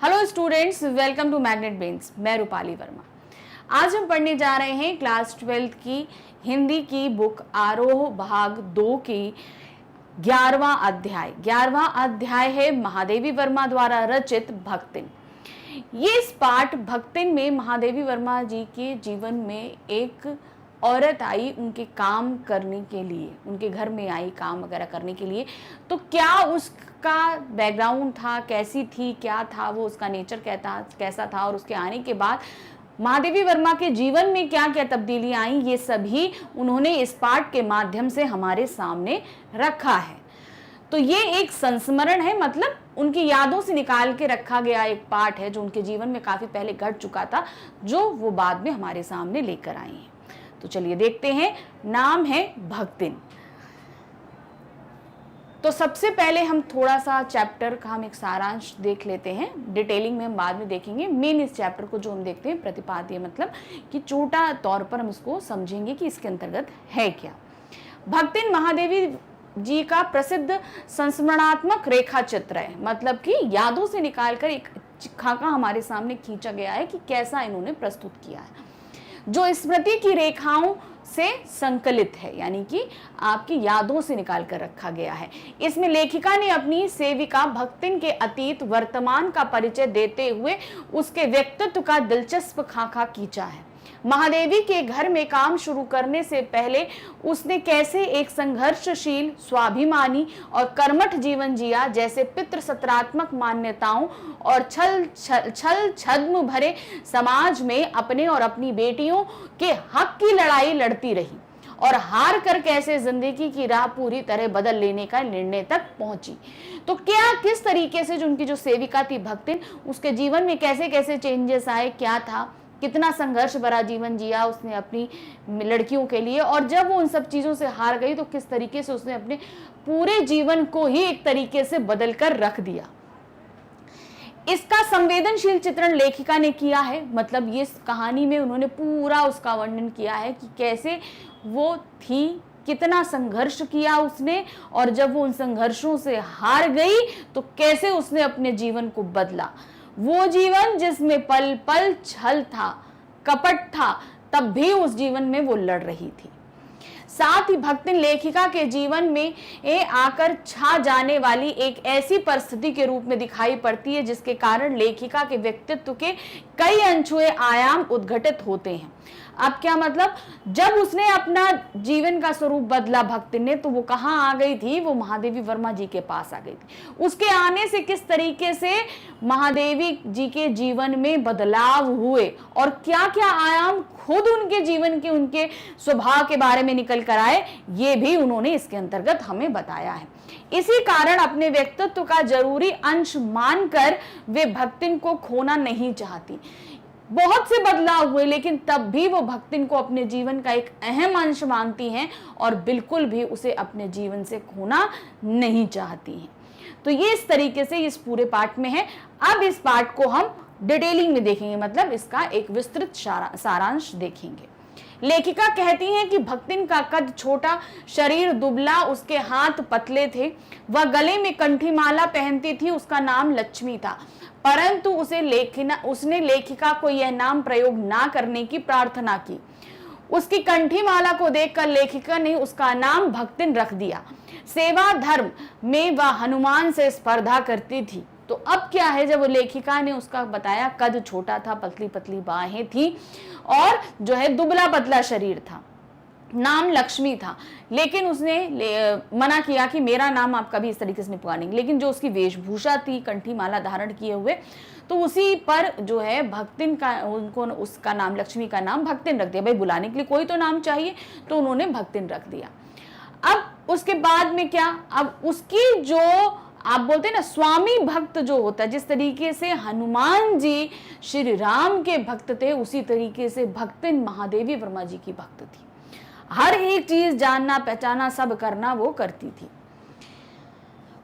Hello students, welcome to Magnet Brains. मैं रूपाली वर्मा। आज हम पढ़ने जा रहे हैं क्लास 12 की हिंदी की बुक आरोह भाग 2 की 11वां अध्याय। 11वां अध्याय है महादेवी वर्मा द्वारा रचित भक्तिन। ये इस पाठ भक्तिन में महादेवी वर्मा जी के जीवन में एक औरत आई उनके काम करने के लिए, उनके घर में आई काम वगैरह करने के लिए। तो क्या उसका बैकग्राउंड था, कैसी थी, क्या था वो, उसका नेचर कैसा था, और उसके आने के बाद महादेवी वर्मा के जीवन में क्या क्या तब्दीलियां आई, ये सभी उन्होंने इस पाठ के माध्यम से हमारे सामने रखा है। तो ये एक संस्मरण है, मतलब उनकी यादों से निकाल के रखा गया एक पाठ है जो उनके जीवन में काफी पहले घट चुका था, जो वो बाद में हमारे सामने लेकर आई हैं। तो चलिए देखते हैं। नाम है भक्तिन। तो सबसे पहले हम थोड़ा सा चैप्टर का हम एक सारांश देख लेते हैं। डिटेलिंग में हम बाद में देखेंगे। मेन इस चैप्टर को जो हम देखते हैं प्रतिपाद्य, मतलब कि छोटा तौर पर हम इसको समझेंगे कि इसके अंतर्गत है क्या। भक्तिन महादेवी जी का प्रसिद्ध संस्मरणात्मक रेखा चित्र है, मतलब कि यादों से निकालकर एक खाका हमारे सामने खींचा गया है कि कैसा इन्होंने प्रस्तुत किया है, जो स्मृति की रेखाओं से संकलित है, यानी कि आपकी यादों से निकाल कर रखा गया है। इसमें लेखिका ने अपनी सेविका भक्तिन के अतीत वर्तमान का परिचय देते हुए उसके व्यक्तित्व का दिलचस्प खाका खींचा है। महादेवी के घर में काम शुरू करने से पहले उसने कैसे एक संघर्षशील, स्वाभिमानी और कर्मठ जीवन जिया, जैसे पितृ सत्रात्मक मान्यताओं और छल छद्म भरे समाज में अपने और अपनी बेटियों के हक की लड़ाई लड़ती रही और हार कर कैसे जिंदगी की राह पूरी तरह बदल लेने का निर्णय तक पहुंची। तो क्या किस तरीके से जो उनकी जो सेविका थी भक्तिन, उसके जीवन में कैसे कैसे चेंजेस आए, क्या था, कितना संघर्ष भरा जीवन जिया उसने अपनी लड़कियों के लिए, और जब वो उन सब चीजों से हार गई तो किस तरीके से उसने अपने पूरे जीवन को ही एक तरीके से बदल कर रख दिया। इसका संवेदनशील चित्रण लेखिका ने किया है, मतलब ये कहानी में उन्होंने पूरा उसका वर्णन किया है कि कैसे वो थी, कितना संघर्ष किया उसने, और जब वो उन संघर्षों से हार गई तो कैसे उसने अपने जीवन को बदला। वो जीवन जिसमें पल पल छल था, कपट था, तब भी उस जीवन में वो लड़ रही थी। साथ ही भक्तिन लेखिका के जीवन में आकर छा जाने वाली एक ऐसी परिस्थिति के रूप में दिखाई पड़ती है जिसके कारण लेखिका के व्यक्तित्व के कई अनछुए आयाम उद्घटित होते हैं। अब क्या मतलब, जब उसने अपना जीवन का स्वरूप बदला भक्तिन ने, तो वो कहाँ आ गई थी, वो महादेवी वर्मा जी के पास आ गई थी। उसके आने से किस तरीके से महादेवी जी के जीवन में बदलाव हुए और क्या क्या आयाम खुद उनके जीवन के, उनके स्वभाव के बारे में निकल कर आए, ये भी उन्होंने इसके अंतर्गत हमें बताया है। इसी कारण अपने व्यक्तित्व का जरूरी अंश मानकर वे भक्तिन को खोना नहीं चाहती। बहुत से बदलाव हुए, लेकिन तब भी वो भक्तिन को अपने जीवन का एक अहम अंश मानती हैं और बिल्कुल भी उसे अपने जीवन से खोना नहीं चाहती हैं। तो ये इस तरीके से इस पूरे पाठ में है। अब इस पाठ को हम डिटेलिंग में देखेंगे, मतलब इसका एक विस्तृत सारांश देखेंगे। लेखिका कहती हैं कि भक्तिन का कद छोटा, शरीर दुबला, उसके हाथ पतले थे। वह गले में कंठी माला पहनती थी। उसका नाम लक्ष्मी था, परंतु उसने लेखिका को यह नाम प्रयोग ना करने की प्रार्थना की। उसकी कंठी माला को देखकर लेखिका ने उसका नाम भक्तिन रख दिया। सेवा धर्म में वह हनुमान से स्पर्धा करती थी। तो अब क्या है, जब वो लेखिका ने उसका बताया, कद छोटा था, पतली पतली बाहें थी और जो है दुबला पतला शरीर था, नाम लक्ष्मी था, लेकिन उसने मना किया कि मेरा नाम आप कभी इस तरीके से नहीं पुकारेंगे। लेकिन जो उसकी वेशभूषा थी, कंठी माला धारण किए हुए, तो उसी पर जो है भक्तिन का, उनको उसका नाम, लक्ष्मी का नाम भक्तिन रख दिया। भाई बुलाने के लिए कोई तो नाम चाहिए, तो उन्होंने भक्तिन रख दिया। अब उसके बाद में क्या, अब उसकी जो आप बोलते हैं ना स्वामी भक्त जो होता है, जिस तरीके से हनुमान जी श्री राम के भक्त थे, उसी तरीके से भक्तिन महादेवी वर्मा जी की भक्त थी। हर एक चीज जानना, पहचाना, सब करना वो करती थी।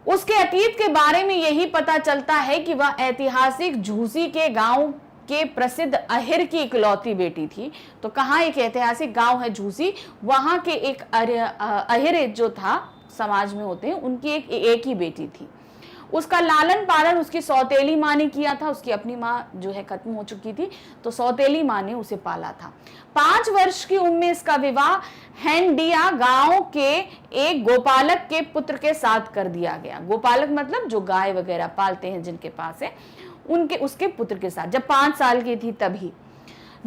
उसके अतीत के बारे में यही पता चलता है कि वह ऐतिहासिक झूसी के गांव के प्रसिद्ध अहिर की इकलौती बेटी थी। तो कहाँ एक ऐतिहासिक गांव है झूसी, वहां के एक अहिर जो था समाज में होते हैं, उनकी एक ही बेटी थी। उसका लालन पालन उसकी सौतेली माँ ने किया था, उसकी अपनी माँ जो है खत्म हो चुकी थी, तो सौतेली माँ ने उसे पाला था। 5 वर्ष की उम्र में इसका विवाह हैंडिया गांव के एक गोपालक के पुत्र के साथ कर दिया गया। गोपालक मतलब जो गाय वगैरह पालते हैं जिनके पास है, उसके पुत्र के साथ, जब 5 साल की थी तभी।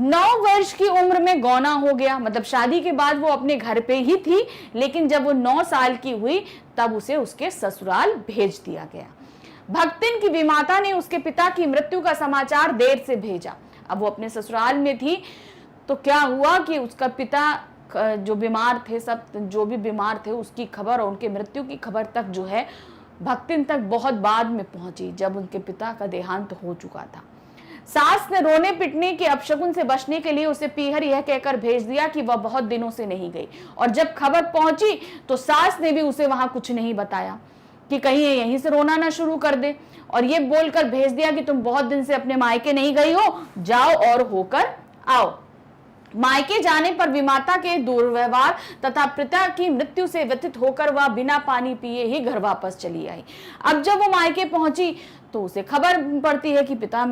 9 वर्ष की उम्र में गौना हो गया, मतलब शादी के बाद वो अपने घर पे ही थी, लेकिन जब वो 9 साल की हुई तब उसे उसके ससुराल भेज दिया गया। भक्तिन की विमाता ने उसके पिता की मृत्यु का समाचार देर से भेजा। अब वो अपने ससुराल में थी, तो क्या हुआ कि उसका पिता जो बीमार थे, सब जो भी बीमार थे उसकी खबर और उनके मृत्यु की खबर तक जो है भक्तिन तक बहुत बाद में पहुंची, जब उनके पिता का देहांत हो चुका था। सास ने रोने पिटने के अपशकुन से बचने के लिए उसे पीहर यह कहकर भेज दिया कि वह बहुत दिनों से नहीं गई, और जब खबर पहुंची तो सास ने भी उसे वहां कुछ नहीं बताया कि कहीं ये यहीं से रोना ना शुरू कर दे, और ये बोलकर भेज दिया कि तुम बहुत दिन से अपने मायके नहीं गई हो, जाओ और होकर आओ। मायके जाने पर विमाता के दुर्व्यवहार तथा पिता की मृत्यु से व्यथित होकर वह बिना पानी पिए ही घर वापस चली आई। अब जब वो मायके पहुंची तो उसे खबर पड़ती है कि पिता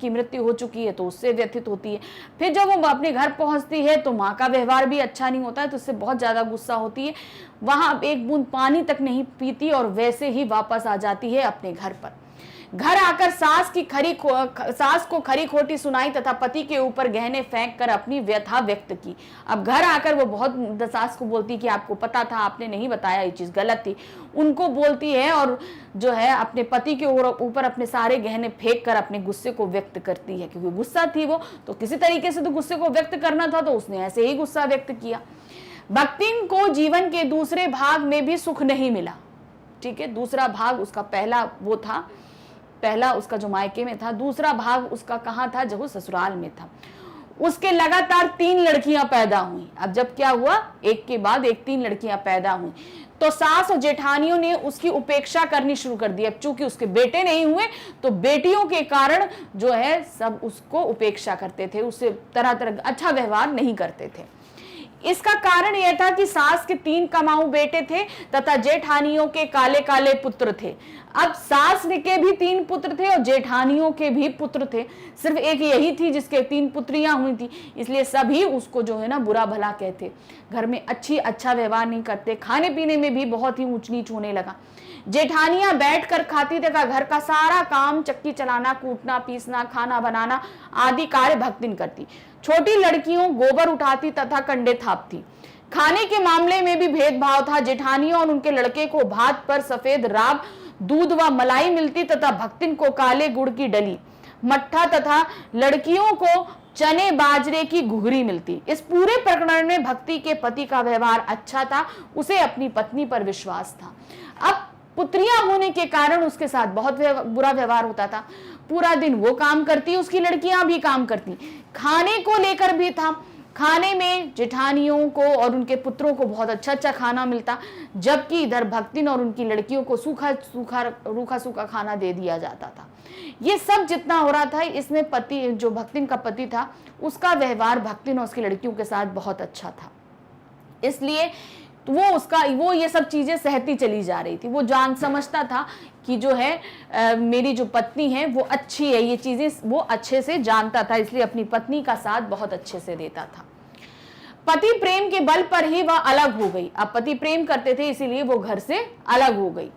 की मृत्यु हो चुकी है, तो उससे व्यथित होती है। फिर जब वो अपने घर पहुंचती है तो माँ का व्यवहार भी अच्छा नहीं होता है, तो उससे बहुत ज्यादा गुस्सा होती है। वहां एक बूंद पानी तक नहीं पीती और वैसे ही वापस आ जाती है अपने घर पर। घर आकर सास को खरी खोटी सुनाई तथा पति के ऊपर गहने फेंक कर अपनी व्यथा व्यक्त की। अब घर आकर वो बहुत सास को बोलती कि आपको पता था, आपने नहीं बताया, ये चीज गलत थी, उनको बोलती है, और जो है अपने पति के ऊपर अपने सारे गहने फेंक कर अपने गुस्से को व्यक्त करती है, क्योंकि गुस्सा थी वो, तो किसी तरीके से तो गुस्से को व्यक्त करना था, तो उसने ऐसे ही गुस्सा व्यक्त किया। भक्तिन को जीवन के दूसरे भाग में भी सुख नहीं मिला। ठीक है, दूसरा भाग उसका पहला उसका जो मायके में था, दूसरा भाग उसका कहाँ था, जब वो ससुराल में था। उसके लगातार 3 लड़कियां पैदा हुई। अब जब क्या हुआ, एक के बाद एक 3 लड़कियां पैदा हुई, तो सास और जेठानियों ने उसकी उपेक्षा करनी शुरू कर दी। अब चूंकि उसके बेटे नहीं हुए तो बेटियों के कारण जो है सब उसको उपेक्षा करते थे, उससे तरह तरह अच्छा व्यवहार नहीं करते थे। इसका कारण यह था कि सास के 3 कमाऊ बेटे थे तथा जेठानियों के काले काले पुत्र थे। अब सास के भी 3 पुत्र थे और जेठानियों के भी पुत्र थे, सिर्फ एक यही थी जिसके 3 पुत्रियां हुई थी, इसलिए सभी उसको जो है ना बुरा भला कहते। घर में अच्छा व्यवहार नहीं करते, खाने पीने में भी बहुत ही ऊंच नीच होने लगा। जेठानियां बैठकर खाती तथा घर का सारा काम, चक्की चलाना, कूटना, पीसना, खाना बनाना आदि कार्य भक्तिन करती। छोटी लड़कियों गोबर उठाती तथा कंडे थापती। खाने के मामले में भी भेदभाव था। जेठानियों और उनके लड़के को भात पर सफेद राब, दूध व मलाई मिलती तथा भक्तिन को काले गुड़ की डली, मट्ठा तथा लड़कियों को चने बाजरे की घुघरी मिलती। इस पूरे प्रकरण में भक्ति के पति का व्यवहार अच्छा था, उसे अपनी पत्नी पर विश्वास था। अब पुत्रियां होने के कारण उसके साथ बहुत बुरा व्यवहार होता था। पूरा दिन वो काम करती, उसकी लड़कियां भी काम करती। खाने को लेकर भी था, खाने में जेठानियों को और उनके पुत्रों को बहुत अच्छा खाना मिलता, जबकि इधर भक्तिन और उनकी लड़कियों को रूखा सूखा खाना दे दिया जाता था। ये सब जितना हो रहा था, इसमें पति जो भक्तिन का पति था उसका व्यवहार भक्तिन और उसकी लड़कियों के साथ बहुत अच्छा था, इसलिए तो वो ये सब चीजें सहती चली जा रही थी। वो जान समझता था कि जो है मेरी जो पत्नी है वो अच्छी है, ये चीजें वो अच्छे से जानता था, इसलिए अपनी पत्नी का साथ बहुत अच्छे से देता था। पति प्रेम के बल पर ही वह अलग हो गई। अब पति प्रेम करते थे इसीलिए वो घर से अलग हो गई।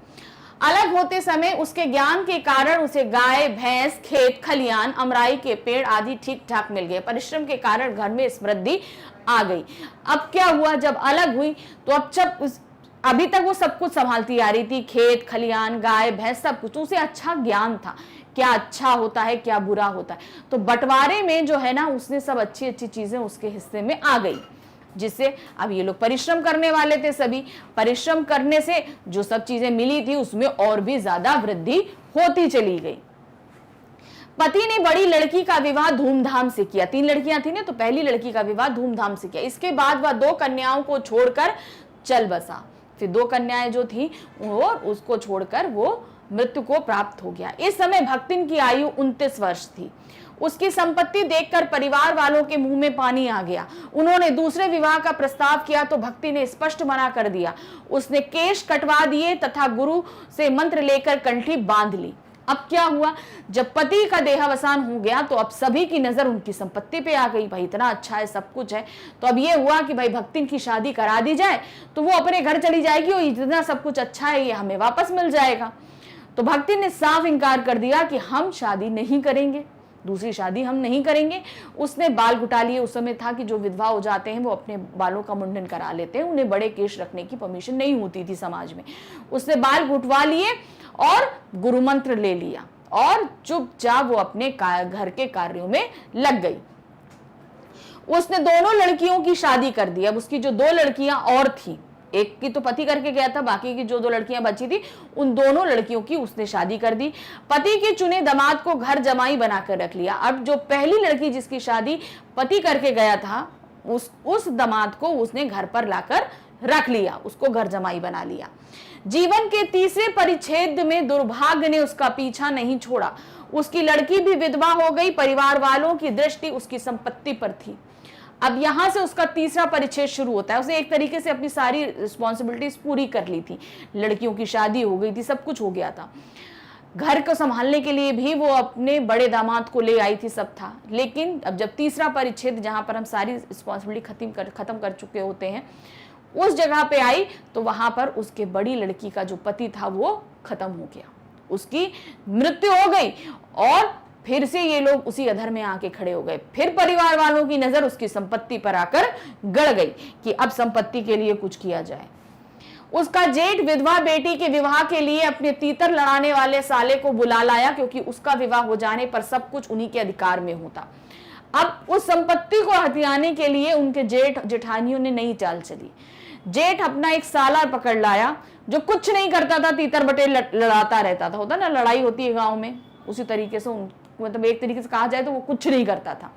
अलग होते समय उसके ज्ञान के कारण उसे गाय, भैंस, खेत खलियान, अमराई के पेड़ आदि ठीक ठाक मिल गए। परिश्रम के कारण घर में समृद्धि आ गई। अब क्या हुआ, जब अलग हुई तो अब अभी तक वो सब कुछ संभालती आ रही थी, खेत खलियान, गाय भैंस सब कुछ, तो उसे अच्छा ज्ञान था क्या अच्छा होता है क्या बुरा होता है। तो बंटवारे में जो है ना उसने सब अच्छी अच्छी चीजें उसके हिस्से में आ गई, जिससे अब ये लोग परिश्रम करने वाले थे। सभी परिश्रम करने से जो सब चीजें मिली थी उसमें और भी ज्यादा वृद्धि होती चली गई। पति ने बड़ी लड़की का विवाह धूमधाम से किया। 3 लड़कियां थी ना, तो पहली लड़की का विवाह धूमधाम से किया। इसके बाद वह 2 कन्याओं को छोड़कर चल बसा। फिर 2 कन्याएं जो थी वो उसको छोड़कर वो मृत्यु को प्राप्त हो गया। इस समय भक्तिन की आयु 29 वर्ष थी। उसकी संपत्ति देखकर परिवार वालों के मुंह में पानी आ गया। उन्होंने दूसरे विवाह का प्रस्ताव किया तो भक्ति ने स्पष्ट मना कर दिया। उसने केश कटवा दिए तथा गुरु से मंत्र लेकर कंठी बांध ली। अब क्या हुआ, जब पति का देहावसान हो गया तो अब सभी की नजर उनकी संपत्ति पे आ गई। भाई इतना अच्छा है, सब कुछ है, तो अब ये हुआ कि भाई भक्तिन की शादी करा दी जाए तो वो अपने घर चली जाएगी और इतना सब कुछ अच्छा है ये हमें वापस मिल जाएगा। तो भक्तिन ने साफ इनकार कर दिया कि हम शादी नहीं करेंगे, दूसरी शादी हम नहीं करेंगे। उसने बाल घुटा लिए। उस समय था कि जो विधवा हो जाते हैं वो अपने बालों का मुंडन करा लेते हैं, उन्हें बड़े केश रखने की परमिशन नहीं होती थी समाज में। उसने बाल घुटवा लिए और गुरु मंत्र ले लिया और चुपचाप वो अपने घर के कार्यों में लग गई। उसने दोनों लड़कियों की शादी कर दी। अब उसकी जो 2 लड़कियां और थी, एक की तो पति करके गया था, बाकी की जो 2 लड़कियां बची थी उन दोनों लड़कियों की उसने शादी कर दी। पति के चुने दामाद को घर जमाई बनाकर रख लिया। अब जो पहली लड़की जिसकी शादी पति करके गया था उस दामाद को उसने घर पर लाकर रख लिया, उसको घर जमाई बना लिया। जीवन के तीसरे परिच्छेद में दुर्भाग्य ने उसका पीछा नहीं छोड़ा। उसकी लड़की भी विधवा हो गई। परिवार वालों की दृष्टि उसकी संपत्ति पर थी। अब यहां से उसका तीसरा परिच्छेद शुरू होता है। उसने एक तरीके से अपनी सारी रिस्पॉन्सिबिलिटीज पूरी कर ली थी। लड़कियों की शादी हो गई थी, सब कुछ हो गया था। घर को संभालने के लिए भी वो अपने बड़े दामाद को ले आई थी, सब था। लेकिन अब जब तीसरा परिच्छेद जहां पर हम सारी रिस्पॉन्सिबिलिटी खत्म कर चुके होते हैं उस जगह पे आई तो वहां पर उसके बड़ी लड़की का जो पति था वो खत्म हो गया, उसकी मृत्यु हो गई और फिर से ये लोग उसी अधर में आके खड़े हो गए। फिर परिवार वालों की नजर उसकी संपत्ति पर आकर गड़ गई कि अब संपत्ति के लिए कुछ किया जाए। उसका जेठ विधवा बेटी के विवाह के लिए अपने तीतर लड़ाने वाले साले को बुला लाया, क्योंकि उसका विवाह हो जाने पर सब कुछ उन्हीं के अधिकार में होता। अब उस संपत्ति को हथियाने के लिए उनके जेठ जेठानियों ने नई चाल चली। जेठ अपना एक साला पकड़ लाया जो कुछ नहीं करता था, तीतर बटे लड़ाता रहता था। होता ना, लड़ाई होती है गांव में, उसी तरीके से मतलब एक तरीके से कहा जाए तो वो कुछ नहीं करता था।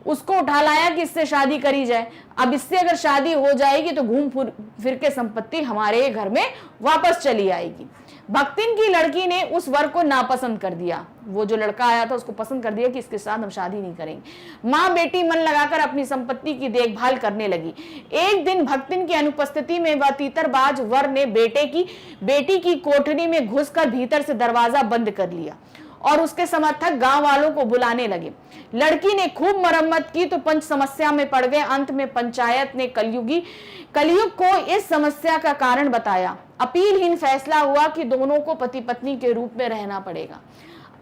उसको उठा लाया कि इससे शादी करी जाए। अब इससे अगर शादी हो जाएगी तो घूम फिर के संपत्ति हमारे घर में वापस चली आएगी। भक्तिन की लड़की ने उस वर को नापसंद कर दिया। वो जो लड़का आया था उसको पसंद कर दिया कि इसके साथ हम शादी नहीं करेंगे। माँ बेटी मन लगाकर अपनी संपत्ति की देखभाल करने लगी। एक दिन भक्तिन की अनुपस्थिति में वह तीतरबाज वर ने बेटी की कोठरी में घुसकर भीतर से दरवाजा बंद कर लिया और उसके समर्थक गांव वालों को बुलाने लगे। लड़की ने खूब मरम्मत की तो पंच समस्या में पड़ गए। अंत में पंचायत ने कलयुग को इस समस्या का कारण बताया। अपीलहीन फैसला हुआ कि दोनों को पति पत्नी के रूप में रहना पड़ेगा।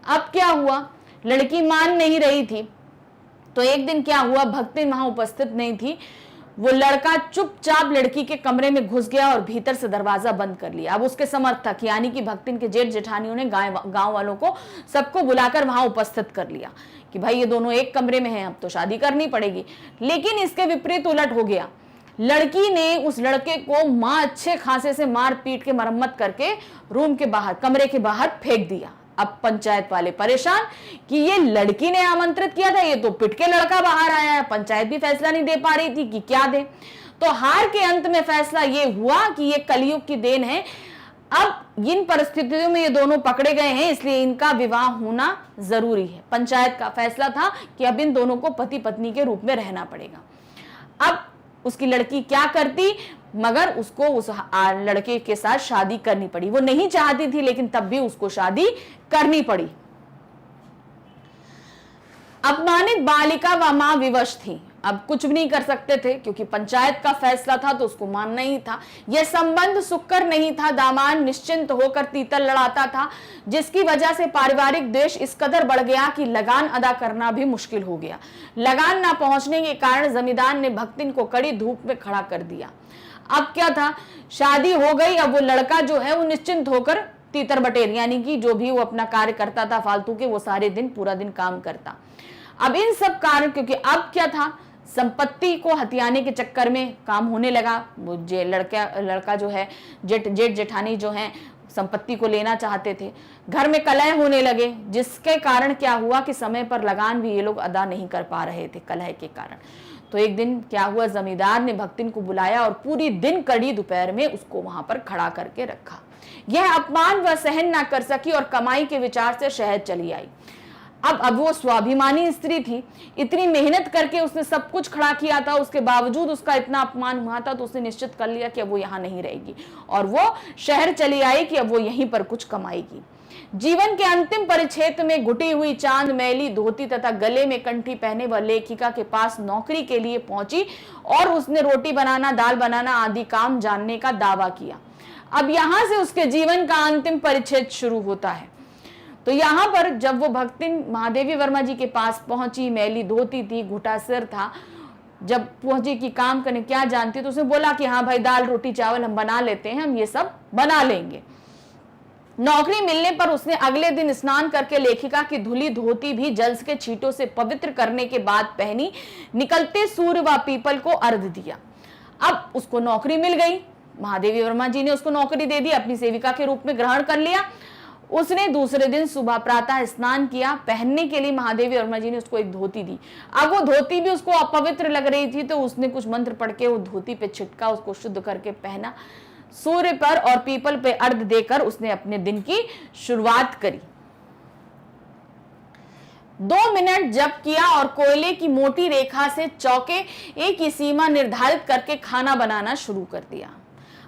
अब क्या हुआ, लड़की मान नहीं रही थी तो एक दिन क्या हुआ, भक्तिन वहां उपस्थित नहीं थी। वो लड़का चुपचाप लड़की के कमरे में घुस गया और भीतर से दरवाजा बंद कर लिया। अब उसके समर्थक यानी कि भक्तिन के जेठ जेठानियों ने गांव वालों को सबको बुलाकर वहां उपस्थित कर लिया कि भाई ये दोनों एक कमरे में हैं, अब तो शादी करनी पड़ेगी। लेकिन इसके विपरीत उलट हो गया। लड़की ने उस लड़के को मां अच्छे खासे से मार पीट के मरम्मत करके रूम के बाहर, कमरे के बाहर फेंक दिया। अब पंचायत वाले परेशान कि ये लड़की ने आमंत्रित किया था, ये तो पिट के लड़का बाहर आया है। पंचायत भी फैसला नहीं दे पा रही थी कि क्या दे। तो हार के अंत में फैसला ये हुआ कि ये कलयुग की देन है। अब इन परिस्थितियों में ये दोनों पकड़े गए हैं, इसलिए इनका विवाह होना जरूरी है। पंचायत का फैसला था कि अब इन दोनों को पति पत्नी के रूप में रहना पड़ेगा। अब उसकी लड़की क्या करती, मगर उसको उस लड़के के साथ शादी करनी पड़ी। वो नहीं चाहती थी लेकिन तब भी उसको शादी करनी पड़ी। अपमानित बालिका व मां विवश थी। अब कुछ भी नहीं कर सकते थे क्योंकि पंचायत का फैसला था तो उसको मानना ही था। यह संबंध सुक्कर नहीं था। दामाद निश्चिंत होकर तीतर लड़ाता था, जिसकी वजह से पारिवारिक द्वेष इस कदर बढ़ गया कि लगान अदा करना भी मुश्किल हो गया। लगान ना पहुंचने के कारण जमींदार ने भक्तिन को कड़ी धूप में खड़ा कर दिया। अब क्या था, शादी हो गई। अब वो लड़का जो है वो निश्चिंत होकर तीतर बटेर यानी कि जो भी वो अपना कार्य करता था फालतू के, वो सारे दिन पूरा दिन काम करता। अब इन सब कारण, क्योंकि अब क्या था, संपत्ति को हथियाने के चक्कर में काम होने लगा। वो लड़का जो है जेठ जेठानी जो है संपत्ति को लेना चाहते थे। घर में कलह होने लगे, जिसके कारण क्या हुआ कि समय पर लगान भी ये लोग अदा नहीं कर पा रहे थे कलह के कारण। तो एक दिन क्या हुआ, जमींदार ने भक्तिन को बुलाया और पूरी दिन कड़ी दोपहर में उसको वहां पर खड़ा करके रखा। यह अपमान वह सहन ना कर सकी और कमाई के विचार से शहर चली आई। अब वो स्वाभिमानी स्त्री थी, इतनी मेहनत करके उसने सब कुछ खड़ा किया था, उसके बावजूद उसका इतना अपमान हुआ था, तो उसने निश्चित कर लिया कि अब वो यहाँ नहीं रहेगी और वो शहर चली आई कि अब वो यहीं पर कुछ कमाएगी। जीवन के अंतिम परिच्छेद में घुटी हुई चांद मैली धोती तथा गले में कंठी पहने वह लेखिका के पास नौकरी के लिए पहुंची और उसने रोटी बनाना, दाल बनाना आदि काम जानने का दावा किया। अब यहां से उसके जीवन का अंतिम परिच्छेद शुरू होता है। तो यहाँ पर जब वो भक्तिन महादेवी वर्मा जी के पास पहुंची, मैली धोती थी, घुटा सिर था, जब पहुंची कि काम करने क्या जानती, तो उसने बोला कि हाँ भाई दाल रोटी चावल हम बना लेते हैं, हम ये सब बना लेंगे। नौकरी मिलने पर उसने अगले दिन स्नान करके लेखिका की धुली धोती भी जल के छींटों से पवित्र करने के बाद पहनी, निकलते सूर्य व पीपल को अर्घ दिया। अब उसको नौकरी मिल गई, महादेवी वर्मा जी ने उसको नौकरी दे दी, अपनी सेविका के रूप में ग्रहण कर लिया। उसने दूसरे दिन सुबह प्रातः स्नान किया। पहनने के लिए महादेवी वर्मा जी ने उसको एक धोती दी। अब वो धोती भी उसको अपवित्र लग रही थी, तो उसने कुछ मंत्र पढ़ के वो धोती पे छिटका, उसको शुद्ध करके पहना। सूर्य पर और पीपल पे अर्घ देकर उसने अपने दिन की शुरुआत करी। 2 मिनट जप किया और कोयले की मोटी रेखा से चौके एक ही सीमा निर्धारित करके खाना बनाना शुरू कर दिया।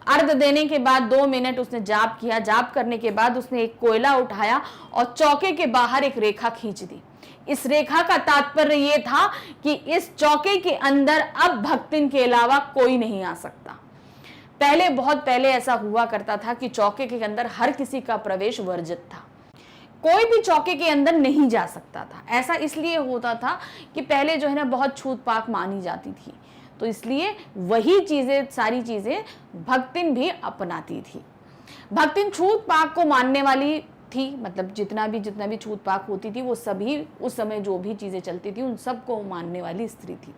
अर्घ देने के बाद 2 मिनट उसने जाप किया। जाप करने के बाद उसने एक कोयला उठाया और चौके के बाहर एक रेखा खींच दी। इस रेखा का तात्पर्य यह था कि इस चौके के अंदर अब भक्तिन के अलावा कोई नहीं आ सकता। पहले, बहुत पहले ऐसा हुआ करता था कि चौके के अंदर हर किसी का प्रवेश वर्जित था, कोई भी चौके के अंदर नहीं जा सकता था। ऐसा इसलिए होता था कि पहले जो है ना बहुत छूत पाक मानी जाती थी, तो इसलिए वही चीजें, सारी चीजें भक्तिन भी अपनाती थी। भक्तिन छूत पाक को मानने वाली थी, मतलब जितना भी छूत पाक होती थी वो सभी उस समय जो भी चीजें चलती थी उन सबको मानने वाली स्त्री थी।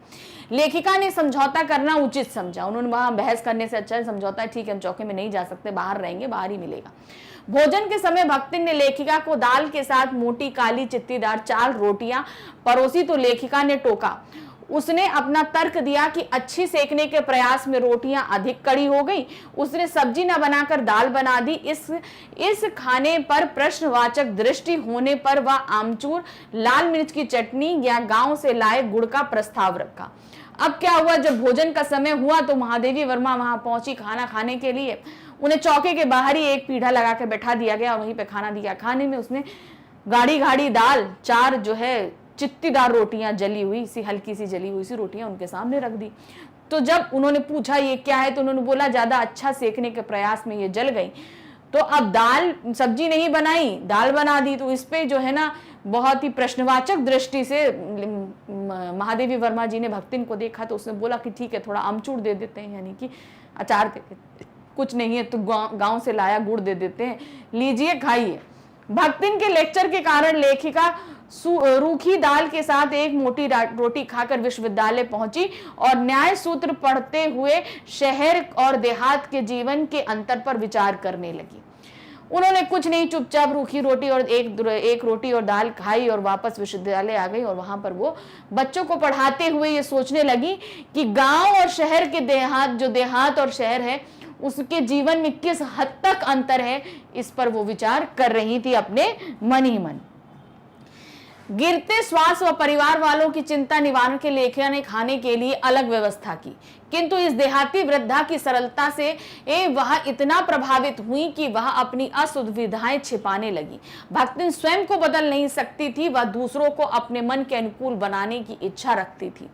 लेखिका ने समझौता करना उचित समझा। उन्होंने वहां बहस करने से अच्छा समझौता है, ठीक है हम चौके में नहीं जा सकते, बाहर रहेंगे, बाहर ही मिलेगा। भोजन के समय भक्तिन ने लेखिका को दाल के साथ मोटी काली चित्तीदार 4 रोटियां परोसी, तो लेखिका ने टोका। उसने अपना तर्क दिया कि अच्छी सेकने के प्रयास में रोटियां अधिक कड़ी हो गई। उसने सब्जी न बनाकर दाल बना दी। इस खाने पर प्रश्नवाचक दृष्टि होने पर वह आमचूर, लाल मिर्च की चटनी या गांव से लाए गुड़ का प्रस्ताव रखा। अब क्या हुआ, जब भोजन का समय हुआ तो महादेवी वर्मा वहां पहुंची खाना खाने के लिए। उन्हें चौके के बाहर ही एक पीढ़ा लगा के बैठा दिया गया और वहीं पे खाना दिया। खाने में उसने गाढ़ी गाढ़ी दाल, 4 जो है चित्तीदार रोटियां, जली हुई सी, हल्की सी जली हुई सी रोटियां उनके सामने रख दी। तो जब उन्होंने पूछा ये क्या है, तो उन्होंने बोला ज्यादा अच्छा सेकने के प्रयास में ये जल गई। तो अब दाल, सब्जी नहीं बनाई, दाल बना दी। तो इस पे जो है ना बहुत ही प्रश्नवाचक दृष्टि से महादेवी वर्मा जी ने भक्तिन को देखा, तो उसने बोला कि ठीक है थोड़ा अमचूर दे देते हैं, यानी कि अचार दे देते, कुछ नहीं है तो गांव से लाया गुड़ दे देते हैं, लीजिए खाइए। भक्तिन के लेक्चर के कारण लेखिका रूखी दाल के साथ एक मोटी रोटी खाकर विश्वविद्यालय पहुंची और न्याय सूत्र पढ़ते हुए शहर और देहात के जीवन के अंतर पर विचार करने लगी। उन्होंने कुछ नहीं, चुपचाप रूखी रोटी और एक रोटी और दाल खाई और वापस विश्वविद्यालय आ गई। और वहां पर वो बच्चों को पढ़ाते हुए ये सोचने लगी कि गांव और शहर के देहात और शहर है उसके जीवन में किस हद तक अंतर है, इस पर वो विचार कर रही थी अपने मन ही मन। गिरते श्वास व परिवार वालों की चिंता निवारण के लेखिका ने खाने के लिए अलग व्यवस्था की, किंतु इस देहाती वृद्धा की सरलता से वह इतना प्रभावित हुई कि वह अपनी असुविधाएं छिपाने लगी। भक्तिन स्वयं को बदल नहीं सकती थी, वह दूसरों को अपने मन के अनुकूल बनाने की इच्छा रखती थी।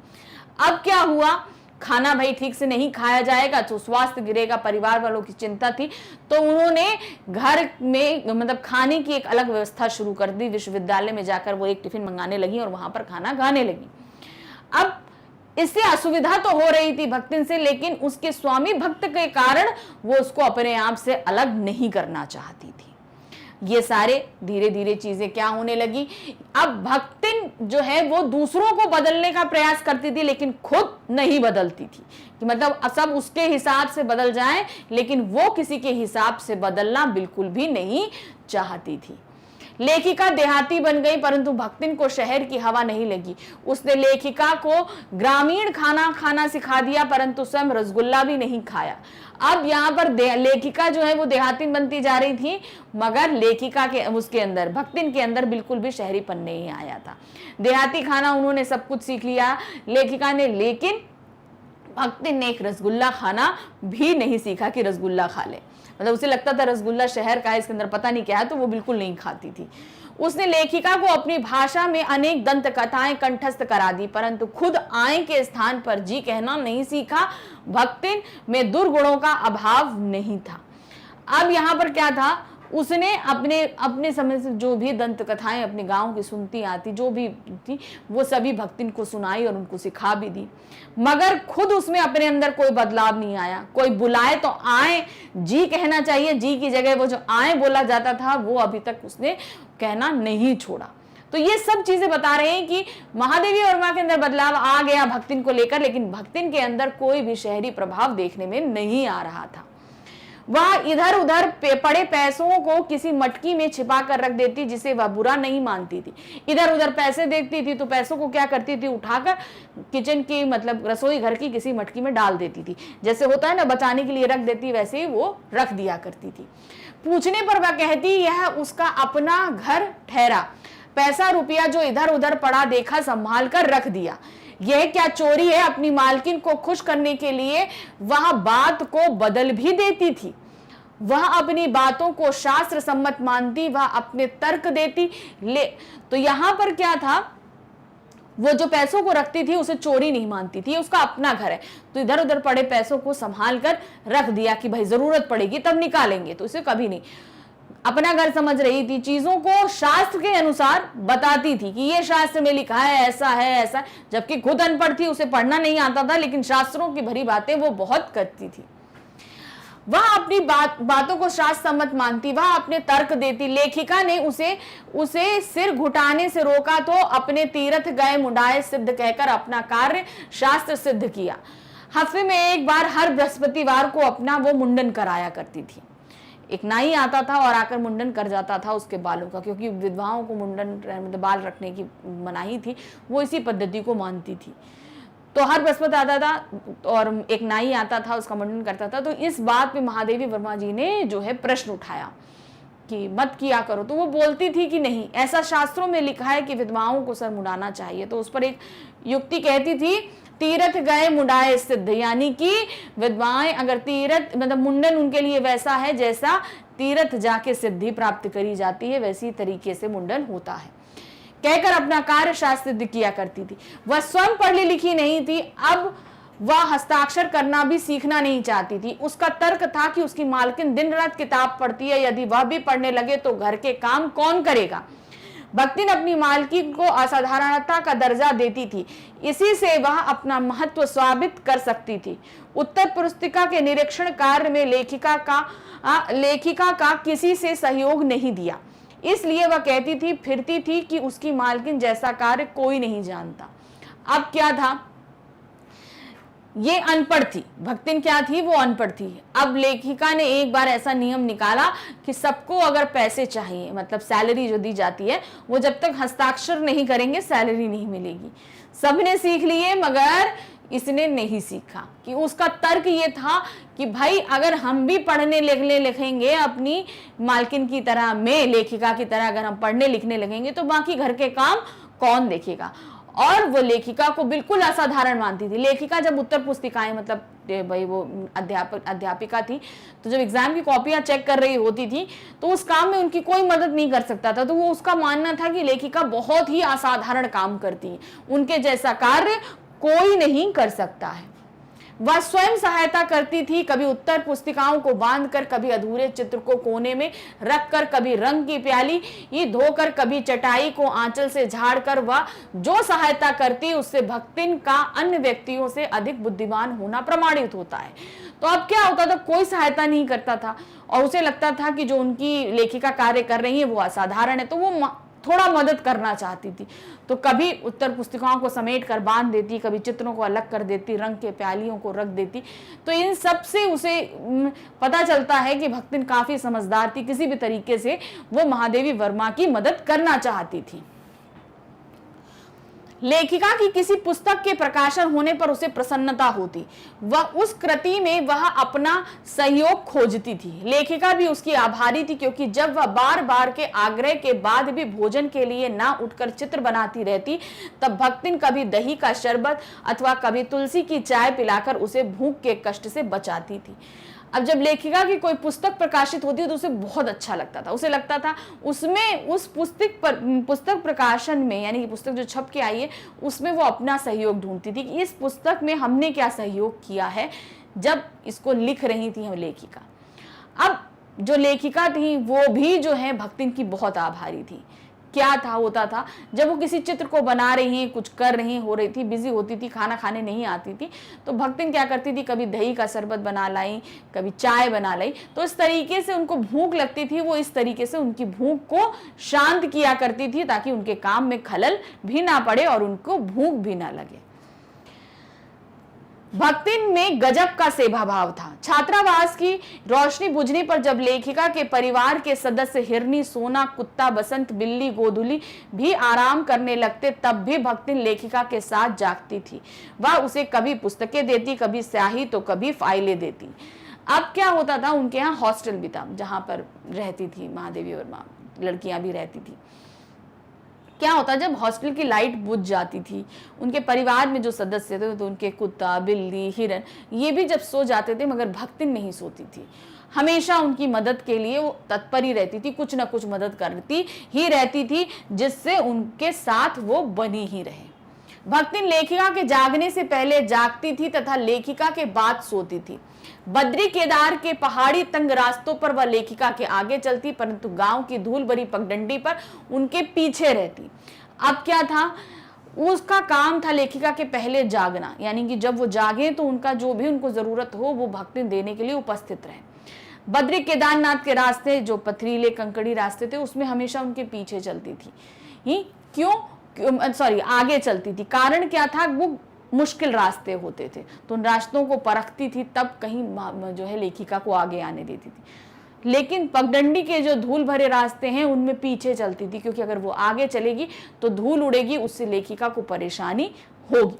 अब क्या हुआ, खाना भाई ठीक से नहीं खाया जाएगा तो स्वास्थ्य गिरेगा, परिवार वालों की चिंता थी। तो उन्होंने घर में मतलब खाने की एक अलग व्यवस्था शुरू कर दी। विश्वविद्यालय में जाकर वो एक टिफिन मंगाने लगी और वहां पर खाना खाने लगी। अब इससे असुविधा तो हो रही थी भक्तिन से, लेकिन उसके स्वामी भक्त के कारण वो उसको अपने आप से अलग नहीं करना चाहती थी। ये सारे धीरे धीरे चीजें क्या होने लगी, अब भक्तिन जो है वो दूसरों को बदलने का प्रयास करती थी लेकिन खुद नहीं बदलती थी, कि मतलब सब उसके हिसाब से बदल जाए, लेकिन वो किसी के हिसाब से बदलना बिल्कुल भी नहीं चाहती थी। लेखिका देहाती बन गई, परंतु भक्तिन को शहर की हवा नहीं लगी। उसने लेखिका को ग्रामीण खाना खाना सिखा दिया, परंतु स्वयं रसगुल्ला भी नहीं खाया। अब यहाँ पर लेखिका जो है वो देहाती बनती जा रही थी, मगर लेखिका के उसके अंदर, भक्तिन के अंदर बिल्कुल भी शहरीपन नहीं आया था। देहाती खाना उन्होंने सब कुछ सीख लिया लेखिका ने, लेकिन भक्तिन ने एक रसगुल्ला खाना भी नहीं सीखा कि रसगुल्ला खा ले। मतलब उसे लगता था रसगुल्ला शहर का है, इसके अंदर पता नहीं क्या है, तो वो बिल्कुल नहीं खाती थी। उसने लेखिका को अपनी भाषा में अनेक दंत कथाएं कंठस्थ करा दी, परंतु खुद आय के स्थान पर जी कहना नहीं सीखा। भक्तिन में दुर्गुणों का अभाव नहीं था। अब यहाँ पर क्या था, उसने अपने समय से जो भी दंत कथाएं अपने गांव की सुनती आती, जो भी थी, वो सभी भक्तिन को सुनाई और उनको सिखा भी दी, मगर खुद उसमें अपने अंदर कोई बदलाव नहीं आया। कोई बुलाए तो आए जी कहना चाहिए, जी की जगह वो जो आए बोला जाता था वो अभी तक उसने कहना नहीं छोड़ा। तो ये सब चीजें बता रहे हैं कि महादेवी वर्मा के अंदर बदलाव आ गया भक्तिन को लेकर, लेकिन भक्तिन के अंदर कोई भी शहरी प्रभाव देखने में नहीं आ रहा था। वह इधर उधर पड़े पैसों को किसी मटकी में छिपा कर रख देती, जिसे वह बुरा नहीं मानती थी। इधर उधर पैसे देखती थी तो पैसों को क्या करती थी, उठाकर किचन की मतलब रसोई घर की किसी मटकी में डाल देती थी। जैसे होता है ना बचाने के लिए रख देती, वैसे ही वो रख दिया करती थी। पूछने पर वह कहती यह उसका अपना घर ठहरा, पैसा रुपया जो इधर उधर पड़ा देखा संभाल कर रख दिया। यह क्या चोरी है। अपनी मालकिन को खुश करने के लिए वह बात को बदल भी देती थी। वह अपनी बातों को शास्त्र सम्मत मानती, वह अपने तर्क देती। तो यहां पर क्या था, वो जो पैसों को रखती थी उसे चोरी नहीं मानती थी, उसका अपना घर है, तो इधर उधर पड़े पैसों को संभाल कर रख दिया कि भाई जरूरत पड़ेगी तब निकालेंगे, तो इसे कभी नहीं अपना घर समझ रही थी। चीजों को शास्त्र के अनुसार बताती थी कि ये शास्त्र में लिखा है, ऐसा है ऐसा, जबकि खुद अनपढ़ थी, उसे पढ़ना नहीं आता था, लेकिन शास्त्रों की भरी बातें वो बहुत करती थी। वह अपनी बातों को शास्त्र सम्मत मानती, वह अपने तर्क देती। लेखिका ने उसे सिर घुटाने से रोका तो अपने तीर्थ गए मुंडाए सिद्ध कहकर अपना कार्य शास्त्र सिद्ध किया। हफ्ते में एक बार हर बृहस्पतिवार को अपना वो मुंडन कराया करती थी। एक नाई आता था और आकर मुंडन कर जाता था उसके बालों का, क्योंकि विधवाओं को मुंडन मतलब बाल रखने की मनाही थी, वो इसी पद्धति को मानती थी। तो हर बृहस्पति आता था और एक नाई आता था, उसका मुंडन करता था। तो इस बात पे महादेवी वर्मा जी ने जो है प्रश्न उठाया कि मत किया करो, तो वो बोलती थी कि नहीं, ऐसा शास्त्रों में लिखा है कि विधवाओं को सर मुंडाना चाहिए। तो उस पर एक युक्ति कहती थी तीर्थ गए मुंडाए सिद्ध, यानी कि विधवाएं अगर तीर्थ मतलब मुंडन उनके लिए वैसा है जैसा तीर्थ जाके सिद्धि प्राप्त करी जाती है, वैसी तरीके से मुंडन होता है कहकर अपना कार्य शास्त्र सिद्ध किया करती थी। वह स्वयं पढ़ी लिखी नहीं थी, अब वह हस्ताक्षर करना भी सीखना नहीं चाहती थी। उसका तर्क था कि उसकी मालकिन दिन रात किताब पढ़ती है, यदि वह भी पढ़ने लगे तो घर के काम कौन करेगा। भक्तिन अपनी मालकिन को असाधारणता का दर्जा देती थी, इसी से वह अपना महत्व साबित कर सकती थी। उत्तर पुस्तिका के निरीक्षण कार्य में लेखिका का किसी से सहयोग नहीं दिया, इसलिए वह कहती थी फिरती थी कि उसकी मालकिन जैसा कार्य कोई नहीं जानता। अब क्या था, ये अनपढ़ थी, भक्तिन क्या थी, वो अनपढ़ थी। अब लेखिका ने एक बार ऐसा नियम निकाला कि सबको अगर पैसे चाहिए, मतलब सैलरी जो दी जाती है, वो जब तक हस्ताक्षर नहीं करेंगे सैलरी नहीं मिलेगी। सबने सीख लिए मगर इसने नहीं सीखा। कि उसका तर्क ये था कि भाई अगर हम भी पढ़ने लिखने लिखेंगे अपनी मालकिन की तरह, में लेखिका की तरह अगर हम पढ़ने लिखने लगेंगे तो बाकी घर के काम कौन देखेगा। और वो लेखिका को बिल्कुल असाधारण मानती थी। लेखिका जब उत्तर पुस्तिकाएं मतलब भाई वो अध्यापिका थी, तो जब एग्जाम की कॉपियां चेक कर रही होती थी तो उस काम में उनकी कोई मदद नहीं कर सकता था। तो वो उसका मानना था कि लेखिका बहुत ही असाधारण काम करती है, उनके जैसा कार्य कोई नहीं कर सकता है। वह स्वयं सहायता करती थी, कभी उत्तर पुस्तिकाओं को बांधकर, कभी अधूरे चित्र को कोने में रखकर, कभी रंग की प्याली ये धोकर, कभी चटाई को आंचल से झाड़कर। वह जो सहायता करती उससे भक्तिन का अन्य व्यक्तियों से अधिक बुद्धिमान होना प्रमाणित होता है। तो अब क्या होता था, कोई सहायता नहीं करता था और उसे लगता था कि जो उनकी लेखिका कार्य कर रही है वो असाधारण है, तो वो थोड़ा मदद करना चाहती थी। तो कभी उत्तर पुस्तिकाओं को समेट कर बांध देती, कभी चित्रों को अलग कर देती, रंग के प्यालियों को रख देती। तो इन सब से उसे पता चलता है कि भक्तिन काफी समझदार थी, किसी भी तरीके से वो महादेवी वर्मा की मदद करना चाहती थी। लेखिका की किसी पुस्तक के प्रकाशन होने पर उसे प्रसन्नता होती, वह उस कृति में वह अपना सहयोग खोजती थी। लेखिका भी उसकी आभारी थी, क्योंकि जब वह बार बार के आग्रह के बाद भी भोजन के लिए ना उठकर चित्र बनाती रहती, तब भक्तिन कभी दही का शरबत अथवा कभी तुलसी की चाय पिलाकर उसे भूख के कष्ट से बचाती थी। अब जब लेखिका की कोई पुस्तक प्रकाशित होती है तो उसे बहुत अच्छा लगता था। उसे लगता था उसमें उस पुस्तक प्रकाशन में, यानी कि पुस्तक जो छप के आई है, उसमें वो अपना सहयोग ढूंढती थी कि इस पुस्तक में हमने क्या सहयोग किया है जब इसको लिख रही थी हम लेखिका। अब जो लेखिका थी वो भी जो है भक्तिन की बहुत आभारी थी। क्या था होता था, जब वो किसी चित्र को बना रही हैं, कुछ कर रही हो रही थी, बिजी होती थी, खाना खाने नहीं आती थी, तो भक्तिन क्या करती थी, कभी दही का शरबत बना लाई, कभी चाय बना लाई। तो इस तरीके से उनको भूख लगती थी, वो इस तरीके से उनकी भूख को शांत किया करती थी, ताकि उनके काम में खलल भी ना पड़े और उनको भूख भी ना लगे। भक्तिन में गजब का सेवा भाव था। छात्रावास की रोशनी बुझने पर जब लेखिका के परिवार के सदस्य हिरनी, सोना, कुत्ता, बसंत, बिल्ली, गोधुली भी आराम करने लगते, तब भी भक्तिन लेखिका के साथ जागती थी। वह उसे कभी पुस्तकें देती, कभी स्याही तो कभी फाइलें देती। अब क्या होता था, उनके यहाँ हॉस्टल भी था जहां पर रहती थी महादेवी वर्मा, लड़कियां भी रहती थी। क्या होता, जब हॉस्टल की लाइट बुझ जाती थी, उनके परिवार में जो सदस्य थे, तो उनके कुत्ता, बिल्ली, हिरन, ये भी जब सो जाते थे, मगर भक्तिन नहीं सोती थी। हमेशा उनकी मदद के लिए वो तत्पर ही रहती थी, कुछ ना कुछ मदद करती ही रहती थी, जिससे उनके साथ वो बनी ही रहे। भक्तिन लेखिका के जागने से पहले जागती थी तथा लेखिका के बाद सोती थी। बद्री केदार के पहाड़ी तंग रास्तों पर वह लेखिका के आगे चलती, परंतु गांव की धूल भरी पगडंडी पर उनके पीछे रहती। अब क्या था, उसका काम था लेखिका के पहले जागना, यानी कि जब वो जागे तो उनका जो भी उनको जरूरत हो वो भक्तिन देने के लिए उपस्थित रहे। बद्री केदारनाथ के रास्ते, जो पथरीले कंकड़ी रास्ते थे, उसमें हमेशा उनके पीछे चलती थी। आगे चलती थी। कारण क्या था, वो मुश्किल रास्ते होते थे, तो उन रास्तों को परखती थी, तब कहीं जो है लेखिका को आगे आने देती थी। लेकिन पगडंडी के जो धूल भरे रास्ते हैं उनमें पीछे चलती थी, क्योंकि अगर वो आगे चलेगी तो धूल उड़ेगी, उससे लेखिका को परेशानी होगी।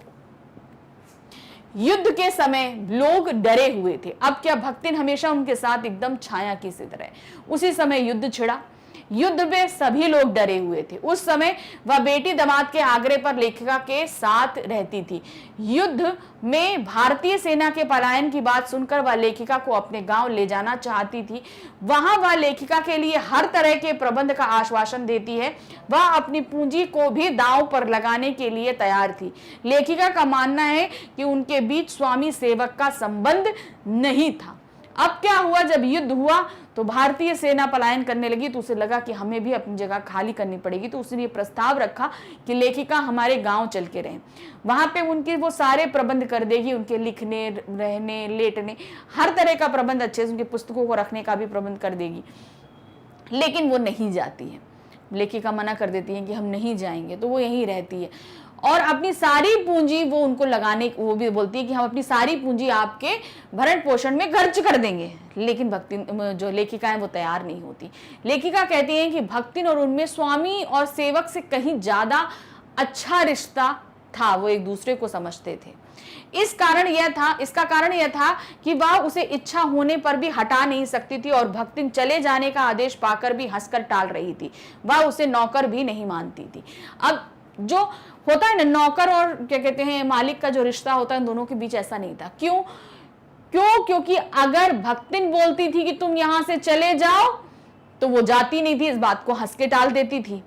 युद्ध के समय लोग डरे हुए थे। अब क्या, भक्तिन हमेशा उनके साथ एकदम छाया की सी तरह। उसी समय युद्ध छिड़ा। युद्ध में सभी लोग डरे हुए थे। उस समय वह बेटी दामाद के आग्रह पर लेखिका के साथ रहती थी। युद्ध में भारतीय सेना के पलायन की बात सुनकर वह लेखिका को अपने गांव ले जाना चाहती थी। वहां वह लेखिका के लिए हर तरह के प्रबंध का आश्वासन देती है। वह अपनी पूंजी को भी दांव पर लगाने के लिए तैयार थी। लेखिका का मानना है कि उनके बीच स्वामी सेवक का संबंध नहीं था। अब क्या हुआ, जब युद्ध हुआ तो भारतीय सेना पलायन करने लगी, तो उसे लगा कि हमें भी अपनी जगह खाली करनी पड़ेगी। तो उसने ये प्रस्ताव रखा कि लेखिका हमारे गांव चल के रहें, वहां पे उनके वो सारे प्रबंध कर देगी, उनके लिखने, रहने, लेटने, हर तरह का प्रबंध अच्छे से, उनकी पुस्तकों को रखने का भी प्रबंध कर देगी। लेकिन वो नहीं जाती है, लेखिका मना कर देती है कि हम नहीं जाएंगे, तो वो यहीं रहती है और अपनी सारी पूंजी वो उनको लगाने, वो भी बोलती है कि हम अपनी सारी पूंजी आपके भरण पोषण में खर्च कर देंगे। लेकिन भक्तिन, जो लेखिका है, वो तैयार नहीं होती। लेखिका कहती है कि भक्तिन और उनमें स्वामी और सेवक से कहीं ज्यादा अच्छा रिश्ता था, वो एक दूसरे को समझते थे। इसका कारण यह था कि वह उसे इच्छा होने पर भी हटा नहीं सकती थी और भक्तिन चले जाने का आदेश पाकर भी हंसकर टाल रही थी। वह उसे नौकर भी नहीं मानती थी। अब जो होता है ना, नौकर और क्या कहते हैं मालिक का जो रिश्ता होता है, उन दोनों के बीच ऐसा नहीं था। क्यों? क्योंकि अगर भक्तिन बोलती थी कि तुम यहां से चले जाओ, तो वो जाती नहीं थी, इस बात को हंस के टाल देती थी।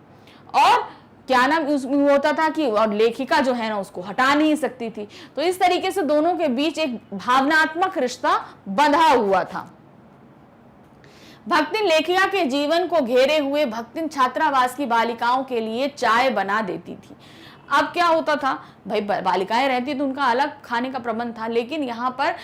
और क्या नाम होता था कि और लेखिका जो है ना, उसको हटा नहीं सकती थी। तो इस तरीके से दोनों के बीच एक भावनात्मक रिश्ता बंधा हुआ था। भक्तिन लेखिका के जीवन को घेरे हुए भक्तिन छात्रावास की बालिकाओं के लिए चाय बना देती थी। अब क्या होता था भाई, बालिकाएं रहती तो उनका अलग खाने का प्रबंध था, लेकिन यहाँ पर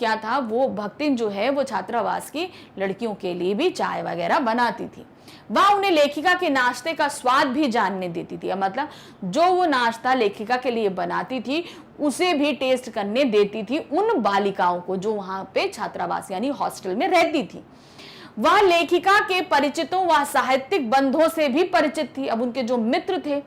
क्या था, वो भक्तिन जो है वो छात्रावास की लड़कियों के लिए भी चाय वगैरह बनाती थी। वह उन्हें लेखिका के नाश्ते का स्वाद भी जानने देती थी, मतलब जो वो नाश्ता लेखिका के लिए बनाती थी उसे भी टेस्ट करने देती थी उन बालिकाओं को जो वहां पे छात्रावास यानी हॉस्टल में रहती थी। वह लेखिका के परिचितों व साहित्यिक बंधुओं से भी परिचित थी। अब उनके जो मित्र थे,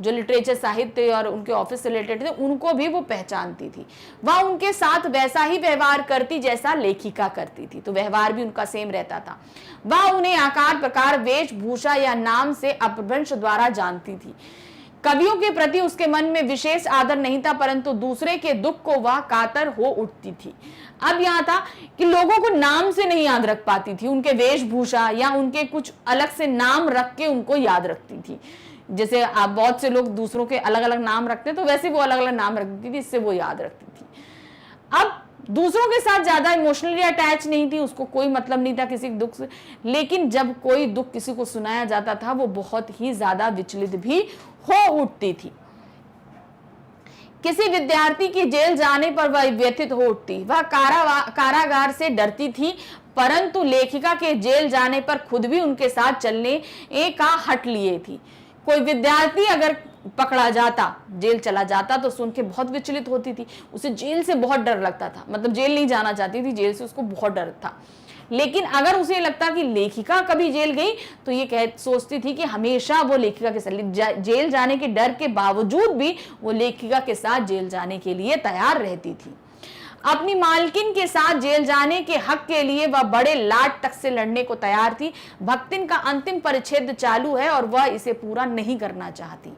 जो लिटरेचर साहित्य और उनके ऑफिस से रिलेटेड थे, उनको भी वो पहचानती थी। वह उनके साथ वैसा ही व्यवहार करती जैसा लेखिका करती थी, तो व्यवहार भी उनका सेम रहता था। वह उन्हें आकार प्रकार वेशभूषा या नाम से अपभ्रंश द्वारा जानती थी। कवियों के प्रति उसके मन में विशेष आदर नहीं था, परंतु दूसरे के दुख को वह कातर हो उठती थी। अब यहाँ था कि लोगों को नाम से नहीं याद रख पाती थी, उनके वेशभूषा या उनके कुछ अलग से नाम रख के उनको याद रखती थी। जैसे आप बहुत से लोग दूसरों के अलग अलग नाम रखते हैं, तो वैसे वो अलग अलग नाम रखती थी, इससे वो याद रखती थी। अब दूसरों के साथ ज्यादा इमोशनली अटैच नहीं थी, उसको कोई मतलब नहीं था किसी दुख से, लेकिन जब कोई दुख किसी को सुनाया जाता था वो बहुत ही ज्यादा विचलित भी हो उठती थी। किसी विद्यार्थी की जेल जाने पर वह व्यथित हो उठती। वह कारागार से डरती थी, परंतु लेखिका के जेल जाने पर खुद भी उनके साथ चलने का हट लिए थी। कोई विद्यार्थी अगर पकड़ा जाता, जेल चला जाता, तो सुन के बहुत विचलित होती थी। उसे जेल से बहुत डर लगता था, मतलब जेल नहीं जाना चाहती थी, जेल से उसको बहुत डर था। लेकिन अगर उसे लगता कि लेखिका कभी जेल गई तो ये सोचती थी कि हमेशा वो लेखिका के साथ, जेल जाने के डर के बावजूद भी वो लेखिका के साथ जेल जाने के लिए तैयार रहती थी। अपनी मालकिन के साथ जेल जाने के हक के लिए वह बड़े लाट तक से लड़ने को तैयार थी। भक्तिन का अंतिम परिच्छेद चालू है और वह इसे पूरा नहीं करना चाहती।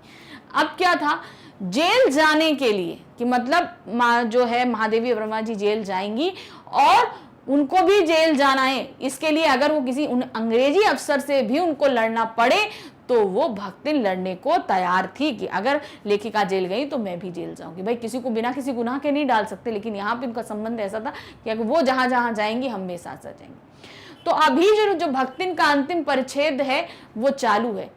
अब क्या था, जेल जाने के लिए कि मतलब जो है महादेवी वर्मा जी जेल जाएंगी और उनको भी जेल जाना है, इसके लिए अगर वो किसी अंग्रेजी अफसर से भी उनको लड़ना पड़े तो वो भक्तिन लड़ने को तैयार थी कि अगर लेखिका जेल गई तो मैं भी जेल जाऊंगी। भाई किसी को बिना किसी गुनाह के नहीं डाल सकते, लेकिन यहाँ पे उनका संबंध ऐसा था कि अगर वो जहां जहां जाएंगी हम भी साथ साथ जाएंगे। तो अभी जो भक्तिन का अंतिम परिच्छेद है वो चालू है।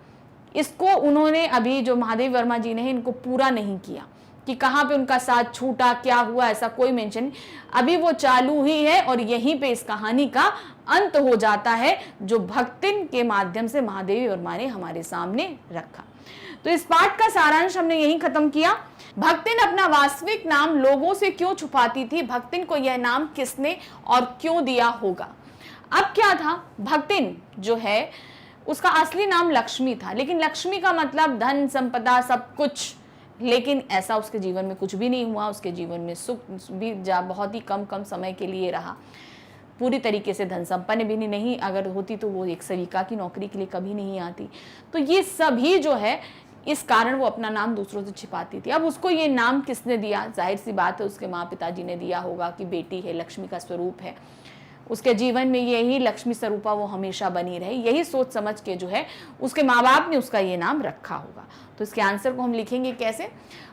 इसको उन्होंने अभी जो महादेवी वर्मा जी ने इनको पूरा नहीं किया कि कहाँ पे उनका साथ छूटा, क्या हुआ, ऐसा कोई मेंशन नहीं। अभी वो चालू ही है और यहीं पे इस कहानी का अंत हो जाता है, जो भक्तिन के माध्यम से महादेवी वर्मा ने हमारे सामने रखा। तो इस पाठ का सारांश हमने यहीं खत्म किया। भक्तिन अपना वास्तविक नाम लोगों से क्यों छुपाती थी, भक्तिन को यह नाम किसने और क्यों दिया होगा। अब क्या था, भक्तिन जो है उसका असली नाम लक्ष्मी था, लेकिन लक्ष्मी का मतलब धन संपदा सब कुछ, लेकिन ऐसा उसके जीवन में कुछ भी नहीं हुआ। उसके जीवन में सुख भी बहुत ही कम समय के लिए रहा। पूरी तरीके से धन संपन्न भी नहीं, अगर होती तो वो एक सेविका की नौकरी के लिए कभी नहीं आती। तो ये सभी जो है इस कारण वो अपना नाम दूसरों से छिपाती थी। अब उसको ये नाम किसने दिया, जाहिर सी बात है उसके माँ पिताजी ने दिया होगा कि बेटी है, लक्ष्मी का स्वरूप है, उसके जीवन में यही लक्ष्मी स्वरूपा वो हमेशा बनी रहे, यही सोच समझ के जो है उसके माँ बाप ने उसका ये नाम रखा होगा। तो इसके आंसर को हम लिखेंगे कैसे।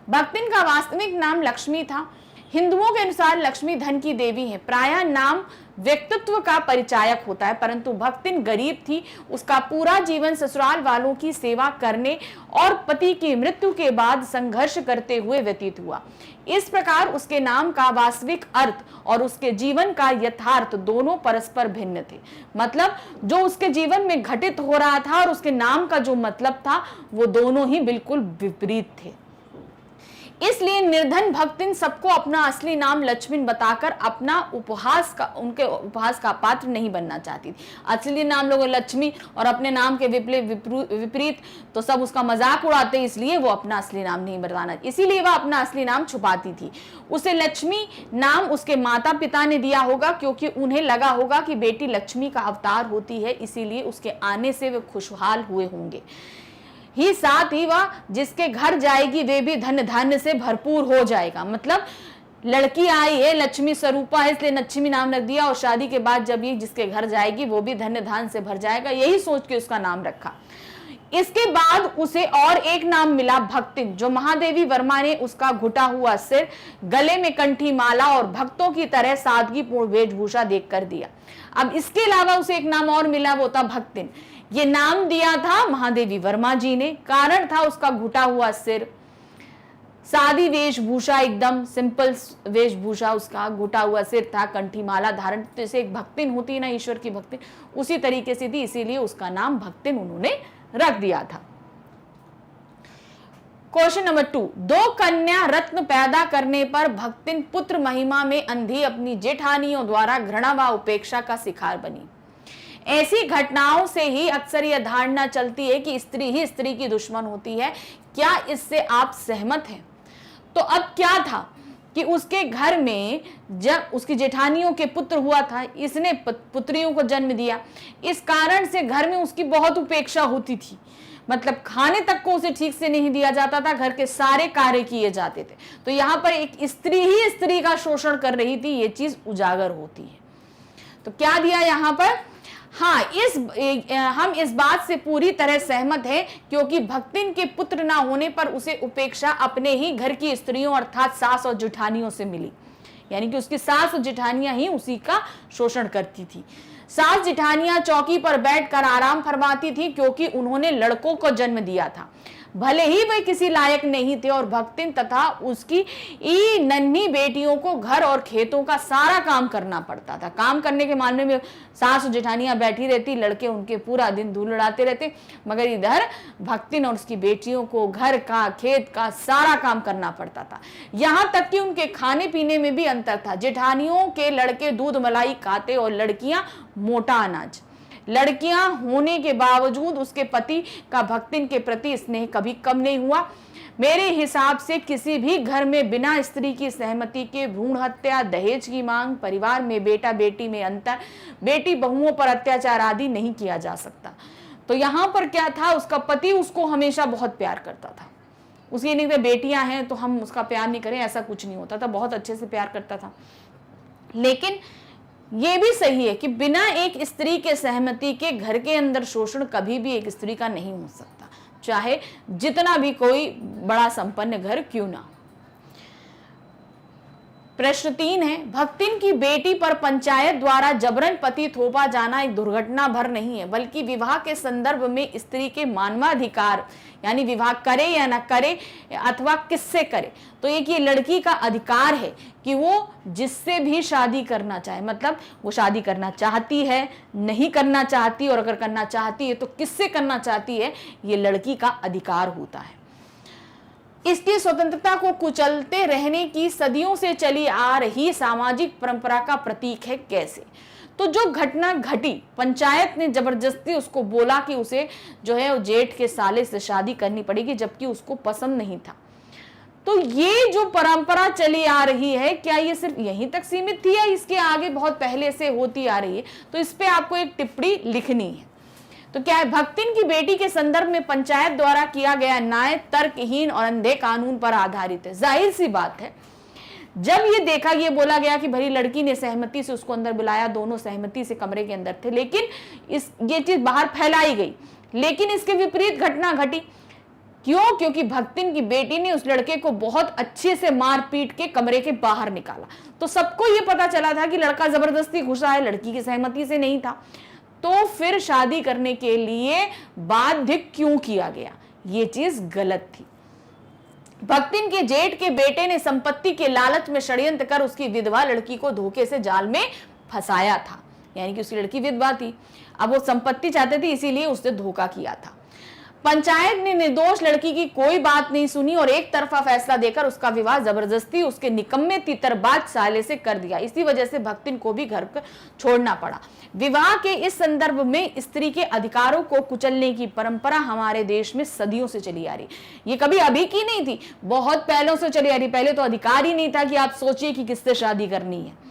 भक्तिन का वास्तविक नाम लक्ष्मी था। हिंदुओं के अनुसार लक्ष्मी धन की देवी है। प्रायः नाम व्यक्तित्व का परिचायक होता है, परंतु भक्तिन गरीब थी। उसका पूरा जीवन ससुराल वालों की सेवा करने और पति की मृत्यु के बाद संघर्ष करते हुए व्यतीत हुआ। इस प्रकार उसके नाम का वास्तविक अर्थ और उसके जीवन का यथार्थ दोनों परस्पर भिन्न थे। मतलब जो उसके जीवन में घटित हो रहा था और उसके नाम का जो मतलब था वो दोनों ही बिल्कुल विपरीत थे। इसलिए निर्धन भक्तिन सबको अपना असली नाम लक्ष्मी बताकर अपना उनके उपहास का पात्र नहीं बनना चाहती थी। असली नाम लोग लक्ष्मी और अपने नाम के विपरीत, तो सब उसका मजाक उड़ाते, इसलिए वो अपना असली नाम नहीं बताना, इसीलिए वह अपना असली नाम छुपाती थी। उसे लक्ष्मी नाम उसके माता पिता ने दिया होगा, क्योंकि उन्हें लगा होगा कि बेटी लक्ष्मी का अवतार होती है, इसीलिए उसके आने से वे खुशहाल हुए होंगे। ही साथ ही वह जिसके घर जाएगी वे भी धन धान्य से भरपूर हो जाएगा। मतलब लड़की आई है, लक्ष्मी स्वरूपा है, इसलिए लक्ष्मी नाम रख दिया, और शादी के बाद जब ये जिसके घर जाएगी वो भी धन्य धान्य से भर जाएगा, यही सोच के उसका नाम रखा। इसके बाद उसे और एक नाम मिला भक्तिन, जो महादेवी वर्मा ने उसका घुटा हुआ सिर, गले में कंठी माला और भक्तों की तरह सादगीपूर्ण वेशभूषा देखकर दिया। अब इसके अलावा उसे एक नाम और मिला, वो था भक्तिन। ये नाम दिया था महादेवी वर्मा जी ने, कारण था उसका घुटा हुआ सिर, सादी वेशभूषा, एकदम सिंपल वेशभूषा, उसका घुटा हुआ सिर था, कंठी माला धारण, जैसे एक भक्तिन होती है ना ईश्वर की भक्तिन, उसी तरीके से थी, इसीलिए उसका नाम भक्तिन उन्होंने रख दिया था। क्वेश्चन नंबर 2, 2 कन्या रत्न पैदा करने पर भक्तिन पुत्र महिमा में अंधी अपनी जेठानियों द्वारा घृणा व उपेक्षा का शिकार बनी। ऐसी घटनाओं से ही अक्सर यह धारणा चलती है कि स्त्री ही स्त्री की दुश्मन होती है। क्या इससे आप सहमत हैं? तो अब क्या था कि उसके घर में जब उसकी जेठानियों के पुत्र हुआ था, इसने पुत्रियों को जन्म दिया, इस कारण से घर में उसकी बहुत उपेक्षा होती थी। मतलब खाने तक को उसे ठीक से नहीं दिया जाता था, घर के सारे कार्य किए जाते थे। तो यहाँ पर एक स्त्री ही स्त्री का शोषण कर रही थी, ये चीज उजागर होती है। तो क्या दिया यहाँ पर? हाँ, हम इस बात से पूरी तरह सहमत हैं, क्योंकि भक्तिन के पुत्र ना होने पर उसे उपेक्षा अपने ही घर की स्त्रियों अर्थात सास और जेठानियों से मिली। यानी कि उसकी सास और जेठानियां ही उसी का शोषण करती थी। सास जेठानियां चौकी पर बैठकर आराम फरमाती थी, क्योंकि उन्होंने लड़कों को जन्म दिया था। भले ही वे किसी लायक नहीं थे, और भक्तिन तथा उसकी नन्ही बेटियों को घर और खेतों का सारा काम करना पड़ता था। काम करने के मामले में सास और जेठानियां बैठी रहती, लड़के उनके पूरा दिन धूल उड़ाते रहते, मगर इधर भक्तिन और उसकी बेटियों को घर का खेत का सारा काम करना पड़ता था। यहाँ तक कि उनके खाने पीने में भी अंतर था। जेठानियों के लड़के दूध मलाई खाते और लड़कियां मोटा अनाज। लड़कियां होने के बावजूद उसके पति का भक्तिन के प्रति स्नेह कभी कम नहीं हुआ। मेरे हिसाब से किसी भी घर में बिना स्त्री की सहमति के भ्रूण हत्या, दहेज की मांग, परिवार में बेटा बेटी में अंतर, बेटी बहुओं पर अत्याचार आदि नहीं किया जा सकता। तो यहाँ पर क्या था, उसका पति उसको हमेशा बहुत प्यार करता था। उसकी नहीं कि बेटियां हैं तो हम उसका प्यार नहीं करें, ऐसा कुछ नहीं होता था, बहुत अच्छे से प्यार करता था। लेकिन ये भी सही है कि बिना एक स्त्री के सहमति के घर के अंदर शोषण कभी भी एक स्त्री का नहीं हो सकता, चाहे जितना भी कोई बड़ा संपन्न घर क्यों ना। प्रश्न 3 है, भक्तिन की बेटी पर पंचायत द्वारा जबरन पति थोपा जाना एक दुर्घटना भर नहीं है, बल्कि विवाह के संदर्भ में स्त्री के मानवाधिकार, यानी विवाह करे या ना करे अथवा किससे करे, तो एक ये लड़की का अधिकार है कि वो जिससे भी शादी करना चाहे, मतलब वो शादी करना चाहती है, नहीं करना चाहती, और अगर करना चाहती है तो किससे करना चाहती है, ये लड़की का अधिकार होता है। इसकी स्वतंत्रता को कुचलते रहने की सदियों से चली आ रही सामाजिक परंपरा का प्रतीक है। कैसे? तो जो घटना घटी, पंचायत ने जबरदस्ती उसको बोला कि उसे जो है वो जेठ के साले से शादी करनी पड़ेगी, जबकि उसको पसंद नहीं था। तो ये जो परंपरा चली आ रही है, क्या ये सिर्फ यहीं तक सीमित थी या इसके आगे बहुत पहले से होती आ रही है? तो इस पे आपको एक टिप्पणी लिखनी है। तो क्या है, भक्तिन की बेटी के संदर्भ में पंचायत द्वारा किया गया न्याय तर्कहीन और अंधे कानून पर आधारित है। जाहिर सी बात है, जब ये देखा, ये बोला गया कि भरी लड़की ने सहमति से उसको अंदर बुलाया, दोनों सहमति से कमरे के अंदर थे, लेकिन ये चीज बाहर फैलाई गई, लेकिन इसके विपरीत घटना घटी। क्यों? क्योंकि भक्तिन की बेटी ने उस लड़के को बहुत अच्छे से मार पीट के कमरे के बाहर निकाला। तो सबको ये पता चला था कि लड़का जबरदस्ती घुसा है, लड़की की सहमति से नहीं था। तो फिर शादी करने के लिए बाध्य क्यों किया गया? ये चीज गलत थी। भक्तिन के जेठ के बेटे ने संपत्ति के लालच में षड्यंत्र कर उसकी विधवा लड़की को धोखे से जाल में फंसाया था। यानी कि उसकी लड़की विधवा थी, अब वो संपत्ति चाहते थे, इसीलिए उसने धोखा किया था। पंचायत ने निर्दोष लड़की की कोई बात नहीं सुनी और एक तरफा फैसला देकर उसका विवाह जबरदस्ती उसके निकम्मे तीतरबाज साले से कर दिया। इसी वजह से भक्तिन को भी घर छोड़ना पड़ा। विवाह के इस संदर्भ में स्त्री के अधिकारों को कुचलने की परंपरा हमारे देश में सदियों से चली आ रही। ये कभी अभी की नहीं थी, बहुत पहलों से चली आ रही। पहले तो अधिकार ही नहीं था कि आप सोचिए कि किससे शादी करनी है।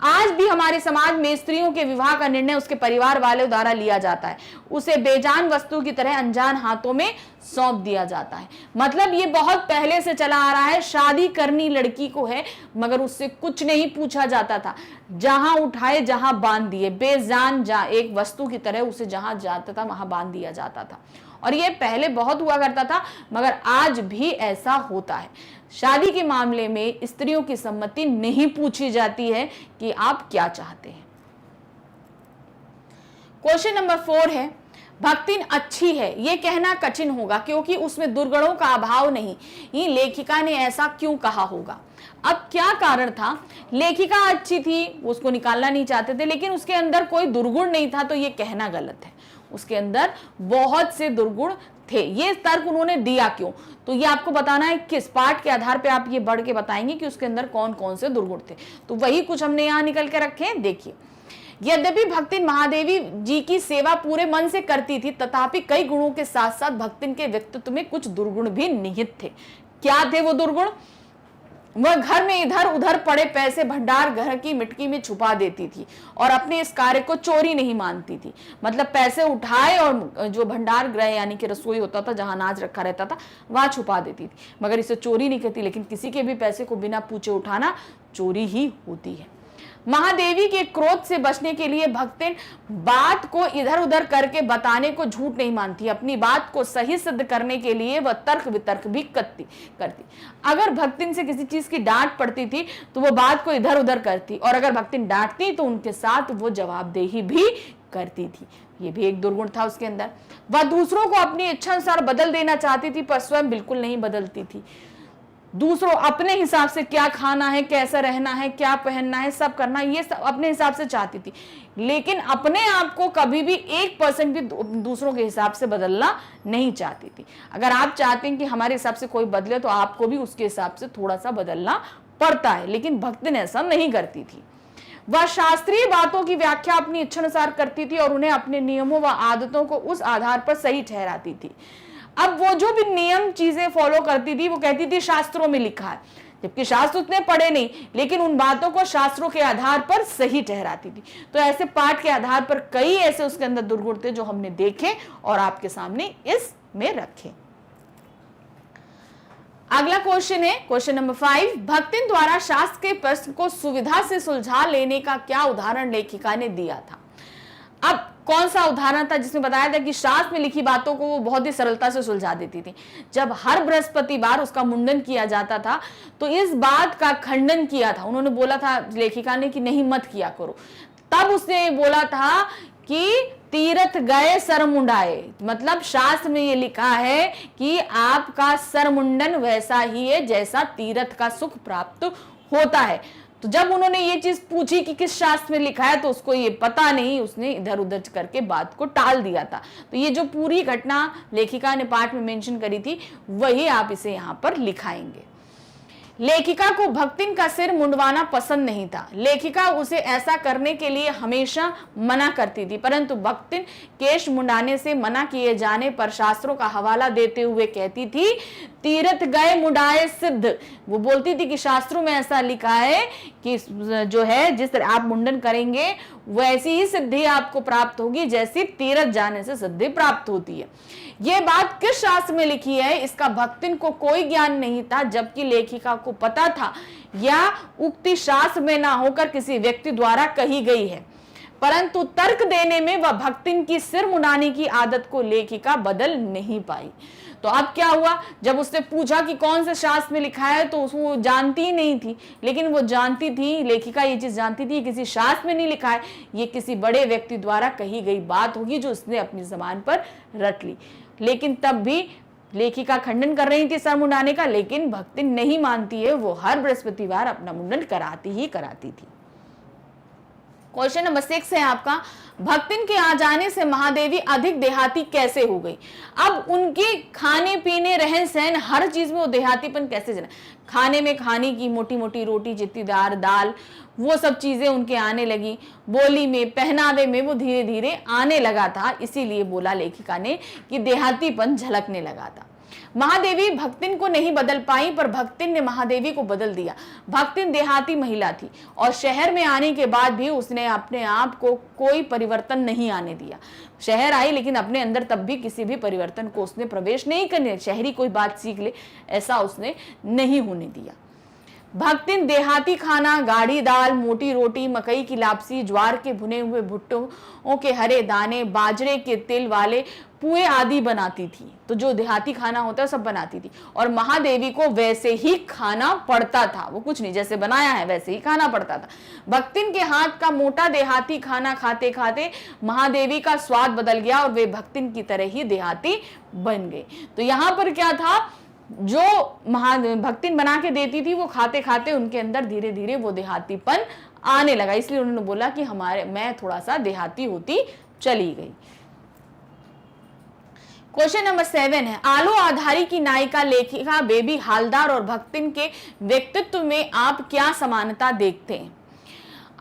आज भी हमारे समाज में स्त्रियों के विवाह का निर्णय उसके परिवार वालों द्वारा लिया जाता है, उसे बेजान वस्तु की तरह अनजान हाथों में सौंप दिया जाता है। मतलब ये बहुत पहले से चला आ रहा है। शादी करनी लड़की को है, मगर उससे कुछ नहीं पूछा जाता था, जहां उठाए जहां बांध दिए, बेजान एक वस्तु की तरह उसे जहां जाता था वहां बांध दिया जाता था। और ये पहले बहुत हुआ करता था, मगर आज भी ऐसा होता है। शादी के मामले में स्त्रियों की सम्मति नहीं पूछी जाती है कि आप क्या चाहते हैं। क्वेश्चन नंबर 4 है, भक्तिन अच्छी है ये कहना कठिन होगा क्योंकि उसमें दुर्गुणों का अभाव नहीं। ये लेखिका ने ऐसा क्यों कहा होगा? अब क्या कारण था? लेखिका अच्छी थी, उसको निकालना नहीं चाहते थे, लेकिन उसके अंदर कोई दुर्गुण नहीं था, तो ये कहना गलत है। उसके अंदर बहुत से दुर्गुण थे। ये तर्क उन्होंने दिया क्यों? तो ये आपको बताना है किस पाठ के आधार पे आप ये बढ़ के बताएंगे कि उसके अंदर कौन कौन से दुर्गुण थे। तो वही कुछ हमने यहाँ निकल के रखे हैं, देखिए। यद्यपि भक्तिन महादेवी जी की सेवा पूरे मन से करती थी, तथापि कई गुणों के साथ साथ भक्तिन के व्यक्तित्व में कुछ दुर्गुण भी निहित थे। क्या थे वो दुर्गुण? वह घर में इधर उधर पड़े पैसे भंडार घर की मिट्टी में छुपा देती थी और अपने इस कार्य को चोरी नहीं मानती थी। मतलब पैसे उठाए और जो भंडार गृह यानी कि रसोई होता था जहां अनाज रखा रहता था वहां छुपा देती थी, मगर इसे चोरी नहीं करती। लेकिन किसी के भी पैसे को बिना पूछे उठाना चोरी ही होती है। महादेवी के क्रोध से बचने के लिए भक्तिन बात को इधर उधर करके बताने को झूठ नहीं मानती। अपनी बात को सही सिद्ध करने के लिए वह तर्क वितर्क भी करती। अगर भक्तिन से किसी चीज की डांट पड़ती थी तो वो बात को इधर उधर करती, और अगर भक्तिन डांटती तो उनके साथ वो जवाबदेही भी करती थी। ये भी एक दुर्गुण था उसके अंदर। वह दूसरों को अपनी इच्छा अनुसार बदल देना चाहती थी, पर स्वयं बिल्कुल नहीं बदलती थी। दूसरों अपने हिसाब से क्या खाना है, कैसा रहना है, क्या पहनना है, सब करना, ये सब अपने हिसाब से चाहती थी, लेकिन अपने आप को कभी भी 1% भी दूसरों के हिसाब से बदलना नहीं चाहती थी। अगर आप चाहते हैं कि हमारे हिसाब से कोई बदले तो आपको भी उसके हिसाब से थोड़ा सा बदलना पड़ता है, लेकिन भक्तिन ऐसा नहीं करती थी। वह शास्त्रीय बातों की व्याख्या अपनी इच्छानुसार करती थी और उन्हें अपने नियमों व आदतों को उस आधार पर सही ठहराती थी। अब वो जो भी नियम चीजें फॉलो करती थी वो कहती थी शास्त्रों में लिखा है, जबकि शास्त्र उतने पढ़े नहीं, लेकिन उन बातों को शास्त्रों के आधार पर सही ठहराती थी। तो ऐसे पाठ के आधार पर कई ऐसे उसके अंदर दुर्गुण थे जो हमने देखे और आपके सामने इसमें रखे। अगला क्वेश्चन है क्वेश्चन नंबर 5। भक्तिन द्वारा शास्त्र के प्रश्न को सुविधा से सुलझा लेने का क्या उदाहरण लेखिका ने दिया था? अब कौन सा उदाहरण था जिसमें बताया था कि शास्त्र में लिखी बातों को वो बहुत ही सरलता से सुलझा देती थी? जब हर बृहस्पतिवार उसका मुंडन किया जाता था तो इस बात का खंडन किया था, उन्होंने बोला था लेखिका ने कि नहीं मत किया करो। तब उसने बोला था कि तीर्थ गए सर मुंडाए, मतलब शास्त्र में ये लिखा है कि आपका सर मुंडन वैसा ही है जैसा तीर्थ का सुख प्राप्त होता है। तो जब उन्होंने ये चीज पूछी कि किस शास्त्र में लिखा है तो उसको ये पता नहीं, उसने इधर उधर करके बात को टाल दिया था। तो ये जो पूरी घटना लेखिका ने पाठ में मेंशन करी थी वही आप इसे यहाँ पर लिखाएंगे। लेखिका को भक्तिन का सिर मुंडवाना पसंद नहीं था। लेखिका उसे ऐसा करने के लिए हमेशा मना करती थी, परंतु भक्तिन केश मुंडाने से मना किए जाने पर शास्त्रों का हवाला देते हुए कहती थी तीर्थ गए मुंडाए सिद्ध। वो बोलती थी कि शास्त्रों में ऐसा लिखा है कि जो है जिस तरह आप मुंडन करेंगे वैसी ही सिद्धि आपको प्राप्त होगी जैसी तीर्थ जाने से सिद्धि प्राप्त होती है। यह बात किस शास्त्र में लिखी है इसका भक्तिन को कोई ज्ञान नहीं था, जबकि लेखिका को पता था या उक्ति शास्त्र में ना होकर किसी व्यक्ति द्वारा कही गई है, परंतु तर्क देने में वह भक्तिन की सिर मुंडाने की आदत को लेखिका बदल नहीं पाई। तो अब क्या हुआ, जब उसने पूछा कि कौन से शास्त्र में लिखा है तो वो जानती ही नहीं थी, लेकिन वो जानती थी, लेखिका ये चीज जानती थी किसी शास्त्र में नहीं लिखा है, ये किसी बड़े व्यक्ति द्वारा कही गई बात होगी जो उसने अपनी जबान पर रट ली। लेकिन तब भी लेखिका खंडन कर रही थी सर मुंडाने का, लेकिन भक्तिन नहीं मानती है, वो हर बृहस्पतिवार अपना मुंडन कराती ही कराती थी। क्वेश्चन नंबर 6 है आपका, भक्तिन के आ जाने से महादेवी अधिक देहाती कैसे हो गई? अब उनके खाने पीने रहन सहन हर चीज में वो देहातीपन कैसे जना? खाने में खाने की मोटी मोटी रोटी जितनीदार दाल वो सब चीजें उनके आने लगी, बोली में पहनावे में वो धीरे धीरे आने लगा था, इसीलिए बोला लेखिका ने कि देहातीपन झलकने लगा था। महादेवी भक्तिन को नहीं बदल पाई, पर भक्तिन ने महादेवी को बदल दिया। भक्तिन देहाती महिला थी और शहर में आने के बाद भी उसने अपने आप को कोई परिवर्तन नहीं आने दिया। शहर आई लेकिन अपने अंदर तब भी किसी भी परिवर्तन को उसने प्रवेश नहीं करने, शहरी कोई बात सीख ले ऐसा उसने नहीं होने दिया। भक्तिन देहाती खाना, गाढ़ी दाल, मोटी रोटी, मकई की लापसी, ज्वार के भुने हुए भुट्टों के हरे दाने, बाजरे के तिल वाले पुए आदि बनाती थी। तो जो देहाती खाना होता है सब बनाती थी, और महादेवी को वैसे ही खाना पड़ता था। वो कुछ नहीं, जैसे बनाया है वैसे ही खाना पड़ता था। भक्तिन के हाथ का मोटा देहाती खाना खाते खाते महादेवी का स्वाद बदल गया और वे भक्तिन की तरह ही देहाती बन गए। तो यहाँ पर क्या था, जो भक्तिन बना के देती थी वो खाते खाते उनके अंदर धीरे धीरे वो देहातीपन आने लगा, इसलिए उन्होंने बोला कि मैं थोड़ा सा देहाती होती चली गई। क्वेश्चन नंबर 7 है, आलो आधारी की नायिका लेखिका बेबी हालदार और भक्तिन के व्यक्तित्व में आप क्या समानता देखते हैं?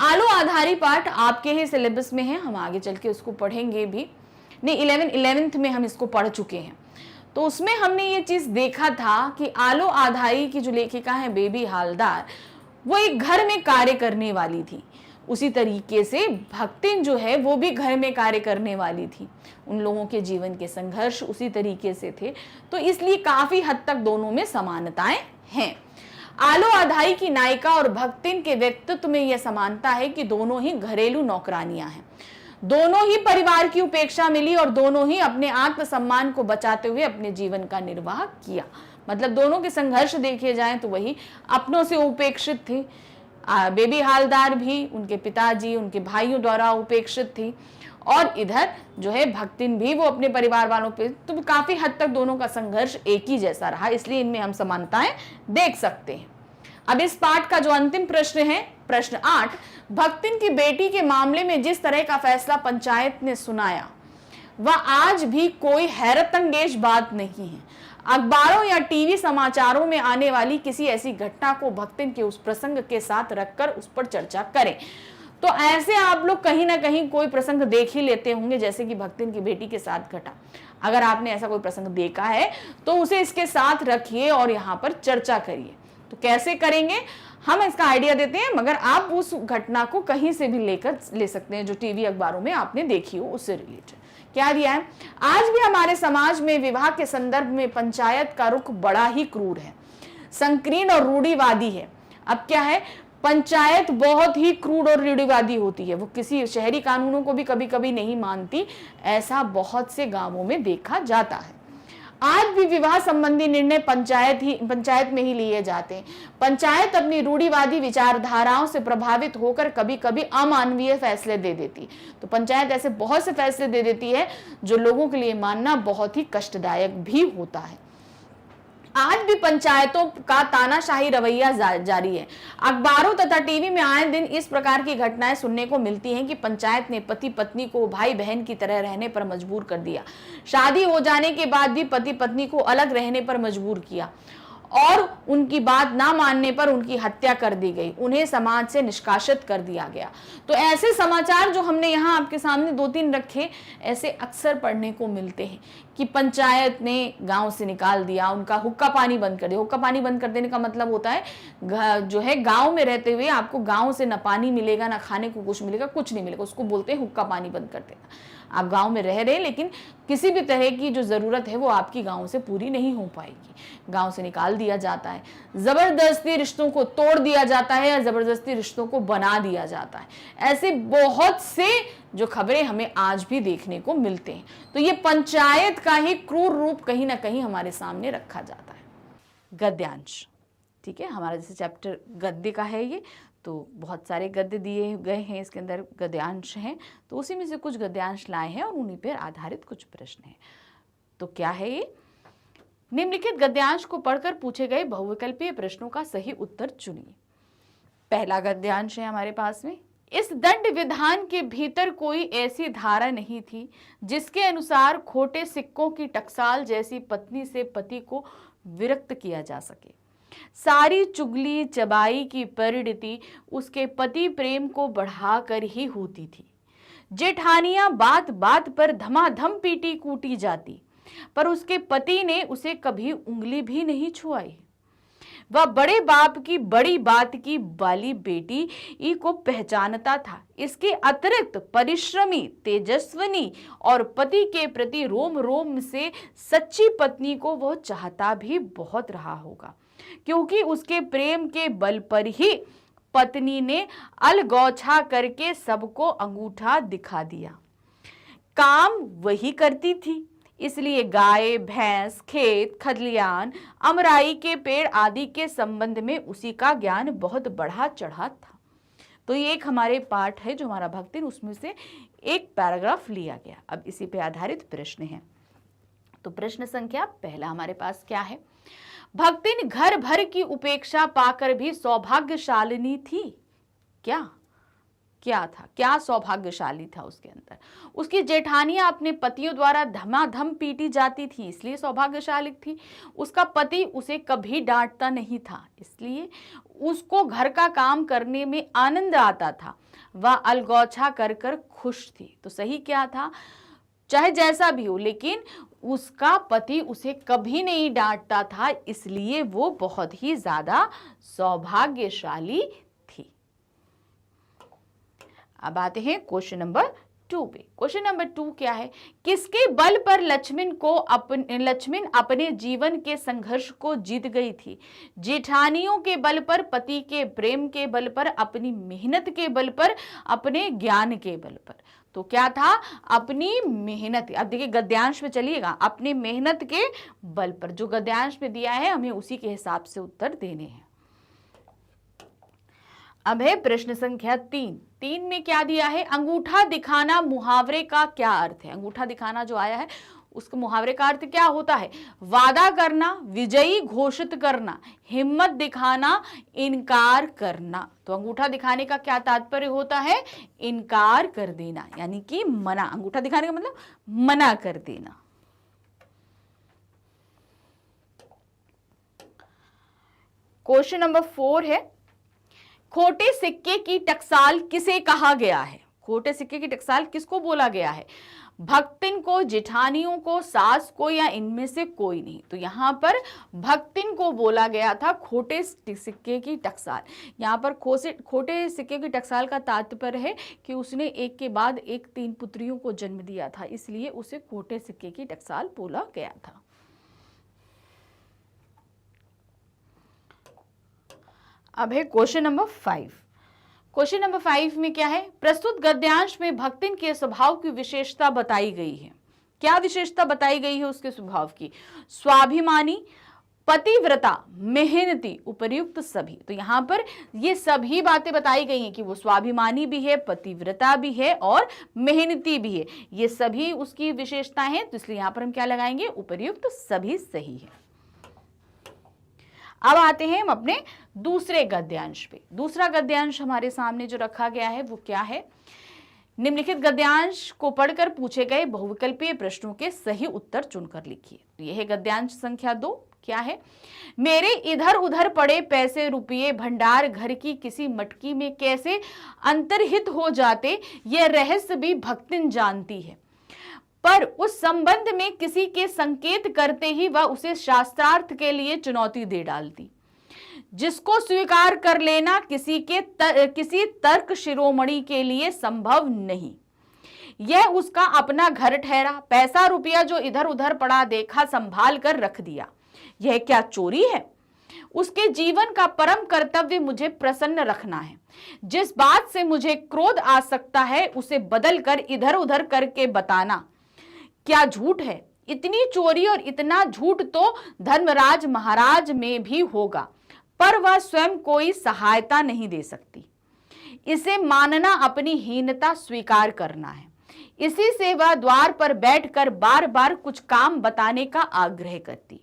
आलो आधारी पाठ आपके ही सिलेबस में है, हम आगे चल के उसको पढ़ेंगे भी, नहीं 11th में हम इसको पढ़ चुके हैं। तो उसमें हमने ये चीज देखा था कि आलो आधारी की जो लेखिका है बेबी हालदार, वो एक घर में कार्य करने वाली थी। उसी तरीके से भक्तिन जो है वो भी घर में कार्य करने वाली थी। उन लोगों के जीवन के संघर्ष उसी तरीके से थे, तो इसलिए काफी हद तक दोनों में समानताएं हैं। आलो आधारी की नायिका और भक्तिन के व्यक्तित्व में यह समानता है कि दोनों ही घरेलू नौकरानियां हैं। दोनों ही परिवार की उपेक्षा मिली और दोनों ही अपने आत्मसम्मान को बचाते हुए अपने जीवन का निर्वाह किया। मतलब दोनों के संघर्ष देखे जाएं तो वही अपनों से उपेक्षित थी। बेबी हालदार भी उनके पिताजी, उनके भाइयों द्वारा उपेक्षित थी, और इधर जो है भक्तिन भी वो अपने परिवार वालों पे, तो काफी हद तक दोनों का संघर्ष एक ही जैसा रहा, इसलिए इनमें हम समानताएं देख सकते हैं। अब इस पाठ का जो अंतिम प्रश्न है, प्रश्न 8, भक्तिन की बेटी के मामले में जिस तरह का फैसला पंचायत ने सुनाया वह आज भी कोई हैरतअंगेज बात नहीं है। अखबारों या टीवी समाचारों में आने वाली किसी ऐसी घटना को भक्तिन के उस प्रसंग के साथ रखकर उस पर चर्चा करें। तो ऐसे आप लोग कहीं ना कहीं कोई प्रसंग देख ही लेते होंगे, जैसे कि भक्तिन की बेटी के साथ घटा। अगर आपने ऐसा कोई प्रसंग देखा है तो उसे इसके साथ रखिए और यहाँ पर चर्चा करिए। तो कैसे करेंगे हम इसका आइडिया देते हैं, मगर आप उस घटना को कहीं से भी ले सकते हैं जो टीवी अखबारों में आपने देखी हो, उससे रिलेटेड। क्या दिया है, आज भी हमारे समाज में विवाह के संदर्भ में पंचायत का रुख बड़ा ही क्रूर है, संकीर्ण और रूढ़िवादी है। अब क्या है, पंचायत बहुत ही क्रूर और रूढ़िवादी होती है, वो किसी शहरी कानूनों को भी कभी कभी नहीं मानती, ऐसा बहुत से गांवों में देखा जाता है। आज भी विवाह संबंधी निर्णय पंचायत में ही लिए जाते हैं। पंचायत अपनी रूढ़िवादी विचारधाराओं से प्रभावित होकर कभी कभी अमानवीय फैसले दे देती। तो पंचायत ऐसे बहुत से फैसले दे देती है जो लोगों के लिए मानना बहुत ही कष्टदायक भी होता है। आज भी पंचायतों का तानाशाही रवैया जारी है। अखबारों तथा टीवी में आए दिन इस प्रकार की घटनाएं सुनने को मिलती हैं कि पंचायत ने पति पत्नी को भाई बहन की तरह रहने पर मजबूर कर दिया, शादी हो जाने के बाद भी पति पत्नी को अलग रहने पर मजबूर किया और उनकी बात ना मानने पर उनकी हत्या कर दी गई, उन्हें समाज से निष्कासित कर दिया गया। तो ऐसे समाचार जो हमने यहाँ आपके सामने 2-3 रखे, ऐसे अक्सर पढ़ने को मिलते हैं कि पंचायत ने गांव से निकाल दिया, उनका हुक्का पानी बंद कर दिया। हुक्का पानी बंद कर देने का मतलब होता है जो है गांव में रहते हुए आपको गांव से ना पानी मिलेगा ना खाने को कुछ मिलेगा, कुछ नहीं मिलेगा, उसको बोलते हैं हुक्का पानी बंद कर देना। आप गांव में रह रहे हैं लेकिन किसी भी तरह की जो जरूरत है वो आपकी गांव से पूरी नहीं हो पाएगी, गांव से निकाल दिया जाता है, जबरदस्ती रिश्तों को तोड़ दिया जाता है या जबरदस्ती रिश्तों को बना दिया जाता है। ऐसे बहुत से जो खबरें हमें आज भी देखने को मिलते हैं। तो ये पंचायत का ही क्रूर रूप कहीं ना कहीं हमारे सामने रखा जाता है। गद्यांश, ठीक है, हमारा जैसे चैप्टर गद्य का है ये, तो बहुत सारे गद्य दिए गए हैं, इसके अंदर गद्यांश हैं, तो उसी में से कुछ गद्यांश लाए हैं और उन्हीं पर आधारित कुछ प्रश्न हैं। तो क्या है ये, निम्नलिखित गद्यांश को पढ़कर पूछे गए बहुविकल्पीय प्रश्नों का सही उत्तर चुनिए। पहला गद्यांश है हमारे पास में, इस दंड विधान के भीतर कोई ऐसी धारा नहीं थी जिसके अनुसार खोटे सिक्कों की टकसाल जैसी पत्नी से पति को विरक्त किया जा सके। सारी चुगली चबाई की परिणति उसके पति प्रेम को बढ़ाकर ही होती थी। जेठानियां बात बात पर धमाधम पीटी कूटी जाती, पर उसके पति ने उसे कभी उंगली भी नहीं छुआई। वह बड़े बाप की बड़ी बात की वाली बेटी को पहचानता था। इसके अतिरिक्त परिश्रमी, तेजस्विनी और पति के प्रति रोम रोम से सच्ची पत्नी को वह चाहता भी बहुत रहा होगा, क्योंकि उसके प्रेम के बल पर ही पत्नी ने अलगौछा करके सबको अंगूठा दिखा दिया। काम वही करती थी, इसलिए गाय, भैंस, खेत, खलियान, अमराई के पेड़ आदि के संबंध में उसी का ज्ञान बहुत बढ़ा चढ़ा था। तो ये एक हमारे पाठ है जो हमारा भक्तिन, उसमें से एक पैराग्राफ लिया गया। अब इसी पे आधारित प्रश्न है। तो प्रश्न संख्या पहला हमारे पास क्या है? भक्तिन घर भर की उपेक्षा पाकर भी सौभाग्यशालिनी थी क्या? क्या था? क्या सौभाग्यशाली था उसके अंदर? उसकी जेठानियां अपने पतियों द्वारा धमाधम पीटी जाती थी, इसलिए सौभाग्यशाली थी। उसका पति उसे कभी डांटता नहीं था, इसलिए उसको घर का काम करने में आनंद आता था। वह अलगौछा कर कर खुश थी। तो सही क्या था? चाहे जैसा भी हो, लेकिन उसका पति उसे कभी नहीं डांटता था, इसलिए वो बहुत ही ज्यादा सौभाग्यशाली थी। अब आते हैं क्वेश्चन नंबर 2 पे। क्वेश्चन नंबर 2 क्या है? किसके बल पर लक्ष्मण अपने जीवन के संघर्ष को जीत गई थी? जेठानियों के बल पर, पति के प्रेम के बल पर, अपनी मेहनत के बल पर, अपने ज्ञान के बल पर। तो क्या था? अपनी मेहनत। अब देखिए गद्यांश में चलिएगा, अपनी मेहनत के बल पर। जो गद्यांश में दिया है हमें उसी के हिसाब से उत्तर देने हैं। अब है प्रश्न संख्या 3 में क्या दिया है? अंगूठा दिखाना मुहावरे का क्या अर्थ है? अंगूठा दिखाना जो आया है उसके मुहावरे का अर्थ क्या होता है? वादा करना, विजयी घोषित करना, हिम्मत दिखाना, इनकार करना। तो अंगूठा दिखाने का क्या तात्पर्य होता है? इनकार कर देना, यानी कि मना। अंगूठा दिखाने का मतलब मना कर देना। क्वेश्चन नंबर 4 है, खोटे सिक्के की टकसाल किसे कहा गया है? खोटे सिक्के की टकसाल किसको बोला गया है? भक्तिन को, जेठानियों को, सास को, या इनमें से कोई नहीं? तो यहाँ पर भक्तिन को बोला गया था खोटे सिक्के की टकसाल। यहाँ पर खोटे सिक्के की टकसाल का तात्पर्य है कि उसने एक के बाद एक 3 पुत्रियों को जन्म दिया था, इसलिए उसे खोटे सिक्के की टकसाल बोला गया था। अब है क्वेश्चन नंबर 5। क्वेश्चन नंबर 5 में क्या है? प्रस्तुत गद्यांश में भक्तिन के स्वभाव की विशेषता बताई गई है। क्या विशेषता बताई गई है उसके स्वभाव की? स्वाभिमानी, पतिव्रता, मेहनती, उपर्युक्त सभी। तो यहाँ पर ये सभी बातें बताई गई हैं कि वो स्वाभिमानी भी है, पतिव्रता भी है और मेहनती भी है। ये सभी उसकी विशेषताएं हैं, तो इसलिए यहाँ पर हम क्या लगाएंगे? उपर्युक्त सभी सही है। अब आते हैं हम अपने दूसरे गद्यांश पे। दूसरा गद्यांश हमारे सामने जो रखा गया है वो क्या है? निम्नलिखित गद्यांश को पढ़कर पूछे गए बहुविकल्पीय प्रश्नों के सही उत्तर चुनकर लिखिए। तो यह है गद्यांश संख्या 2। क्या है? मेरे इधर उधर पड़े पैसे रुपये भंडार घर की किसी मटकी में कैसे अंतर्हित हो जाते, यह रहस्य भी भक्तिन जानती है, पर उस संबंध में किसी के संकेत करते ही वह उसे शास्त्रार्थ के लिए चुनौती दे डालती, जिसको स्वीकार कर लेना किसी तर्क शिरोमणि के लिए संभव नहीं। यह उसका अपना घर ठहरा, पैसा रुपया जो इधर उधर पड़ा देखा, संभाल कर रख दिया। यह क्या चोरी है? उसके जीवन का परम कर्तव्य मुझे प्रसन्न रखना है। जिस बात से मुझे क्रोध आ सकता है उसे बदल कर इधर उधर करके बताना क्या झूठ है? इतनी चोरी और इतना झूठ तो धर्मराज महाराज में भी होगा, पर वह स्वयं कोई सहायता नहीं दे सकती। इसे मानना अपनी हीनता स्वीकार करना है। इसी से वह द्वार पर बैठकर बार बार कुछ काम बताने का आग्रह करती।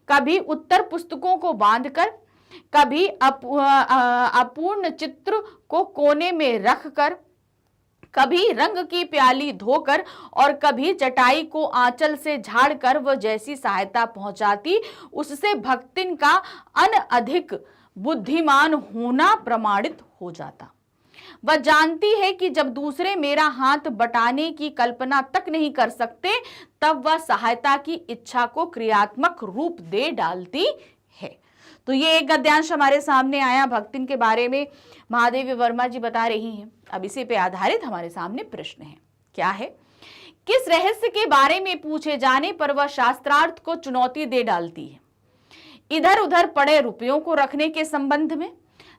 कभी उत्तर पुस्तकों को बांधकर, कभी अपूर्ण चित्र को कोने में रखकर, कभी रंग की प्याली धोकर और कभी चटाई को आंचल से झाड़कर वह जैसी सहायता पहुंचाती, उससे भक्तिन का अनअधिक बुद्धिमान होना प्रमाणित हो जाता। वह जानती है कि जब दूसरे मेरा हाथ बटाने की कल्पना तक नहीं कर सकते, तब वह सहायता की इच्छा को क्रियात्मक रूप दे डालती है। तो ये एक गद्यांश हमारे सामने आया भक्तिन के बारे में, महादेवी वर्मा जी बता रही हैं। अब इसी पे आधारित हमारे सामने प्रश्न है, क्या है? किस रहस्य के बारे में पूछे जाने पर वह शास्त्रार्थ को चुनौती दे डालती है? इधर उधर पड़े रुपयों को रखने के संबंध में,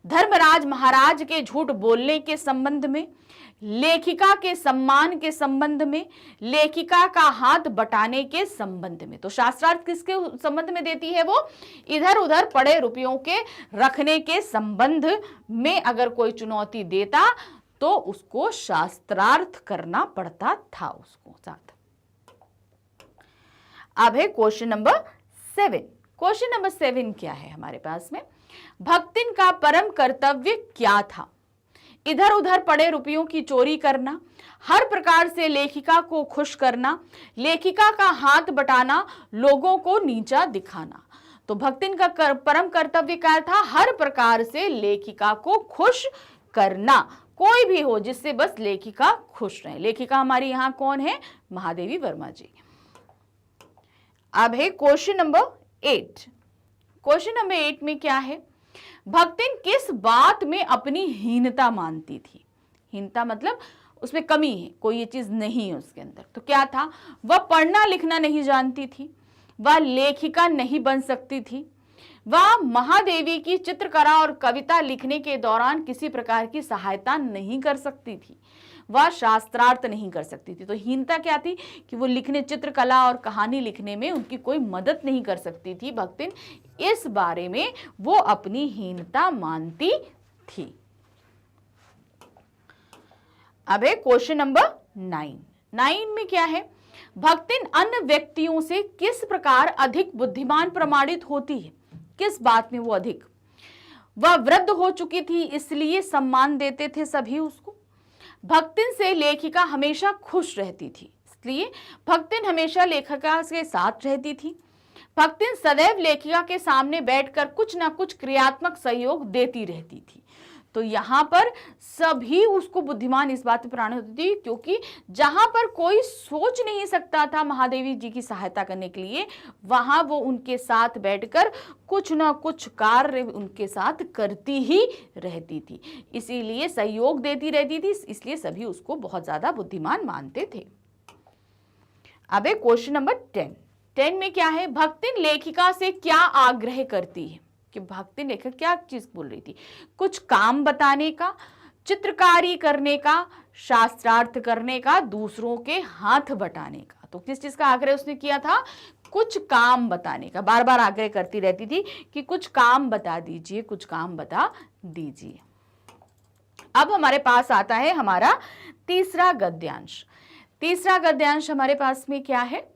धर्मराज महाराज के झूठ बोलने के संबंध में, लेखिका के सम्मान के संबंध में, लेखिका का हाथ बटाने के संबंध में। तो शास्त्रार्थ किसके संबंध में देती है? वो इधर उधर पड़े रुपयों के रखने के संबंध में अगर कोई चुनौती देता तो उसको शास्त्रार्थ करना पड़ता था उसको साथ। अब है क्वेश्चन नंबर 7। क्वेश्चन नंबर 7 क्या है हमारे पास में? भक्तिन का परम कर्तव्य क्या था? इधर उधर पड़े रुपयों की चोरी करना, हर प्रकार से लेखिका को खुश करना, लेखिका का हाथ बटाना, लोगों को नीचा दिखाना। तो भक्तिन का परम कर्तव्य क्या था? हर प्रकार से लेखिका को खुश करना, कोई भी हो जिससे बस लेखिका खुश रहे। लेखिका हमारी यहां कौन है? महादेवी वर्मा जी। अब है क्वेश्चन नंबर 8। क्वेश्चन नंबर 8 में क्या है? भक्तिन किस बात में अपनी हीनता मानती थी? हीनता मतलब उसमें कमी है, कोई ये चीज नहीं है उसके अंदर। तो क्या था? वह पढ़ना लिखना नहीं जानती थी, वह लेखिका नहीं बन सकती थी, वह महादेवी की चित्रकला और कविता लिखने के दौरान किसी प्रकार की सहायता नहीं कर सकती थी, वह शास्त्रार्थ नहीं कर सकती थी। तो हीनता क्या थी? कि वो लिखने, चित्रकला और कहानी लिखने में उनकी कोई मदद नहीं कर सकती थी भक्तिन। इस बारे में वो अपनी हीनता मानती थी। अब है क्वेश्चन नंबर 9। 9 में क्या है? भक्तिन अन्य व्यक्तियों से किस प्रकार अधिक बुद्धिमान प्रमाणित होती है? किस बात में वो अधिक? वह वृद्ध हो चुकी थी इसलिए सम्मान देते थे सभी उसको। भक्तिन से लेखिका हमेशा खुश रहती थी, इसलिए भक्तिन हमेशा लेखिका के साथ रहती थी। भक्तिन सदैव लेखिका के सामने बैठकर कुछ ना कुछ क्रियात्मक सहयोग देती रहती थी। तो यहाँ पर सभी उसको बुद्धिमान इस बात पर प्राण होती थी, क्योंकि जहां पर कोई सोच नहीं सकता था महादेवी जी की सहायता करने के लिए, वहां वो उनके साथ बैठकर कुछ ना कुछ कार्य उनके साथ करती ही रहती थी, इसीलिए सहयोग देती रहती थी, इसलिए सभी उसको बहुत ज्यादा बुद्धिमान मानते थे। अब है क्वेश्चन नंबर 10। 10 में क्या है? भक्तिन लेखिका से क्या आग्रह करती है? कि भक्तिन लेखक क्या चीज बोल रही थी? कुछ काम बताने का, चित्रकारी करने का, शास्त्रार्थ करने का, दूसरों के हाथ बटाने का। तो किस चीज का आग्रह उसने किया था? कुछ काम बताने का। बार बार आग्रह करती रहती थी कि कुछ काम बता दीजिए, कुछ काम बता दीजिए। अब हमारे पास आता है हमारा तीसरा गद्यांश। तीसरा गद्यांश हमारे पास में क्या है?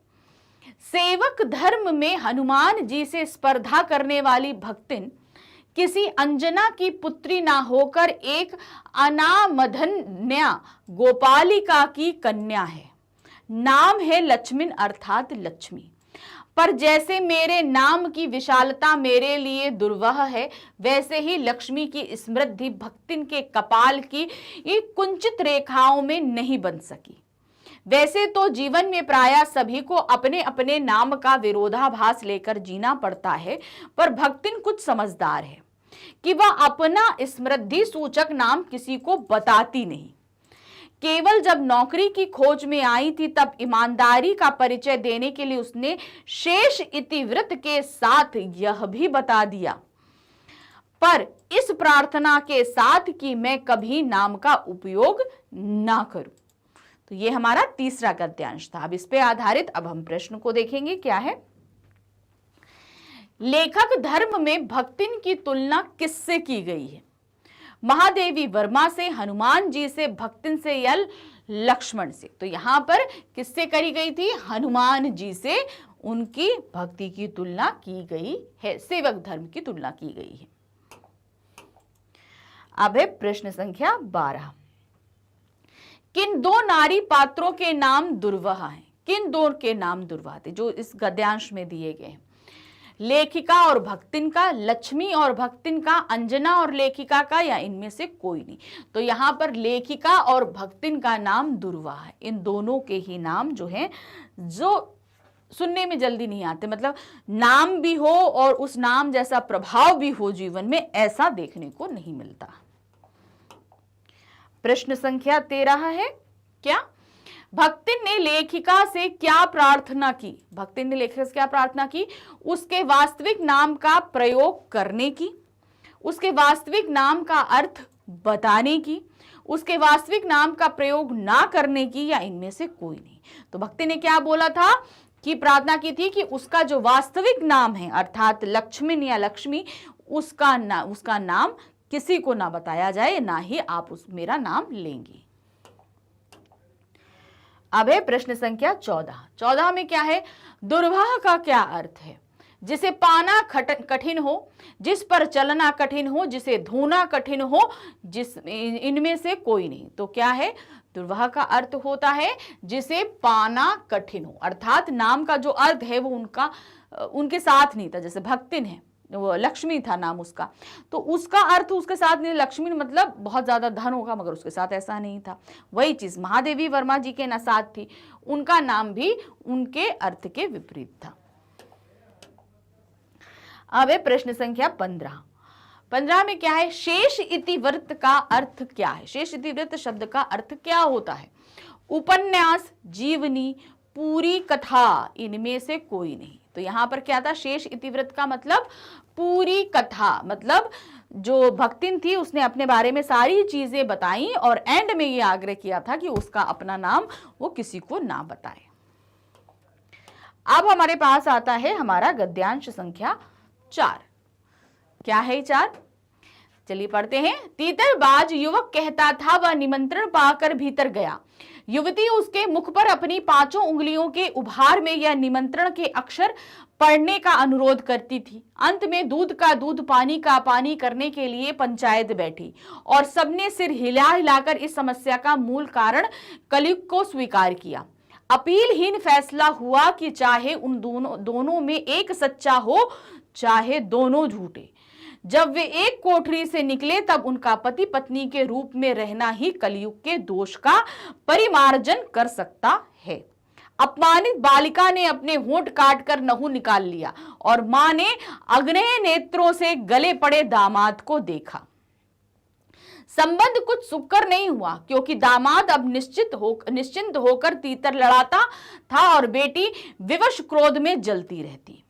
सेवक धर्म में हनुमान जी से स्पर्धा करने वाली भक्तिन किसी अंजना की पुत्री ना होकर एक अनामधन्या गोपालिका की कन्या है। नाम है लक्ष्मिन अर्थात लक्ष्मी। पर जैसे मेरे नाम की विशालता मेरे लिए दुर्वह है, वैसे ही लक्ष्मी की समृद्धि भक्तिन के कपाल की एक कुंचित रेखाओं में नहीं बन सकी। वैसे तो जीवन में प्रायः सभी को अपने अपने नाम का विरोधाभास लेकर जीना पड़ता है, पर भक्तिन कुछ समझदार है कि वह अपना समृद्धि सूचक नाम किसी को बताती नहीं। केवल जब नौकरी की खोज में आई थी तब ईमानदारी का परिचय देने के लिए उसने शेष इतिवृत्त के साथ यह भी बता दिया, पर इस प्रार्थना के साथ कि मैं कभी नाम का उपयोग ना करूं। तो ये हमारा तीसरा गद्यांश था। अब इस पे आधारित अब हम प्रश्न को देखेंगे, क्या है? लेखक धर्म में भक्तिन की तुलना किससे की गई है? महादेवी वर्मा से, हनुमान जी से, भक्तिन से या लक्ष्मण से? तो यहां पर किससे करी गई थी? हनुमान जी से उनकी भक्ति की तुलना की गई है, सेवक धर्म की तुलना की गई है। अब है प्रश्न संख्या 12। किन दो नारी पात्रों के नाम दुर्वह हैं? किन दो के नाम दुर्वह थे जो इस गद्यांश में दिए गए हैं? लेखिका और भक्तिन का, लक्ष्मी और भक्तिन का, अंजना और लेखिका का, या इनमें से कोई नहीं? तो यहां पर लेखिका और भक्तिन का नाम दुर्वह है। इन दोनों के ही नाम जो हैं, जो सुनने में जल्दी नहीं आते, मतलब नाम भी हो और उस नाम जैसा प्रभाव भी हो जीवन में, ऐसा देखने को नहीं मिलता। प्रश्न संख्या 13 है, क्या भक्तिन ने लेखिका से क्या प्रार्थना की? भक्तिन ने लेखिका से क्या प्रार्थना की? उसके वास्तविक नाम का प्रयोग करने की, उसके वास्तविक नाम का अर्थ बताने की, उसके वास्तविक नाम का प्रयोग ना करने की, या इनमें से कोई नहीं। तो भक्ति ने क्या बोला था कि प्रार्थना की थी कि उसका जो वास्तविक नाम है अर्थात लक्ष्मण या लक्ष्मी, उसका नाम किसी को ना बताया जाए, ना ही आप मेरा नाम लेंगी। अब है प्रश्न संख्या 14। 14 में क्या है? दुर्वाह का क्या अर्थ है? जिसे पाना कठिन हो, जिस पर चलना कठिन हो, जिसे धोना कठिन हो, इनमें से कोई नहीं। तो क्या है? दुर्वाह का अर्थ होता है जिसे पाना कठिन हो, अर्थात नाम का जो अर्थ है वो उनके साथ नहीं था। जैसे भक्तिन है, वो लक्ष्मी था नाम उसका, तो उसका अर्थ उसके साथ नहीं। लक्ष्मी मतलब बहुत ज्यादा धन होगा, मगर उसके साथ ऐसा नहीं था। वही चीज महादेवी वर्मा जी के साथ थी, उनका नाम भी उनके अर्थ के विपरीत था। अब है प्रश्न संख्या 15। 15 में क्या है? शेष इतिवृत्त का अर्थ क्या है? शेष इतिवृत्त शब्द का अर्थ क्या होता है? उपन्यास, जीवनी, पूरी कथा, इनमें से कोई नहीं। तो यहां पर क्या था? शेष इतिवृत्त का मतलब पूरी कथा, मतलब जो भक्तिन थी उसने अपने बारे में सारी चीजें बताई और एंड में ये आग्रह किया था कि उसका अपना नाम वो किसी को ना बताए। अब हमारे पास आता है हमारा गद्यांश संख्या 4। क्या है 4? चलिए पढ़ते हैं। तीतरबाज युवक कहता था वह निमंत्रण पाकर भीतर गया। युवती उसके मुख पर अपनी 5 उंगलियों के उभार में यह निमंत्रण के अक्षर पढ़ने का अनुरोध करती थी। अंत में दूध का दूध, पानी का पानी करने के लिए पंचायत बैठी और सबने सिर हिला हिलाकर इस समस्या का मूल कारण कलयुग को स्वीकार किया। अपीलहीन फैसला हुआ कि चाहे उन दोनों में एक सच्चा हो, चाहे दोनों झूठे। जब वे एक कोठरी से निकले तब उनका पति पत्नी के रूप में रहना ही कलयुग के दोष का परिमार्जन कर सकता है। अपमानित बालिका ने अपने होंठ काटकर नहु निकाल लिया और मां ने अग्नेय नेत्रों से गले पड़े दामाद को देखा। संबंध कुछ सुखकर नहीं हुआ, क्योंकि दामाद अब निश्चिंत होकर तीतर लड़ाता था और बेटी विवश क्रोध में जलती रहती।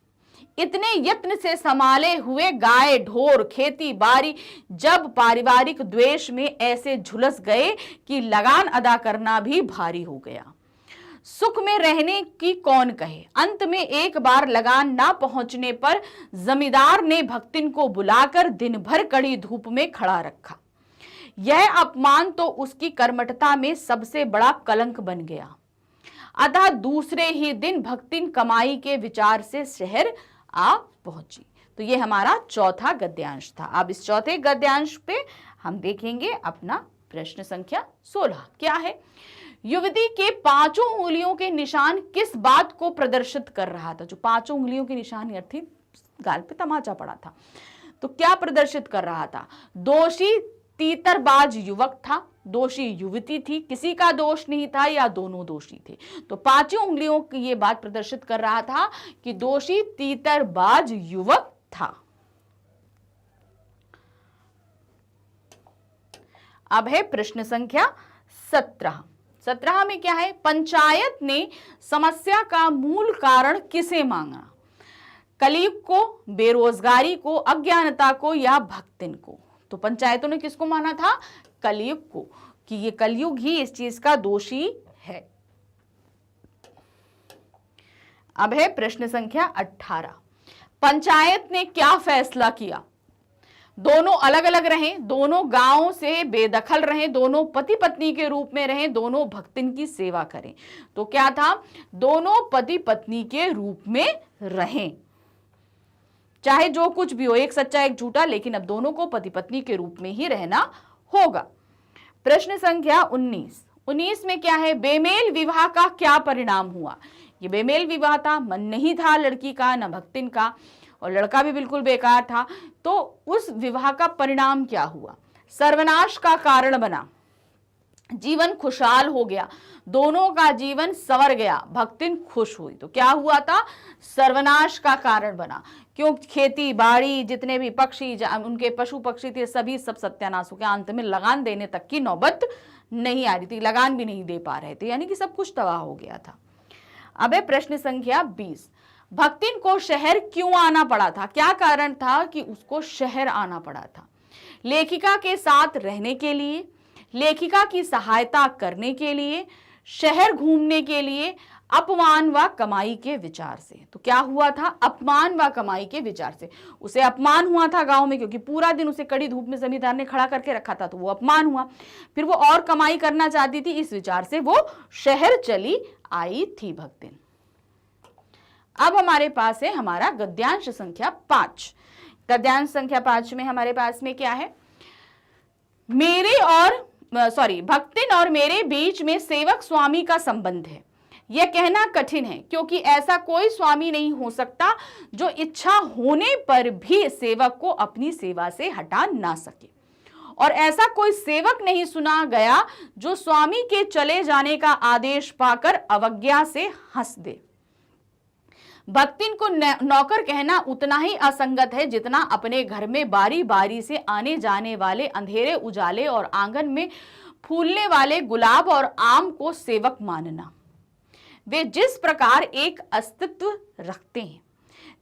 इतने यत्न से संभाले हुए गाय, ढोर, खेती बाड़ी जब पारिवारिक द्वेष में ऐसे झुलस गए कि लगान अदा करना भी भारी हो गया। सुख में रहने की कौन कहे। अंत में एक बार लगान ना पहुंचने पर जमींदार ने भक्तिन को बुलाकर दिन भर कड़ी धूप में खड़ा रखा। यह अपमान तो उसकी कर्मठता में सबसे बड़ा कलंक बन गया। अतः दूसरे ही दिन भक्तिन कमाई के विचार से शहर आ पहुंची। तो ये हमारा चौथा गद्यांश था। अब इस चौथे गद्यांश पे हम देखेंगे अपना प्रश्न संख्या 16। क्या है? युवती के 5 उंगलियों के निशान किस बात को प्रदर्शित कर रहा था? जो 5 उंगलियों के निशान अर्थात गाल पे तमाचा पड़ा था, तो क्या प्रदर्शित कर रहा था? दोषी तीतरबाज युवक था, दोषी युवती थी, किसी का दोष नहीं था या दोनों दोषी थे। तो 5 उंगलियों की ये बात प्रदर्शित कर रहा था कि दोषी तीतरबाज युवक था। अब है प्रश्न संख्या 17। 17 में क्या है? पंचायत ने समस्या का मूल कारण किसे मांगा? कलयुग को, बेरोजगारी को, अज्ञानता को या भक्तिन को? तो पंचायतों ने किसको माना था? कलयुग को, कि ये कलयुग ही इस चीज का दोषी है। अब है प्रश्न संख्या 18। पंचायत ने क्या फैसला किया? दोनों अलग अलग रहें, दोनों गांव से बेदखल रहें, दोनों पति पत्नी के रूप में रहें, दोनों भक्तिन की सेवा करें। तो क्या था? दोनों पति पत्नी के रूप में रहें, चाहे जो कुछ भी हो, एक सच्चा एक झूठा, लेकिन अब दोनों को पति पत्नी के रूप में ही रहना होगा। प्रश्न संख्या 19। 19 में क्या है? बेमेल विवाह का क्या परिणाम हुआ? ये बेमेल विवाह था, मन नहीं था लड़की का न भक्तिन का, और लड़का भी बिल्कुल बेकार था। तो उस विवाह का परिणाम क्या हुआ? सर्वनाश का कारण बना। जीवन खुशहाल हो गया, दोनों का जीवन संवर गया, भक्तिन खुश हुई। तो क्या हुआ था? सर्वनाश का कारण बना। क्यों? खेती बाड़ी, जितने भी पक्षी, उनके पशु पक्षी थे, सभी सब सत्यानाश हो गया। अंत में लगान देने तक की नौबत नहीं आ रही थी, लगान भी नहीं दे पा रहे थे, यानी कि सब कुछ तबाह हो गया था। अब है प्रश्न संख्या 20। भक्तिन को शहर क्यों आना पड़ा था? क्या कारण था कि उसको शहर आना पड़ा था? लेखिका के साथ रहने के लिए, लेखिका की सहायता करने के लिए, शहर घूमने के लिए, अपमान व कमाई के विचार से। तो क्या हुआ था? अपमान व कमाई के विचार से। उसे अपमान हुआ था गांव में, क्योंकि पूरा दिन उसे कड़ी धूप में जमींदार ने खड़ा करके रखा था, तो वो अपमान हुआ। फिर वो और कमाई करना चाहती थी, इस विचार से वो शहर चली आई थी भक्तिन। अब हमारे पास है हमारा गद्यांश संख्या 5। गद्यांश संख्या 5 में हमारे पास में क्या है? भक्तिन और मेरे बीच में सेवक स्वामी का संबंध है। यह कहना कठिन है, क्योंकि ऐसा कोई स्वामी नहीं हो सकता जो इच्छा होने पर भी सेवक को अपनी सेवा से हटा ना सके, और ऐसा कोई सेवक नहीं सुना गया जो स्वामी के चले जाने का आदेश पाकर अवज्ञा से हंस दे। भक्तिन को नौकर कहना उतना ही असंगत है जितना अपने घर में बारी बारी से आने जाने वाले अंधेरे उजाले और आंगन में फूलने वाले गुलाब और आम को सेवक मानना। वे जिस प्रकार एक अस्तित्व रखते हैं,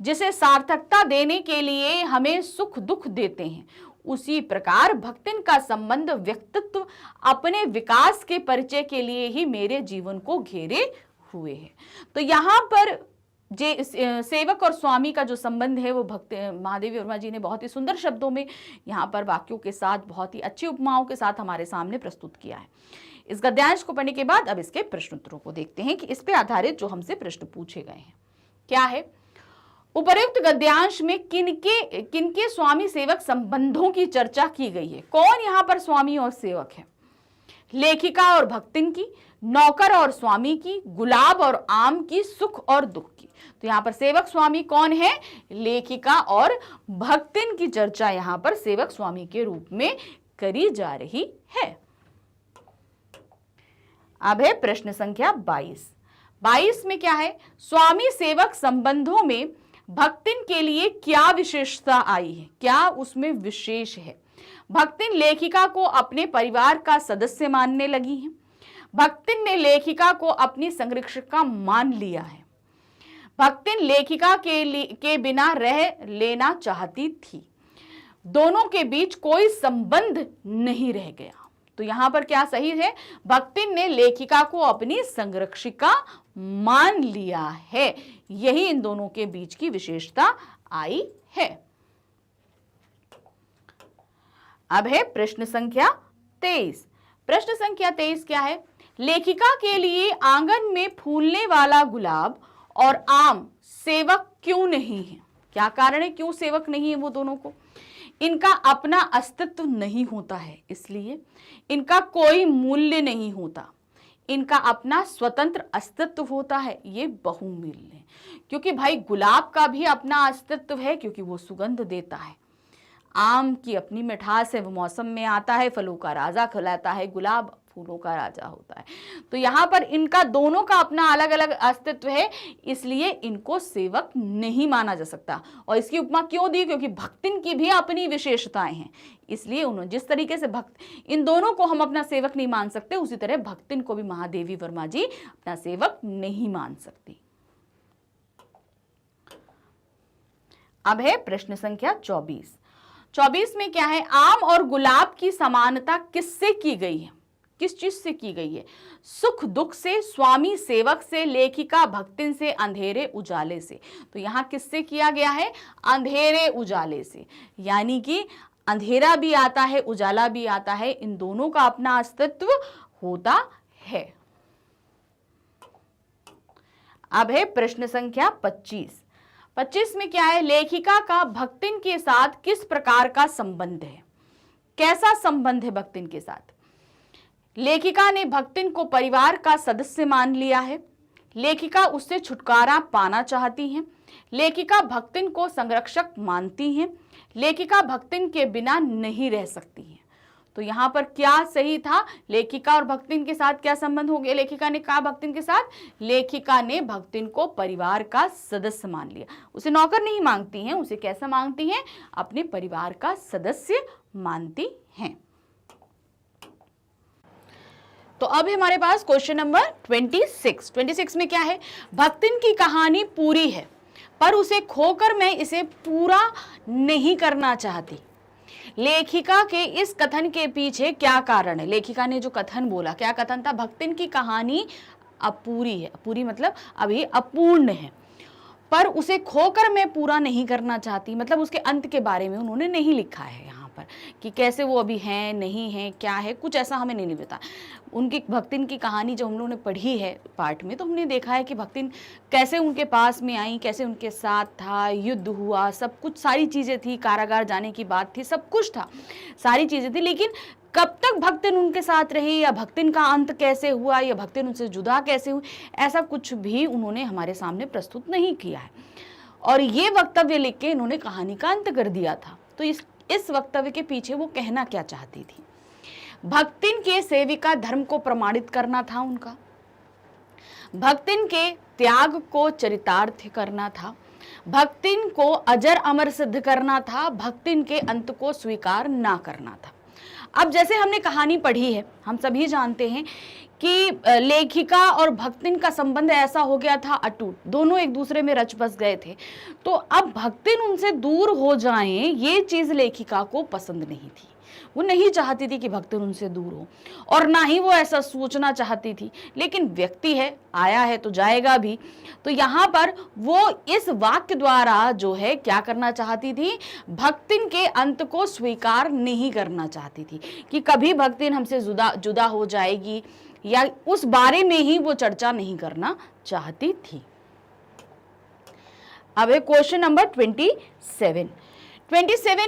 जिसे सार्थकता देने के लिए हमें सुख दुख देते हैं, उसी प्रकार भक्तिन का संबंध व्यक्तित्व अपने विकास के परिचय के लिए ही मेरे जीवन को घेरे हुए है। तो यहाँ पर सेवक और स्वामी का जो संबंध है वो महादेवी वर्मा जी ने बहुत ही सुंदर शब्दों में यहाँ पर वाक्यों के साथ, बहुत ही अच्छी उपमाओं के साथ हमारे सामने प्रस्तुत किया है। इस गद्यांश को पढ़ने के बाद अब इसके प्रश्नोत्तरों को देखते हैं कि इस पे आधारित जो हमसे प्रश्न पूछे गए हैं क्या है। उपर्युक्त गद्यांश में किनके स्वामी सेवक संबंधों की चर्चा की गई है? कौन यहाँ पर स्वामी और सेवक है? लेखिका और भक्तिन की, नौकर और स्वामी की, गुलाब और आम की, सुख और दुख की। तो यहाँ पर सेवक स्वामी कौन है? लेखिका और भक्तिन की चर्चा यहाँ पर सेवक स्वामी के रूप में करी जा रही है। अब है प्रश्न संख्या 22। 22 में क्या है? स्वामी सेवक संबंधों में भक्तिन के लिए क्या विशेषता आई है? क्या उसमें विशेष है? भक्तिन लेखिका को अपने परिवार का सदस्य मानने लगी है। भक्तिन ने लेखिका को अपनी संरक्षिका मान लिया है। भक्तिन लेखिका के बिना रह लेना चाहती थी। दोनों के बीच कोई संबंध नहीं रह गया। तो यहां पर क्या सही है? भक्तिन ने लेखिका को अपनी संरक्षिका मान लिया है। यही इन दोनों के बीच की विशेषता आई है। अब है प्रश्न संख्या 23। प्रश्न संख्या 23 क्या है? लेखिका के लिए आंगन में फूलने वाला गुलाब और आम सेवक क्यों नहीं है? क्या कारण है क्यों सेवक नहीं है वो दोनों को? इनका अपना अस्तित्व नहीं होता है, इसलिए इनका कोई मूल्य नहीं होता। इनका अपना स्वतंत्र अस्तित्व होता है, ये बहुमूल्य है। क्योंकि भाई गुलाब का भी अपना अस्तित्व है, क्योंकि वो सुगंध देता है। आम की अपनी मिठास है, वो मौसम में आता है, फलों का राजा कहलाता है। गुलाब फूलों का राजा होता है। तो यहाँ पर इनका दोनों का अपना अलग अलग अस्तित्व है, इसलिए इनको सेवक नहीं माना जा सकता। और इसकी उपमा क्यों दी? क्योंकि भक्तिन की भी अपनी विशेषताएं हैं, इसलिए उन्होंने जिस तरीके से इन दोनों को हम अपना सेवक नहीं मान सकते, उसी तरह भक्तिन को भी महादेवी वर्मा जी अपना सेवक नहीं मान सकती। अब है प्रश्न संख्या 24। 24 में क्या है? आम और गुलाब की समानता किससे की गई है? किस चीज से की गई है? सुख दुख से, स्वामी सेवक से, लेखिका भक्तिन से, अंधेरे उजाले से। तो यहां किससे किया गया है? अंधेरे उजाले से, यानी कि अंधेरा भी आता है, उजाला भी आता है, इन दोनों का अपना अस्तित्व होता है। अब है प्रश्न संख्या 25। 25 में क्या है? लेखिका का भक्तिन के साथ किस प्रकार का संबंध है? कैसा संबंध है भक्तिन के साथ? लेखिका ने भक्तिन को परिवार का सदस्य मान लिया है। लेखिका उससे छुटकारा पाना चाहती हैं। लेखिका भक्तिन को संरक्षक मानती हैं। लेखिका भक्तिन के बिना नहीं रह सकती हैं। तो यहाँ पर क्या सही था, लेखिका और भक्तिन के साथ क्या संबंध हो गया, लेखिका ने कहा भक्तिन के साथ, लेखिका ने भक्तिन को परिवार का सदस्य मान लिया। उसे नौकर नहीं मांगती हैं, उसे कैसा मांगती हैं, अपने परिवार का सदस्य मानती हैं। तो अब हमारे पास क्वेश्चन नंबर 26 में क्या है, भक्तिन की कहानी पूरी है पर उसे खोकर मैं इसे पूरा नहीं करना चाहती। लेखिका के इस कथन के पीछे क्या कारण है। लेखिका ने जो कथन बोला, क्या कथन था, भक्तिन की कहानी अपूरी है, अपूरी मतलब अभी अपूर्ण है, पर उसे खोकर मैं पूरा नहीं करना चाहती, मतलब उसके अंत के बारे में उन्होंने नहीं लिखा है यहाँ पर कि कैसे वो अभी हैं नहीं हैं क्या है, कुछ ऐसा हमें नहीं पता। उनकी भक्तिन की कहानी जो हम लोगों ने पढ़ी है पाठ में, तो हमने देखा है कि भक्तिन कैसे उनके पास में आई, कैसे उनके साथ था, युद्ध हुआ, सब कुछ, सारी चीज़ें थी, कारागार जाने की बात थी, सब कुछ था, सारी चीज़ें थी, लेकिन कब तक भक्तिन उनके साथ रही, या भक्तिन का अंत कैसे हुआ, या भक्तिन उनसे जुदा कैसे हुई, ऐसा कुछ भी उन्होंने हमारे सामने प्रस्तुत नहीं किया है। और ये वक्तव्य लिख के इन्होंने कहानी का अंत कर दिया था। तो इस वक्तव्य के पीछे वो कहना क्या चाहती थी, भक्तिन के सेविका धर्म को प्रमाणित करना था उनका, भक्तिन के त्याग को चरितार्थ करना था, भक्तिन को अजर अमर सिद्ध करना था, भक्तिन के अंत को स्वीकार ना करना था। अब जैसे हमने कहानी पढ़ी है, हम सभी जानते हैं कि लेखिका और भक्तिन का संबंध ऐसा हो गया था अटूट, दोनों एक दूसरे में रच बस गए थे। तो अब भक्तिन उनसे दूर हो जाएं, ये चीज लेखिका को पसंद नहीं थी। वो नहीं चाहती थी कि भक्तिन उनसे दूर हो, और ना ही वो ऐसा सोचना चाहती थी, लेकिन व्यक्ति है, आया है तो जाएगा भी। तो यहाँ पर वो इस वाक्य द्वारा जो है क्या करना चाहती थी, भक्तिन के अंत को स्वीकार नहीं करना चाहती थी कि कभी भक्तिन हमसे जुदा हो जाएगी, या उस बारे में ही वो चर्चा नहीं करना चाहती थी। अब है क्वेश्चन नंबर 27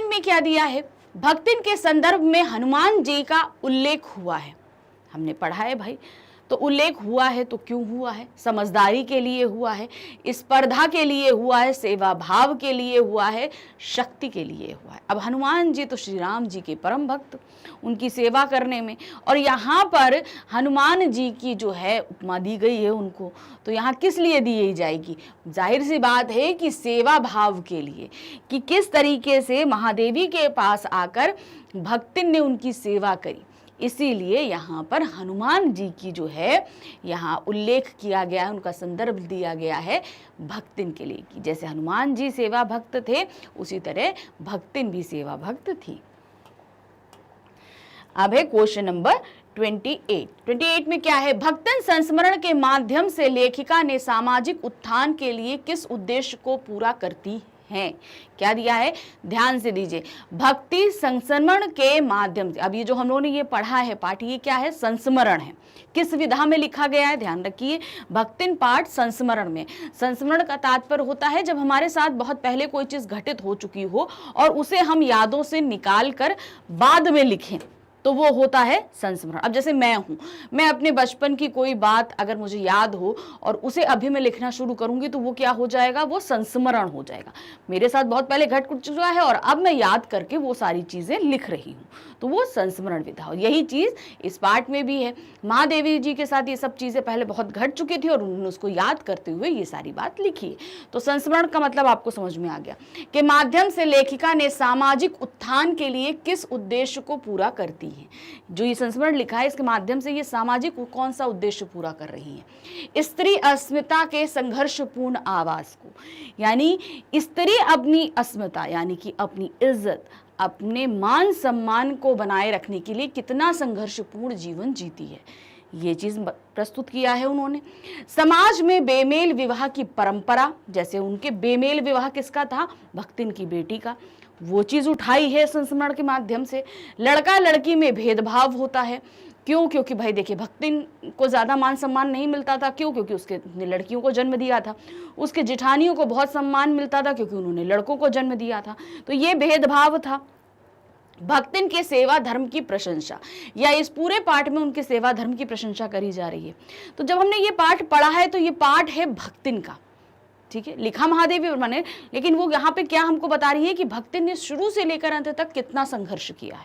में क्या दिया है, भक्तिन के संदर्भ में हनुमान जी का उल्लेख हुआ है। हमने पढ़ा है भाई, तो उल्लेख हुआ है तो क्यों हुआ है, समझदारी के लिए हुआ है, स्पर्धा के लिए हुआ है, सेवा भाव के लिए हुआ है, शक्ति के लिए हुआ है। अब हनुमान जी तो श्री राम जी के परम भक्त, उनकी सेवा करने में, और यहाँ पर हनुमान जी की जो है उपमा दी गई है उनको, तो यहाँ किस लिए दी जाएगी, जाहिर सी बात है कि सेवा भाव के लिए, कि किस तरीके से महादेवी के पास आकर भक्तिन ने उनकी सेवा करी, इसीलिए यहाँ पर हनुमान जी की जो है यहाँ उल्लेख किया गया है, उनका संदर्भ दिया गया है भक्तिन के लिए, कि जैसे हनुमान जी सेवा भक्त थे उसी तरह भक्तिन भी सेवा भक्त थी। अब है क्वेश्चन नंबर 28 में क्या है, भक्तिन संस्मरण के माध्यम से लेखिका ने सामाजिक उत्थान के लिए किस उद्देश्य को पूरा करती हैं। क्या दिया है, ध्यान से दीजिए, भक्ति संस्मरण के माध्यम से। अब ये जो हम लोगों ने ये पढ़ा है पाठ, ये क्या है, संस्मरण है। किस विधा में लिखा गया है, ध्यान रखिए, भक्तिन पाठ संस्मरण में। संस्मरण का तात्पर्य होता है जब हमारे साथ बहुत पहले कोई चीज घटित हो चुकी हो और उसे हम यादों से निकाल कर बाद में लिखें, तो वो होता है संस्मरण। अब जैसे मैं हूँ, मैं अपने बचपन की कोई बात अगर मुझे याद हो और उसे अभी मैं लिखना शुरू करूंगी तो वो क्या हो जाएगा, वो संस्मरण हो जाएगा। मेरे साथ बहुत पहले घट चुका है और अब मैं याद करके वो सारी चीजें लिख रही हूँ, तो वो संस्मरण विधा। और यही चीज इस पाठ में भी है, महादेवी जी के साथ ये सब चीजें पहले बहुत घट चुकी थी और उन्होंने उसको याद करते हुए ये सारी बात लिखी है। तो संस्मरण का मतलब आपको समझ में आ गया कि माध्यम से लेखिका ने सामाजिक उत्थान के लिए किस उद्देश्य को पूरा करती है। जो ये संस्मरण लिखा है इसके माध्यम से ये सामाजिक कौन सा उद्देश्य पूरा कर रही है, स्त्री अस्मिता के संघर्षपूर्ण आवाज को, यानी स्त्री अपनी अस्मिता यानी कि अपनी इज्जत, अपने मान सम्मान को बनाए रखने के लिए कितना संघर्षपूर्ण जीवन जीती है, ये चीज प्रस्तुत किया है उन्होंने। समाज में बेमेल विवाह की परंपरा, जैसे उनके बेमेल विवाह किसका था, भक्तिन की बेटी का, वो चीज उठाई है संस्मरण के माध्यम से। लड़का लड़की में भेदभाव होता है, क्यों, क्योंकि भाई देखिए भक्तिन को ज्यादा मान सम्मान नहीं मिलता था, क्यों, क्योंकि उसके लड़कियों को जन्म दिया था। उसके जेठानियों को बहुत सम्मान मिलता था क्योंकि उन्होंने लड़कों को जन्म दिया था, तो ये भेदभाव था। भक्तिन के सेवा धर्म की प्रशंसा, या इस पूरे पाठ में उनके सेवा धर्म की प्रशंसा करी जा रही है। तो जब हमने ये पाठ पढ़ा है तो ये पाठ है भक्तिन का, ठीक है, लिखा महादेवी वर्मा ने, लेकिन वो यहाँ पे क्या हमको बता रही है कि भक्तिन ने शुरू से लेकर अंत तक कितना संघर्ष किया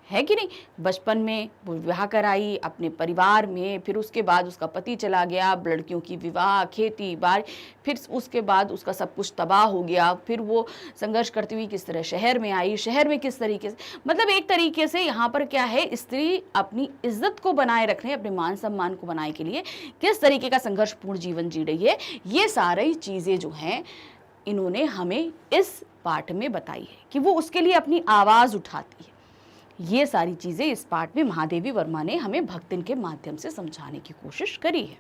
है कि नहीं। बचपन में वो विवाह कराई अपने परिवार में, फिर उसके बाद उसका पति चला गया, लड़कियों की विवाह, खेती बाड़ी, फिर उसके बाद उसका सब कुछ तबाह हो गया, फिर वो संघर्ष करती हुई किस तरह शहर में आई, शहर में किस तरीके से, मतलब एक तरीके से यहाँ पर क्या है, स्त्री अपनी इज्जत को बनाए रखने, अपने मान सम्मान को बनाए के लिए किस तरीके का संघर्षपूर्ण जीवन जी रही है, ये सारी चीज़ें जो हैं इन्होंने हमें इस पाठ में बताई है कि वो उसके लिए अपनी आवाज़ उठाती है। ये सारी चीज़ें इस पाठ में महादेवी वर्मा ने हमें भक्तिन के माध्यम से समझाने की कोशिश करी है।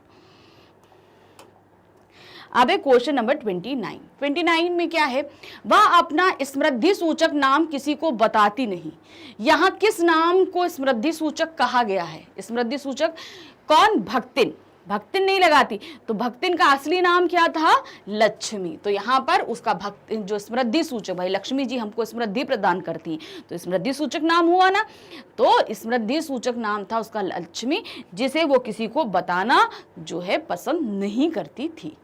अब है क्वेश्चन नंबर 29 में क्या है, वह अपना समृद्धि सूचक नाम किसी को बताती नहीं। यहाँ किस नाम को समृद्धि सूचक कहा गया है? समृद्धि सूचक कौन? भक्तिन। भक्तिन नहीं लगाती, तो भक्तिन का असली नाम क्या था? लक्ष्मी। तो यहाँ पर उसका भक्तिन जो समृद्धि सूचक, भाई लक्ष्मी जी हमको समृद्धि प्रदान करती हैं, तो समृद्धि सूचक नाम हुआ ना। तो समृद्धि सूचक नाम था उसका लक्ष्मी, जिसे वो किसी को बताना जो है पसंद नहीं करती थी।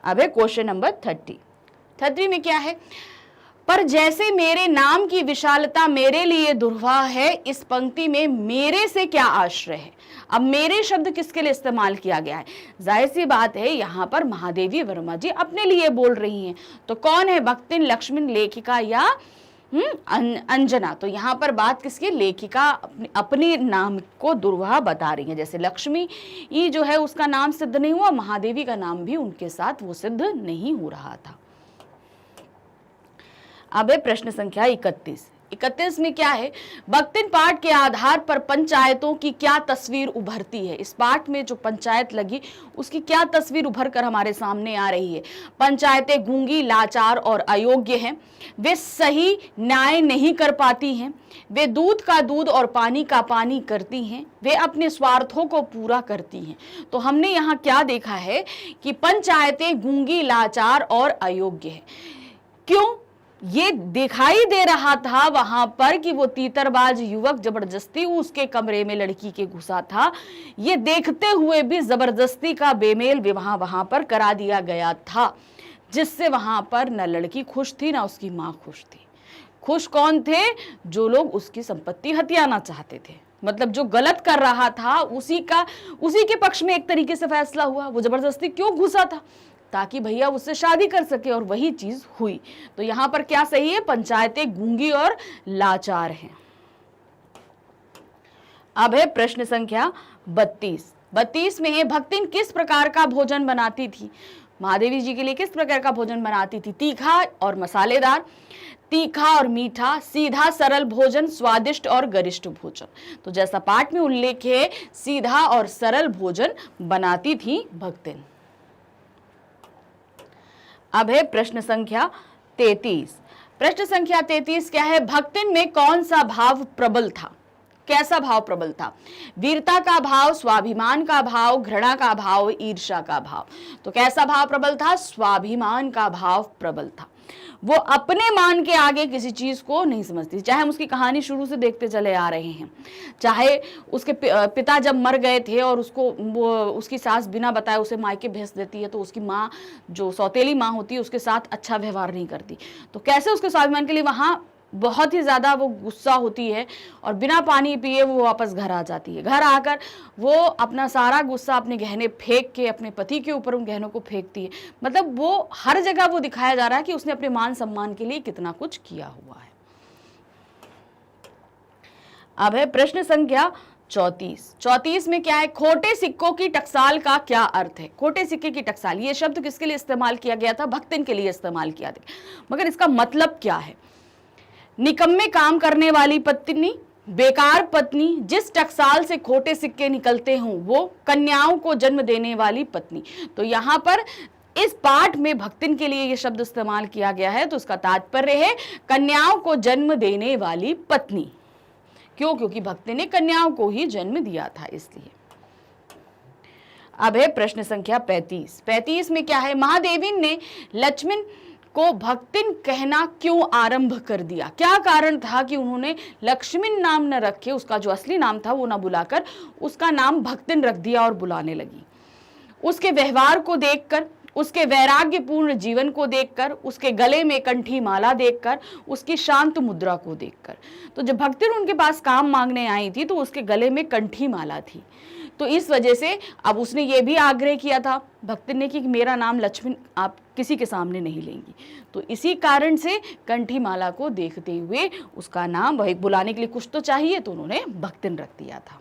अब है क्वेश्चन नंबर 30 में क्या है, पर जैसे मेरे नाम की विशालता मेरे लिए दुर्वाह है, इस पंक्ति में मेरे से क्या आश्रय है। अब मेरे शब्द किसके लिए इस्तेमाल किया गया है? जाहिर सी बात है यहाँ पर महादेवी वर्मा जी अपने लिए बोल रही हैं। तो कौन है? भक्तिन, लक्ष्मण, लेखिका या अंजना। तो यहाँ पर बात किसकी? लेखिका अपने नाम को दुर्वाह बता रही है। जैसे लक्ष्मी ये जो है उसका नाम सिद्ध नहीं हुआ, महादेवी का नाम भी उनके साथ वो सिद्ध नहीं हो रहा था। अब है प्रश्न संख्या 31 में क्या है, भक्तिन पाठ के आधार पर पंचायतों की क्या तस्वीर उभरती है। इस पाठ में जो पंचायत लगी उसकी क्या तस्वीर उभर कर हमारे सामने आ रही है। पंचायतें गूंगी, लाचार और अयोग्य हैं, वे सही न्याय नहीं कर पाती हैं, वे दूध का दूध और पानी का पानी करती हैं, वे अपने स्वार्थों को पूरा करती हैं। तो हमने यहाँ क्या देखा है कि पंचायतें गूंगी, लाचार और अयोग्य है। क्यों? ये दिखाई दे रहा था वहां पर कि वो तीतरबाज युवक जबरदस्ती उसके कमरे में लड़की के घुसा था। ये देखते हुए भी जबरदस्ती का बेमेल विवाह वहां पर करा दिया गया था, जिससे वहां पर न लड़की खुश थी ना उसकी माँ खुश थी। खुश कौन थे? जो लोग उसकी संपत्ति हथियाना चाहते थे, मतलब जो गलत कर रहा था उसी के पक्ष में एक तरीके से फैसला हुआ। वो जबरदस्ती क्यों घुसा था? ताकि भैया उससे शादी कर सके, और वही चीज हुई। तो यहां पर क्या सही है? पंचायतें गूंगी और लाचार हैं। अब है प्रश्न संख्या 32 में है, भक्तिन किस प्रकार का भोजन बनाती थी? महादेवी जी के लिए किस प्रकार का भोजन बनाती थी? तीखा और मसालेदार, तीखा और मीठा, सीधा सरल भोजन, स्वादिष्ट और गरिष्ठ भोजन। तो जैसा पाठ में उल्लेख है, सीधा और सरल भोजन बनाती थी भक्तिन। अब है प्रश्न संख्या 33 क्या है, भक्तिन में कौन सा भाव प्रबल था? कैसा भाव प्रबल था? वीरता का भाव, स्वाभिमान का भाव, घृणा का भाव, ईर्ष्या का भाव। तो कैसा भाव प्रबल था? स्वाभिमान का भाव प्रबल था। वो अपने मान के आगे किसी चीज को नहीं समझती। चाहे हम उसकी कहानी शुरू से देखते चले आ रहे हैं, चाहे उसके पिता जब मर गए थे और उसकी सास बिना बताए उसे मायके भेज देती है, तो उसकी माँ जो सौतेली माँ होती है उसके साथ अच्छा व्यवहार नहीं करती। तो कैसे उसके स्वाभिमान के लिए वहां बहुत ही ज़्यादा वो गुस्सा होती है और बिना पानी पिए वो वापस घर आ जाती है। घर आकर वो अपना सारा गुस्सा अपने गहने फेंक के अपने पति के ऊपर उन गहनों को फेंकती है। मतलब वो हर जगह वो दिखाया जा रहा है कि उसने अपने मान सम्मान के लिए कितना कुछ किया हुआ है। अब है प्रश्न संख्या 34 में क्या है, खोटे सिक्कों की टकसाल का क्या अर्थ है? खोटे सिक्के की टकसाल, ये शब्द किसके लिए इस्तेमाल किया गया था? भक्तिन के लिए इस्तेमाल किया था, मगर इसका मतलब क्या है? निकम्मे काम करने वाली पत्नी, बेकार पत्नी, जिस टकसाल से खोटे सिक्के निकलते हों वो कन्याओं को जन्म देने वाली पत्नी। तो यहाँ पर इस पाठ में भक्तिन के लिए ये शब्द इस्तेमाल किया गया है, तो उसका तात्पर्य है कन्याओं को जन्म देने वाली पत्नी। क्यों? क्योंकि भक्तिन ने कन्याओं को ही जन्म दिया था, इसलिए। अब है प्रश्न संख्या 35 में क्या है, महादेवी ने लक्ष्मण को भक्तिन कहना क्यों आरंभ कर दिया? क्या कारण था कि उन्होंने लक्ष्मण नाम न रखे, उसका जो असली नाम था वो न बुलाकर उसका नाम भक्तिन रख दिया और बुलाने लगी? उसके व्यवहार को देखकर उसके वैराग्यपूर्ण जीवन को देखकर, उसके गले में कंठी माला देखकर, उसकी शांत मुद्रा को देखकर। तो जब भक्तिन उनके पास काम मांगने आई थी तो उसके गले में कंठी माला थी, तो इस वजह से अब उसने ये भी आग्रह किया था भक्तिन ने कि मेरा नाम लक्ष्मण आप किसी के सामने नहीं लेंगी। तो इसी कारण से कंठी माला को देखते हुए उसका नाम वही बुलाने के लिए कुछ तो चाहिए, तो उन्होंने भक्तिन रख दिया था।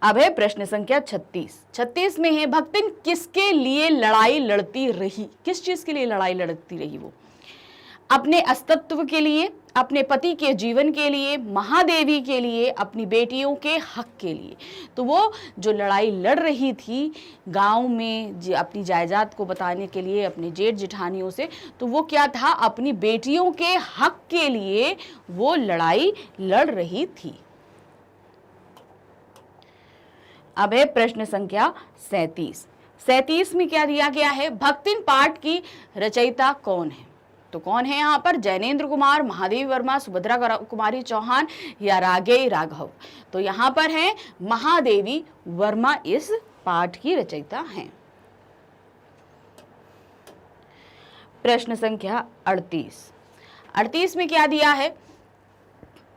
अब है प्रश्न संख्या 36। 36 में है भक्तिन किसके लिए लड़ाई लड़ती रही? किस चीज के लिए लड़ाई लड़ती रही? वो अपने अस्तित्व के लिए, अपने पति के जीवन के लिए, महादेवी के लिए, अपनी बेटियों के हक के लिए। तो वो जो लड़ाई लड़ रही थी गांव में अपनी जायदाद को बताने के लिए अपने जेठ जेठानियों से, तो वो क्या था? अपनी बेटियों के हक के लिए वो लड़ाई लड़ रही थी। अब है प्रश्न संख्या 37। 37 में क्या दिया गया है? भक्तिन पाठ की रचयिता कौन है? तो कौन है यहाँ पर? जैनेन्द्र कुमार, महादेवी वर्मा, सुभद्रा कुमारी चौहान या रागेय राघव? तो यहाँ पर है महादेवी वर्मा इस पाठ की रचयिता हैं। प्रश्न संख्या 38। 38 में क्या दिया है?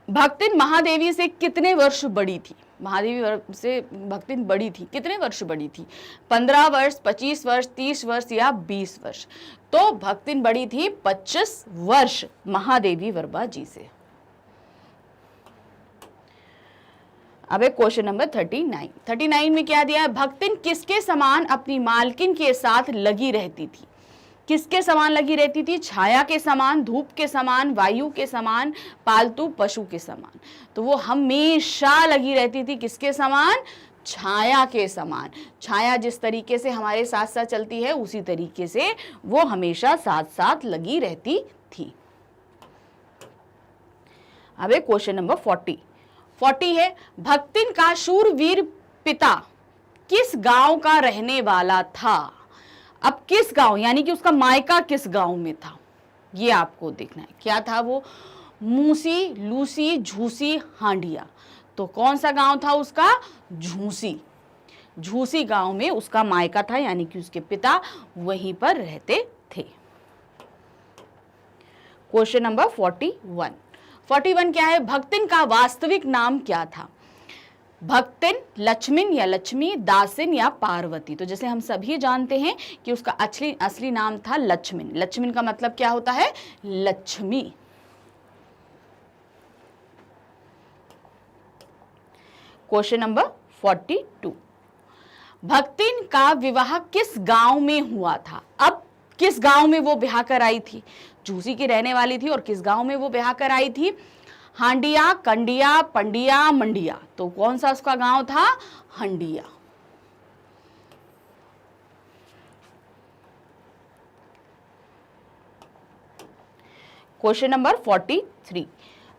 भक्तिन महादेवी से कितने वर्ष बड़ी थी? महादेवी से भक्तिन बड़ी थी, कितने वर्ष बड़ी थी? 15 वर्ष, 25 वर्ष, 30 वर्ष या 20 वर्ष? तो भक्तिन बड़ी थी 25 वर्ष महादेवी वर्मा जी से। अब है क्वेश्चन नंबर 39। 39 में क्या दिया है? भक्तिन किसके समान अपनी मालकिन के साथ लगी रहती थी? किसके समान लगी रहती थी? छाया के समान, धूप के समान, वायु के समान, पालतू पशु के समान। तो वो हमेशा लगी रहती थी किसके समान? छाया के समान। छाया जिस तरीके से हमारे साथ साथ चलती है उसी तरीके से वो हमेशा साथ साथ लगी रहती थी। अब है क्वेश्चन नंबर 40। 40 है भक्तिन का शूरवीर पिता किस गांव का रहने वाला था? अब किस गांव, यानी कि उसका मायका किस गांव में था, ये आपको देखना है। क्या था वो? मूसी, लूसी, झूसी, हांडिया। तो कौन सा गांव था उसका? झूसी। झूसी गांव में उसका मायका था, यानी कि उसके पिता वहीं पर रहते थे। Question number 41। 41 क्या है? भक्तिन का वास्तविक नाम क्या था? भक्तिन लक्ष्मिन या लक्ष्मी, दासिन या पार्वती? तो जैसे हम सभी जानते हैं कि उसका असली नाम था लक्ष्मिन। लक्ष्मिन का मतलब क्या होता है? लक्ष्मी। Question number 42। भक्तिन का विवाह किस गांव में हुआ था? अब किस गांव में वो ब्याह कर आई थी? झूसी की रहने वाली थी और किस गांव में वो ब्याह कर आई थी? हांडिया, कंडिया, पंडिया, मंडिया। तो कौन सा उसका गांव था? हंडिया। Question number 43।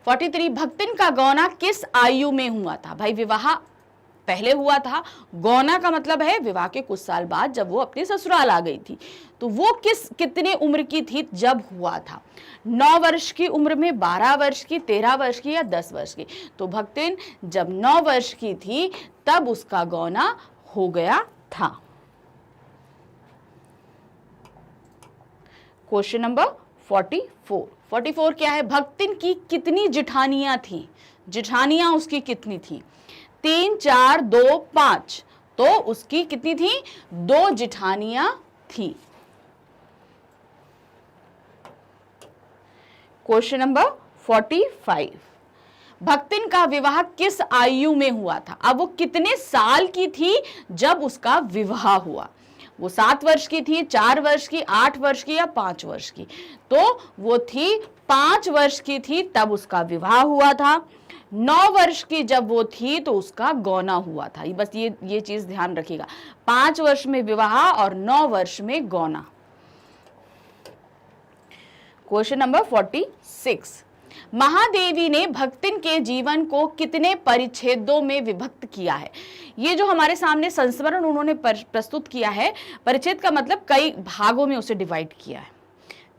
43 भक्तिन का गौना किस आयु में हुआ था? भाई विवाह पहले हुआ था, गौना का मतलब है विवाह के कुछ साल बाद जब वो अपने ससुराल आ गई थी। तो वो कितने उम्र की थी जब हुआ था? 9 वर्ष की उम्र में, 12 वर्ष की, 13 वर्ष की या 10 वर्ष की? तो भक्तिन जब 9 वर्ष की थी तब उसका गौना हो गया था। Question number 44। 44 क्या है? भक्तिन की कितनी जेठानियां थी? जेठानियां उसकी कितनी थी? 3, 4, 2, 5। तो उसकी कितनी थी? 2 जेठानियां थी। Question number 45। भक्तिन का विवाह किस आयु में हुआ था? अब वो कितने साल की थी जब उसका विवाह हुआ? वो 7 वर्ष की थी, 4 वर्ष की, 8 वर्ष की या 5 वर्ष की? तो वो थी 5 वर्ष की थी तब उसका विवाह हुआ था। 9 वर्ष की जब वो थी तो उसका गौना हुआ था। बस ये चीज ध्यान रखिएगा, 5 वर्ष में विवाह और 9 वर्ष में गौना। Question number 46। महादेवी ने भक्तिन के जीवन को कितने परिच्छेदों में विभक्त किया है? ये जो हमारे सामने संस्मरण उन्होंने प्रस्तुत किया है, परिच्छेद का मतलब कई भागों में उसे डिवाइड किया है।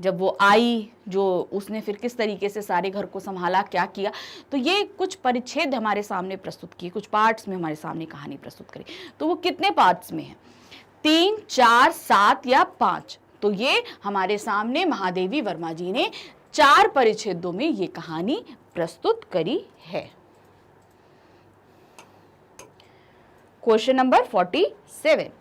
जब वो आई, जो उसने फिर किस तरीके से सारे घर को संभाला, क्या किया, तो ये कुछ परिच्छेद हमारे सामने प्रस्तुत किए, कुछ पार्ट्स में हमारे सामने कहानी प्रस्तुत करी। तो वो कितने पार्ट्स में है? 3, 4, 7 या 5। तो ये हमारे सामने महादेवी वर्मा जी ने 4 परिच्छेदों में ये कहानी प्रस्तुत करी है। क्वेश्चन नंबर 47,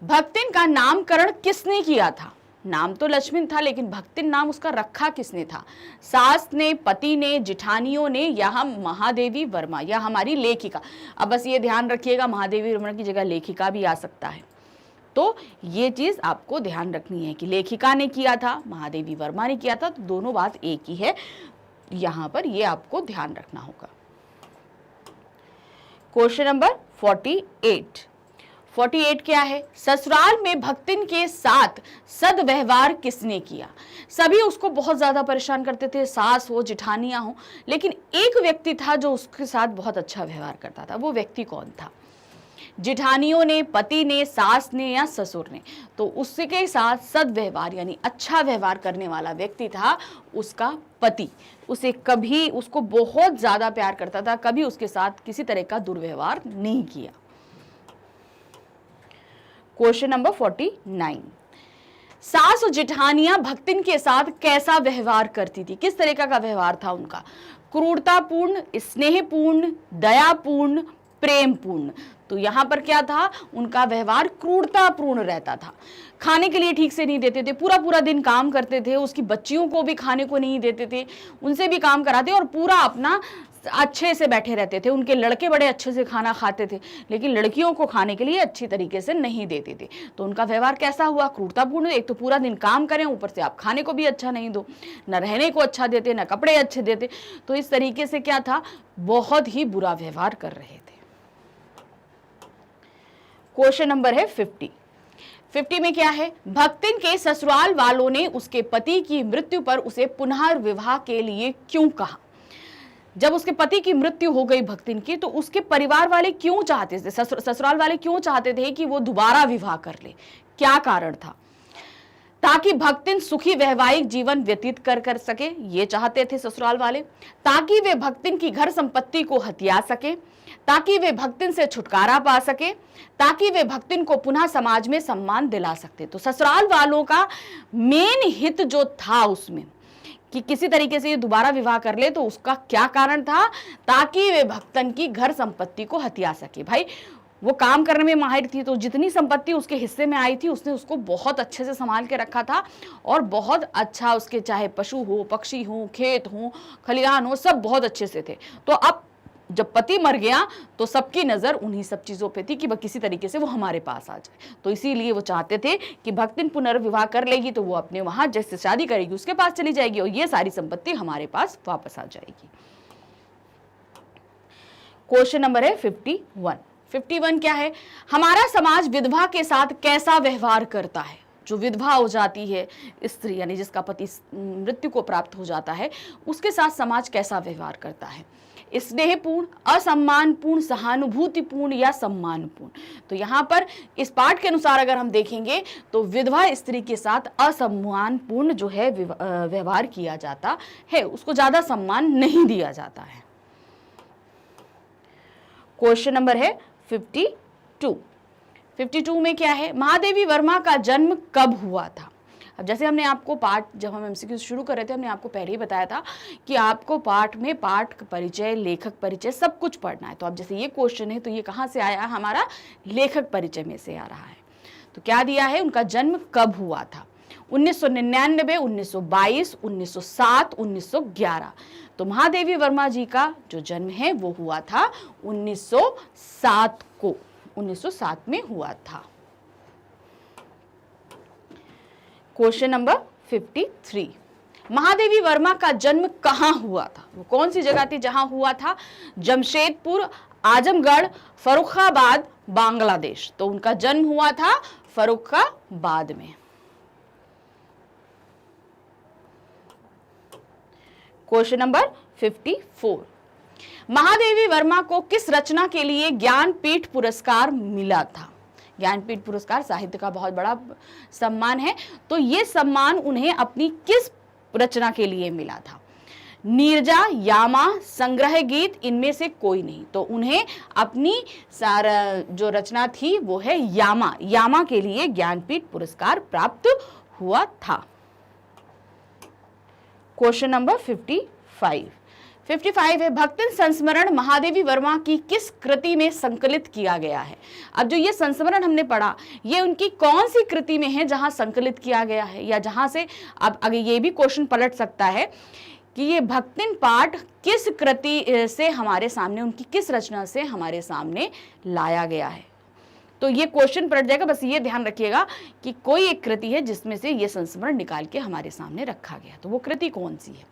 भक्तिन का नामकरण किसने किया था? नाम तो लक्ष्मण था, लेकिन भक्तिन नाम उसका रखा किसने था? सास ने, पति ने, जिठानियों ने, या हम महादेवी वर्मा, या हमारी लेखिका? अब बस ये ध्यान रखिएगा, महादेवी वर्मा की जगह लेखिका भी आ सकता है। तो ये चीज आपको ध्यान रखनी है कि लेखिका ने किया था, महादेवी वर्मा ने किया था, तो दोनों बात एक ही है। यहां पर ये आपको ध्यान रखना होगा। क्वेश्चन नंबर 48 क्या है? ससुराल में भक्तिन के साथ सदव्यवहार किसने किया? सभी उसको बहुत ज्यादा परेशान करते थे, सास हो, जिठानियां हो, लेकिन एक व्यक्ति था जो उसके साथ बहुत अच्छा व्यवहार करता था। वो व्यक्ति कौन था? जिठानियों ने, पति ने, सास ने, या ससुर ने? तो उसके साथ सदव्यवहार यानी अच्छा व्यवहार करने वाला व्यक्ति था उसका पति। उसको बहुत ज्यादा प्यार करता था, कभी उसके साथ किसी तरह का दुर्व्यवहार नहीं किया। क्वेश्चन नंबर 49, सास और जिठानियां भक्तिन के साथ कैसा व्यवहार करती थी? किस तरीका का व्यवहार था उनका? क्रूरतापूर्ण, स्नेहपूर्ण, दयापूर्ण, प्रेमपूर्ण? तो यहां पर क्या था? उनका व्यवहार क्रूरतापूर्ण रहता था। खाने के लिए ठीक से नहीं देते थे, पूरा पूरा दिन काम करते थे, उसकी बच्चियों को भी खाने को नहीं देते थे, उनसे भी काम कराते और पूरा अपना अच्छे से बैठे रहते थे। उनके लड़के बड़े अच्छे से खाना खाते थे, लेकिन लड़कियों को खाने के लिए अच्छी तरीके से नहीं देते थे। तो उनका व्यवहार कैसा हुआ? क्रूरतापूर्ण। एक तो पूरा दिन काम करें, ऊपर से आप खाने को भी अच्छा नहीं दो, न रहने को अच्छा देते, न कपड़े अच्छे देते। तो इस तरीके से क्या था? बहुत ही बुरा व्यवहार कर रहे थे। क्वेश्चन नंबर है 50 में क्या है? भक्तिन के ससुराल वालों ने उसके पति की मृत्यु पर उसे पुनर्विवाह के लिए क्यों कहा? जब उसके पति की मृत्यु हो गई भक्तिन की, तो उसके परिवार वाले क्यों चाहते थे, ससुराल वाले क्यों चाहते थे कि वो दोबारा विवाह कर ले? क्या कारण था? ताकि भक्तिन सुखी वैवाहिक जीवन व्यतीत कर सके, ये चाहते थे ससुराल वाले। ताकि वे भक्तिन की घर संपत्ति को हथिया सके, ताकि वे भक्तिन से छुटकारा पा सके, ताकि वे भक्तिन को पुनः समाज में सम्मान दिला सकते। तो ससुराल वालों का मेन हित जो था उसमें कि किसी तरीके से ये दोबारा विवाह कर ले, तो उसका क्या कारण था? ताकि वे भक्तन की घर संपत्ति को हथिया सके। भाई वो काम करने में माहिर थी, तो जितनी संपत्ति उसके हिस्से में आई थी उसने उसको बहुत अच्छे से संभाल के रखा था और बहुत अच्छा, उसके चाहे पशु हो, पक्षी हो, खेत हो, खलिहान हो, सब बहुत अच्छे से थे। तो अब जब पति मर गया तो सबकी नजर उन्हीं सब चीजों पे थी कि किसी तरीके से वो हमारे पास आ जाए। तो इसीलिए वो चाहते थे कि भक्तिन पुनर्विवाह कर लेगी तो वो अपने वहां जैसे शादी करेगी उसके पास चली जाएगी और ये सारी संपत्ति हमारे पास वापस आ जाएगी। क्वेश्चन नंबर है 51 क्या है? हमारा समाज विधवा के साथ कैसा व्यवहार करता है? जो विधवा हो जाती है स्त्री, यानी जिसका पति मृत्यु को प्राप्त हो जाता है, उसके साथ समाज कैसा व्यवहार करता है? स्नेहपूर्ण, असम्मानपूर्ण, सहानुभूतिपूर्ण या सम्मानपूर्ण? तो यहाँ पर इस पाठ के अनुसार अगर हम देखेंगे तो विधवा स्त्री के साथ असम्मानपूर्ण जो है व्यवहार किया जाता है, उसको ज्यादा सम्मान नहीं दिया जाता है। क्वेश्चन नंबर है 52 में क्या है? महादेवी वर्मा का जन्म कब हुआ था? अब जैसे हमने आपको पाठ, जब हम एमसीक्यू शुरू कर रहे थे, हमने आपको पहले ही बताया था कि आपको पाठ में पाठ परिचय, लेखक परिचय सब कुछ पढ़ना है। तो अब जैसे ये क्वेश्चन है तो ये कहाँ से आया? हमारा लेखक परिचय में से आ रहा है। तो क्या दिया है? उनका जन्म कब हुआ था? 1999, 1922, 1907, 1911। तो महादेवी वर्मा जी का जो जन्म है वो हुआ था 1907 को, 1907 में हुआ था। क्वेश्चन नंबर 53, महादेवी वर्मा का जन्म कहां हुआ था? वो कौन सी जगह थी जहां हुआ था? जमशेदपुर, आजमगढ़, फर्रुखाबाद, बांग्लादेश। तो उनका जन्म हुआ था फर्रुखाबाद में। क्वेश्चन नंबर 54, महादेवी वर्मा को किस रचना के लिए ज्ञानपीठ पुरस्कार मिला था? ज्ञानपीठ पुरस्कार साहित्य का बहुत बड़ा सम्मान है, तो ये सम्मान उन्हें अपनी किस रचना के लिए मिला था? नीरजा, यामा, संग्रह गीत, इनमें से कोई नहीं। तो उन्हें अपनी जो रचना थी वो है यामा, यामा के लिए ज्ञानपीठ पुरस्कार प्राप्त हुआ था। क्वेश्चन नंबर 55 है, भक्तिन संस्मरण महादेवी वर्मा की किस कृति में संकलित किया गया है। अब जो ये संस्मरण हमने पढ़ा, ये उनकी कौन सी कृति में है जहां संकलित किया गया है, या जहां से अब आगे ये भी क्वेश्चन पलट सकता है कि ये भक्तिन पाठ किस कृति से हमारे सामने, उनकी किस रचना से हमारे सामने लाया गया है। तो ये क्वेश्चन पलट जाएगा। बस ये ध्यान रखिएगा कि कोई एक कृति है जिसमें से ये संस्मरण निकाल के हमारे सामने रखा गया, तो वो कृति कौन सी है।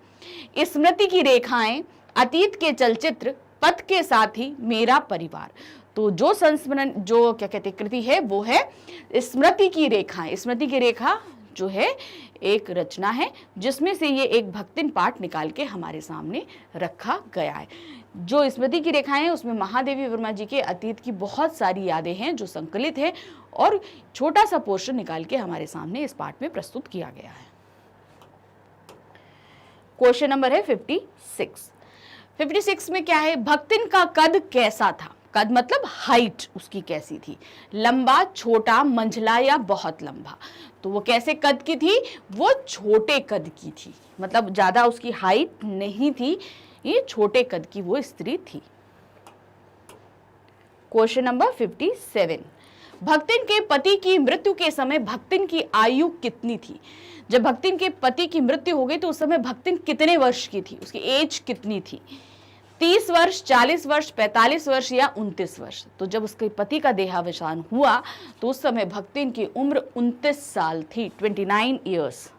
स्मृति की रेखाएं, अतीत के चलचित्र, पथ के साथी, मेरा परिवार। तो जो संस्मरण, जो क्या कहते कृति है, वो है स्मृति की रेखाएं। स्मृति की रेखा जो है एक रचना है जिसमें से ये एक भक्तिन पाठ निकाल के हमारे सामने रखा गया है। जो स्मृति की रेखाएं हैं उसमें महादेवी वर्मा जी के अतीत की बहुत सारी यादें हैं जो संकलित है और छोटा सा पोर्शन निकाल के हमारे सामने इस पाठ में प्रस्तुत किया गया है। क्वेश्चन नंबर है 56 में क्या है, भक्तिन का कद कैसा था। कद मतलब हाइट उसकी कैसी थी, लंबा, छोटा, मंझला या बहुत लंबा। तो वो कैसे कद की थी, वो छोटे कद की थी, मतलब ज्यादा उसकी हाइट नहीं थी, ये छोटे कद की वो स्त्री थी। क्वेश्चन नंबर 57, भक्तिन के पति की मृत्यु के समय भक्तिन की आयु कितनी थी। जब भक्तिन के पति की मृत्यु हो गई तो उस समय भक्तिन कितने वर्ष की थी, उसकी एज कितनी थी, 30 वर्ष, 40 वर्ष, 45 वर्ष या 29 वर्ष। तो जब उसके पति का देहावसान हुआ तो उस समय भक्तिन की उम्र 29 साल थी, 29 ईयर्स।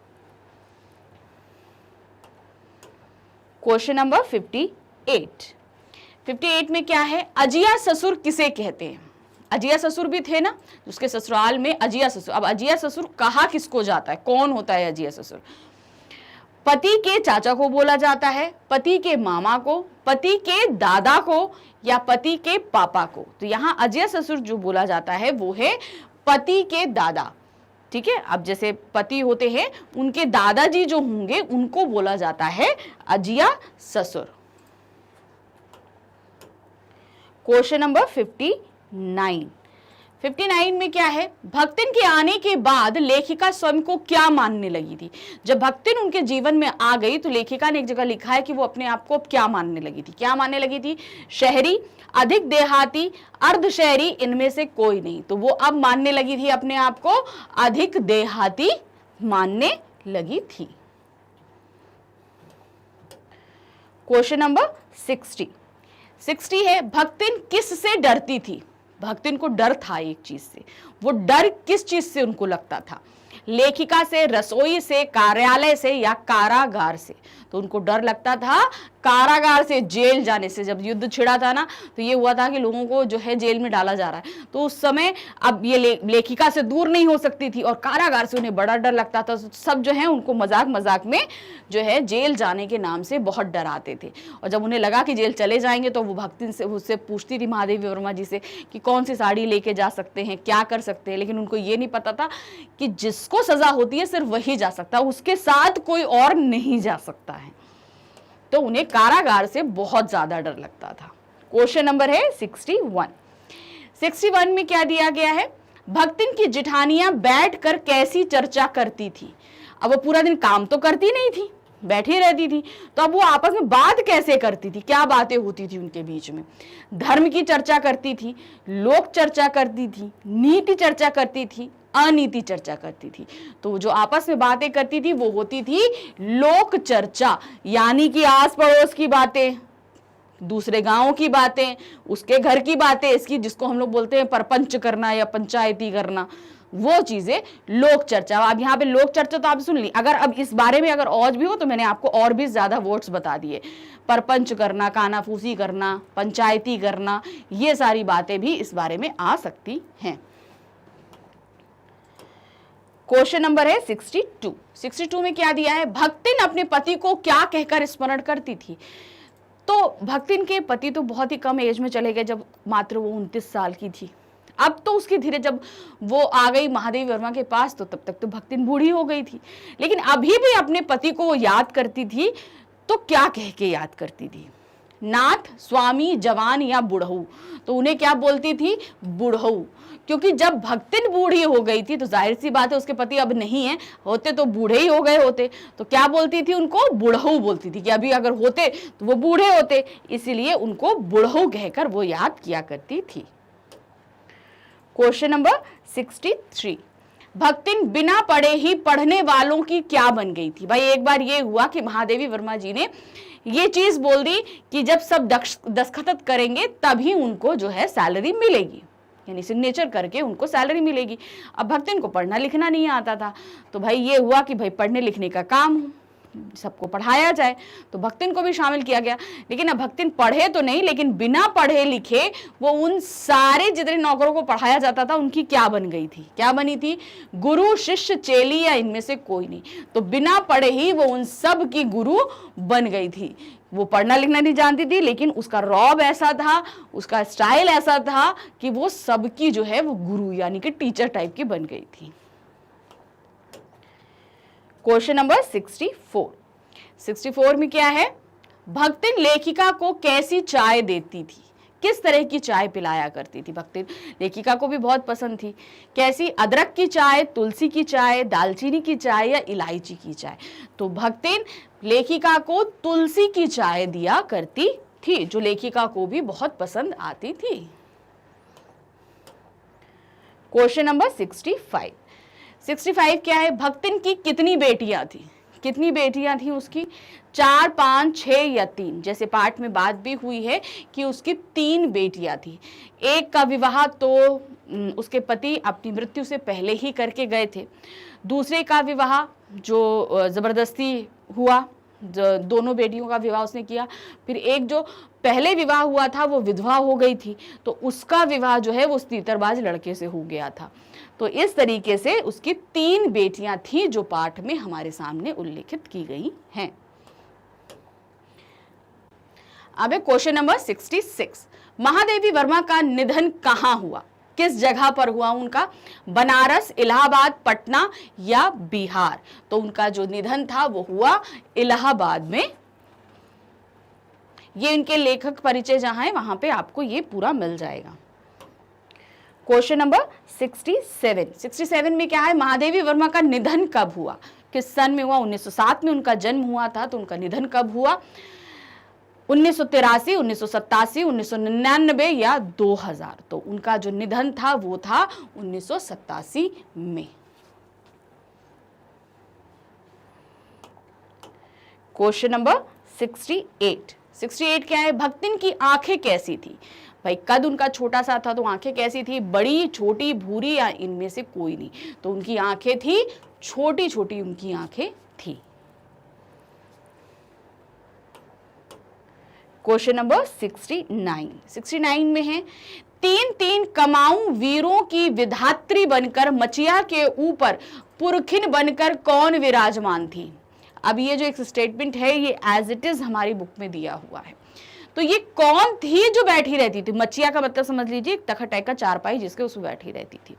क्वेश्चन नंबर 58 में क्या है, अजिया ससुर किसे कहते हैं। अजिया ससुर भी थे ना, उसके ससुराल में अजिया ससुर। अब अजिया ससुर कहा किसको जाता है, कौन होता है अजिया ससुर। पति के चाचा को बोला जाता है, पति के मामा को, पति के दादा को या पति के पापा को। तो यहाँ अजिया ससुर जो बोला जाता है वो है पति के दादा। ठीक है, अब जैसे पति होते हैं उनके दादाजी जो होंगे उनको बोला जाता है अजिया ससुर। क्वेश्चन नंबर 59 में क्या है, भक्तिन के आने के बाद लेखिका स्वयं को क्या मानने लगी थी। जब भक्तिन उनके जीवन में आ गई तो लेखिका ने एक जगह लिखा है कि वो अपने आप को क्या मानने लगी थी। क्या मानने लगी थी, शहरी, अधिक देहाती, अर्ध शहरी, इनमें से कोई नहीं। तो वो अब मानने लगी थी अपने आप को अधिक देहाती मानने लगी थी। क्वेश्चन नंबर 60 है, भक्तिन किस से डरती थी। भक्तिन को डर था एक चीज से, वो डर किस चीज से उनको लगता था, लेखिका से, रसोई से, कार्यालय से या कारागार से। तो उनको डर लगता था कारागार से, जेल जाने से। जब युद्ध छिड़ा था ना तो ये हुआ था कि लोगों को जो है जेल में डाला जा रहा है, तो उस समय अब ये लेखिका से दूर नहीं हो सकती थी और कारागार से उन्हें बड़ा डर लगता था। सब जो है उनको मजाक में जो है जेल जाने के नाम से बहुत डराते थे। और जब उन्हें लगा कि जेल चले जाएंगे तो वो भक्तिन से उससे पूछती थी महादेवी वर्मा जी से कि कौन सी साड़ी लेके जा सकते हैं, क्या कर सकते हैं। लेकिन उनको ये नहीं पता था कि जिसको सजा होती है सिर्फ वही जा सकता है, उसके साथ कोई और नहीं जा सकता है। तो उन्हें कारागार से बहुत ज्यादा डर लगता था। क्वेश्चन नंबर है 61 में क्या दिया गया है, भक्तिन की जिठानियां बैठकर कैसी चर्चा करती थी। अब वो पूरा दिन काम तो करती नहीं थी, बैठी रहती थी, तो अब वो आपस में बात कैसे करती थी, क्या बातें होती थी उनके बीच में। धर्म की चर्चा करती थी, लोक चर्चा करती थी, नीति चर्चा करती थी, अनीति चर्चा करती थी। तो जो आपस में बातें करती थी वो होती थी लोक चर्चा, यानी कि आस पड़ोस की बातें, दूसरे गांवों की बातें, उसके घर की बातें, इसकी जिसको हम लोग बोलते हैं परपंच करना या पंचायती करना, वो चीजें लोक चर्चा। अब यहाँ पे लोक चर्चा तो आप सुन ली, अगर अब इस बारे में अगर और भी हो तो मैंने आपको और भी ज्यादा वर्ड्स बता दिए। परपंच करना, कानाफूसी करना, पंचायती करना, ये सारी बातें भी इस बारे में आ सकती हैं। क्वेश्चन नंबर है 62 में क्या दिया है, भक्तिन अपने पति को क्या कहकर स्मरण करती थी। तो भक्तिन के पति तो बहुत ही कम एज में चले गए, जब मात्र वो 29 साल की थी। अब तो उसकी धीरे जब वो आ गई महादेवी वर्मा के पास तो तब तक तो भक्तिन बूढ़ी हो गई थी, लेकिन अभी भी अपने पति को वो याद करती थी तो क्या कह के याद करती थी? नाथ, स्वामी, जवान या बुढ़ऊ। तो उन्हें क्या बोलती थी? बुढ़ऊ। क्योंकि जब भक्तिन बूढ़ी हो गई थी तो जाहिर सी बात है उसके पति अब नहीं है, होते तो बूढ़े ही हो गए होते, तो क्या बोलती थी उनको? बुढ़ऊ बोलती थी कि अभी अगर होते तो वो बूढ़े होते, इसीलिए उनको बुढ़ऊ कहकर वो याद किया करती थी। क्वेश्चन नंबर 63, भक्तिन बिना पढ़े ही पढ़ने वालों की क्या बन गई थी? भाई एक बार ये हुआ कि महादेवी वर्मा जी ने ये चीज बोल दी कि जब सब दस्तखत करेंगे तभी उनको जो है सैलरी मिलेगी, यानी सिग्नेचर करके उनको सैलरी मिलेगी। अब भक्तिन को पढ़ना लिखना नहीं आता था, तो भाई ये हुआ कि भाई पढ़ने लिखने का काम सबको पढ़ाया जाए, तो भक्तिन को भी शामिल किया गया। लेकिन अब भक्तिन पढ़े तो नहीं, लेकिन बिना पढ़े लिखे वो उन सारे जितने नौकरों को पढ़ाया जाता था उनकी क्या बन गई थी? क्या बनी थी? गुरु, शिष्य, चेली या इनमें से कोई नहीं। तो बिना पढ़े ही वो उन सब की गुरु बन गई थी। वो पढ़ना लिखना नहीं जानती थी, लेकिन उसका रौब ऐसा था, उसका स्टाइल ऐसा था कि वो सबकी जो है वो गुरु यानी कि टीचर टाइप की बन गई थी। क्वेश्चन नंबर 64 में क्या है? भक्तिन लेखिका को कैसी चाय देती थी? किस तरह की चाय पिलाया करती थी? भक्तिन लेखिका को भी बहुत पसंद थी। कैसी? अदरक की चाय, तुलसी की चाय, दालचीनी की चाय या इलायची की चाय? तो भक्तिन लेखिका को तुलसी की चाय दिया करती थी, जो लेखिका को भी बहुत पसंद आती थी। क्वेश्चन नंबर 65 क्या है? भक्तिन की कितनी बेटियां थी? कितनी बेटियां थी उसकी? 4, 5, 6 या 3? जैसे पाठ में बात भी हुई है कि उसकी 3 बेटियां थी। एक का विवाह तो उसके पति अपनी मृत्यु से पहले ही करके गए थे। दूसरे का विवाह जो जबरदस्ती हुआ, दोनों बेटियों का विवाह उसने किया। फिर एक जो पहले विवाह हुआ था वो विधवा हो गई थी, तो उसका विवाह जो है वो उस तीतरबाज लड़के से हो गया था। तो इस तरीके से उसकी 3 बेटियां थी जो पाठ में हमारे सामने उल्लेखित की गई हैं। अब क्वेश्चन नंबर 66, महादेवी वर्मा का निधन कहां हुआ? किस जगह पर हुआ उनका? बनारस, इलाहाबाद, पटना या बिहार? तो उनका जो निधन था वो हुआ इलाहाबाद में। ये इनके लेखक परिचय जहां है वहां पे आपको ये पूरा मिल जाएगा। क्वेश्चन नंबर 67 में क्या है? महादेवी वर्मा का निधन कब हुआ? किस सन में हुआ? 1907 में उनका जन्म हुआ था, तो उनका निधन कब हुआ? 1983, 1987, 1999 या 2000? तो उनका जो निधन था वो था 1987 में। क्वेश्चन नंबर 68 क्या है? भक्तिन की आंखें कैसी थी? भाई कद उनका छोटा सा था तो आंखें कैसी थी? बड़ी, छोटी, भूरी या इनमें से कोई नहीं? तो उनकी आंखें थी छोटी छोटी, उनकी आंखें थी। क्वेश्चन नंबर 69 में है, 3 कमाऊं वीरों की विधात्री बनकर मचिया के ऊपर पुरखिन बनकर कौन विराजमान थी? अब ये जो एक स्टेटमेंट है ये एज इट इज हमारी बुक में दिया हुआ है। तो ये कौन थी जो बैठी रहती थी? मचिया का मतलब समझ लीजिए तखत टाइप का चारपाई जिसके उसमें बैठी रहती थी,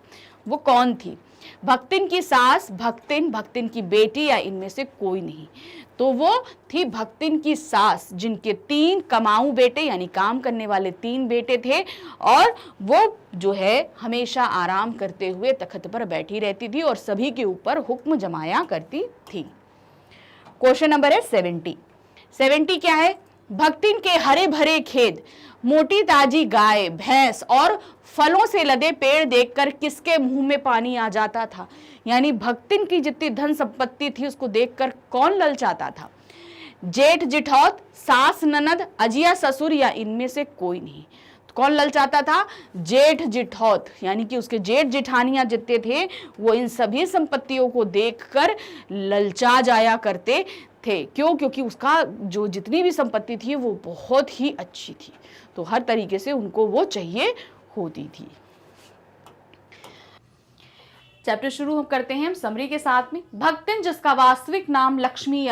वो कौन थी? भक्तिन की सास, भक्तिन की बेटी या इनमें से कोई नहीं? तो वो थी भक्तिन की सास, जिनके 3 कमाऊ बेटे यानी काम करने वाले 3 बेटे थे, और वो जो है हमेशा आराम करते हुए तखत पर बैठी रहती थी और सभी के ऊपर हुक्म जमाया करती थी। क्वेश्चन नंबर है 70 क्या है? भक्तिन के हरे भरे खेत, मोटी ताजी गाय, भैंस और फलों से लदे पेड़ देखकर किसके मुंह में पानी आ जाता था? यानी भक्तिन की जितनी धन संपत्ति थी उसको देखकर कौन ललचाता था? जेठ जिठौत, सास ननद, अजिया ससुर या इनमें से कोई नहीं? तो कौन ललचाता था? जेठ जिठौत, यानी कि उसके जेठ जिठानियां जितने थे वो इन सभी संपत्तियों को देखकर ललचा जाया करते थे। क्यों? क्योंकि उसका जो जितनी भी संपत्ति थी वो बहुत ही अच्छी थी, तो हर तरीके से उनको वो चाहिए होती थी। चैप्टर शुरू हम करते हैं समरी के साथ में। भक्तिन जिसका वास्तविक नाम लक्ष्मी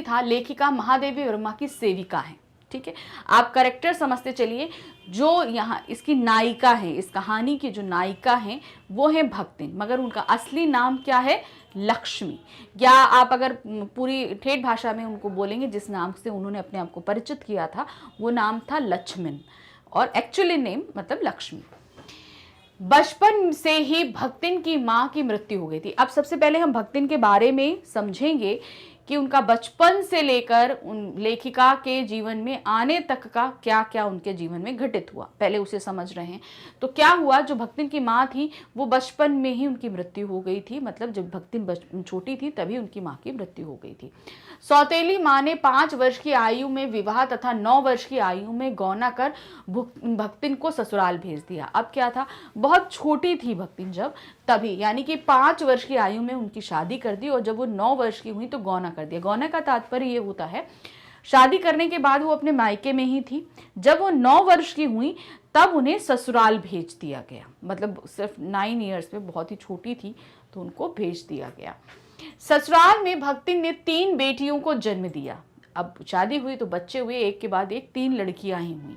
था, लेखिका महादेवी वर्मा की सेविका है। ठीक है, आप करेक्टर समझते चलिए। जो यहाँ इसकी नायिका है, इस कहानी की जो नायिका है वो है भक्तिन, मगर उनका असली नाम क्या है? लक्ष्मी, या आप अगर पूरी ठेठ भाषा में उनको बोलेंगे जिस नाम से उन्होंने अपने आप को परिचित किया था वो नाम था लक्ष्मण, और एक्चुअली नेम मतलब लक्ष्मी। बचपन से ही भक्तिन की मां की मृत्यु हो गई थी। अब सबसे पहले हम भक्तिन के बारे में समझेंगे कि उनका बचपन से लेकर उन लेखिका के जीवन में आने तक का क्या क्या उनके जीवन में घटित हुआ, पहले उसे समझ रहे हैं। तो क्या हुआ, जो भक्तिन की माँ थी वो बचपन में ही उनकी मृत्यु हो गई थी, मतलब जब भक्तिन छोटी थी तभी उनकी माँ की मृत्यु हो गई थी। सौतेली माँ ने 5 वर्ष की आयु में विवाह तथा 9 वर्ष की आयु में गौना कर भक्तिन को ससुराल भेज दिया। अब क्या था, बहुत छोटी थी भक्तिन जब, तभी यानी कि 5 वर्ष की आयु में उनकी शादी कर दी, और जब वो 9 वर्ष की हुई तो गौना कर दिया। गौना का तात्पर्य ये होता है, शादी करने के बाद वो अपने मायके में ही थी, जब वो 9 वर्ष की हुई तब उन्हें ससुराल भेज दिया गया, मतलब सिर्फ 9 ईयर्स में, बहुत ही छोटी थी तो उनको भेज दिया गया। ससुराल में भक्तिन ने 3 बेटियों को जन्म दिया। अब शादी हुई तो बच्चे हुए, एक के बाद एक 3 लड़कियां ही हुई,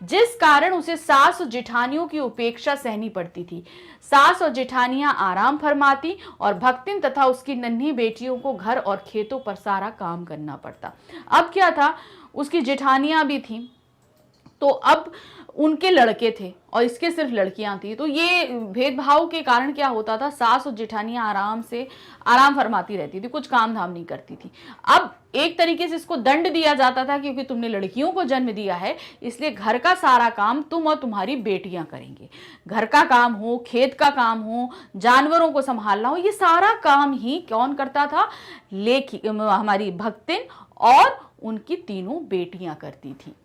जिस कारण उसे सास और जेठानियों की उपेक्षा सहनी पड़ती थी। सास और जेठानियां आराम फरमाती और भक्तिन तथा उसकी नन्ही बेटियों को घर और खेतों पर सारा काम करना पड़ता। अब क्या था, उसकी जेठानियां भी थीं, तो अब उनके लड़के थे और इसके सिर्फ लड़कियां थी, तो ये भेदभाव के कारण क्या होता था, सास और जेठानियां आराम फरमाती रहती थी, कुछ काम धाम नहीं करती थी। अब एक तरीके से इसको दंड दिया जाता था, क्योंकि तुमने लड़कियों को जन्म दिया है इसलिए घर का सारा काम तुम और तुम्हारी बेटियां करेंगे। घर का काम हो, खेत का काम हो, जानवरों को संभालना हो, ये सारा काम ही कौन करता था, हमारी भक्तिन और उनकी 3 बेटियां करती थी।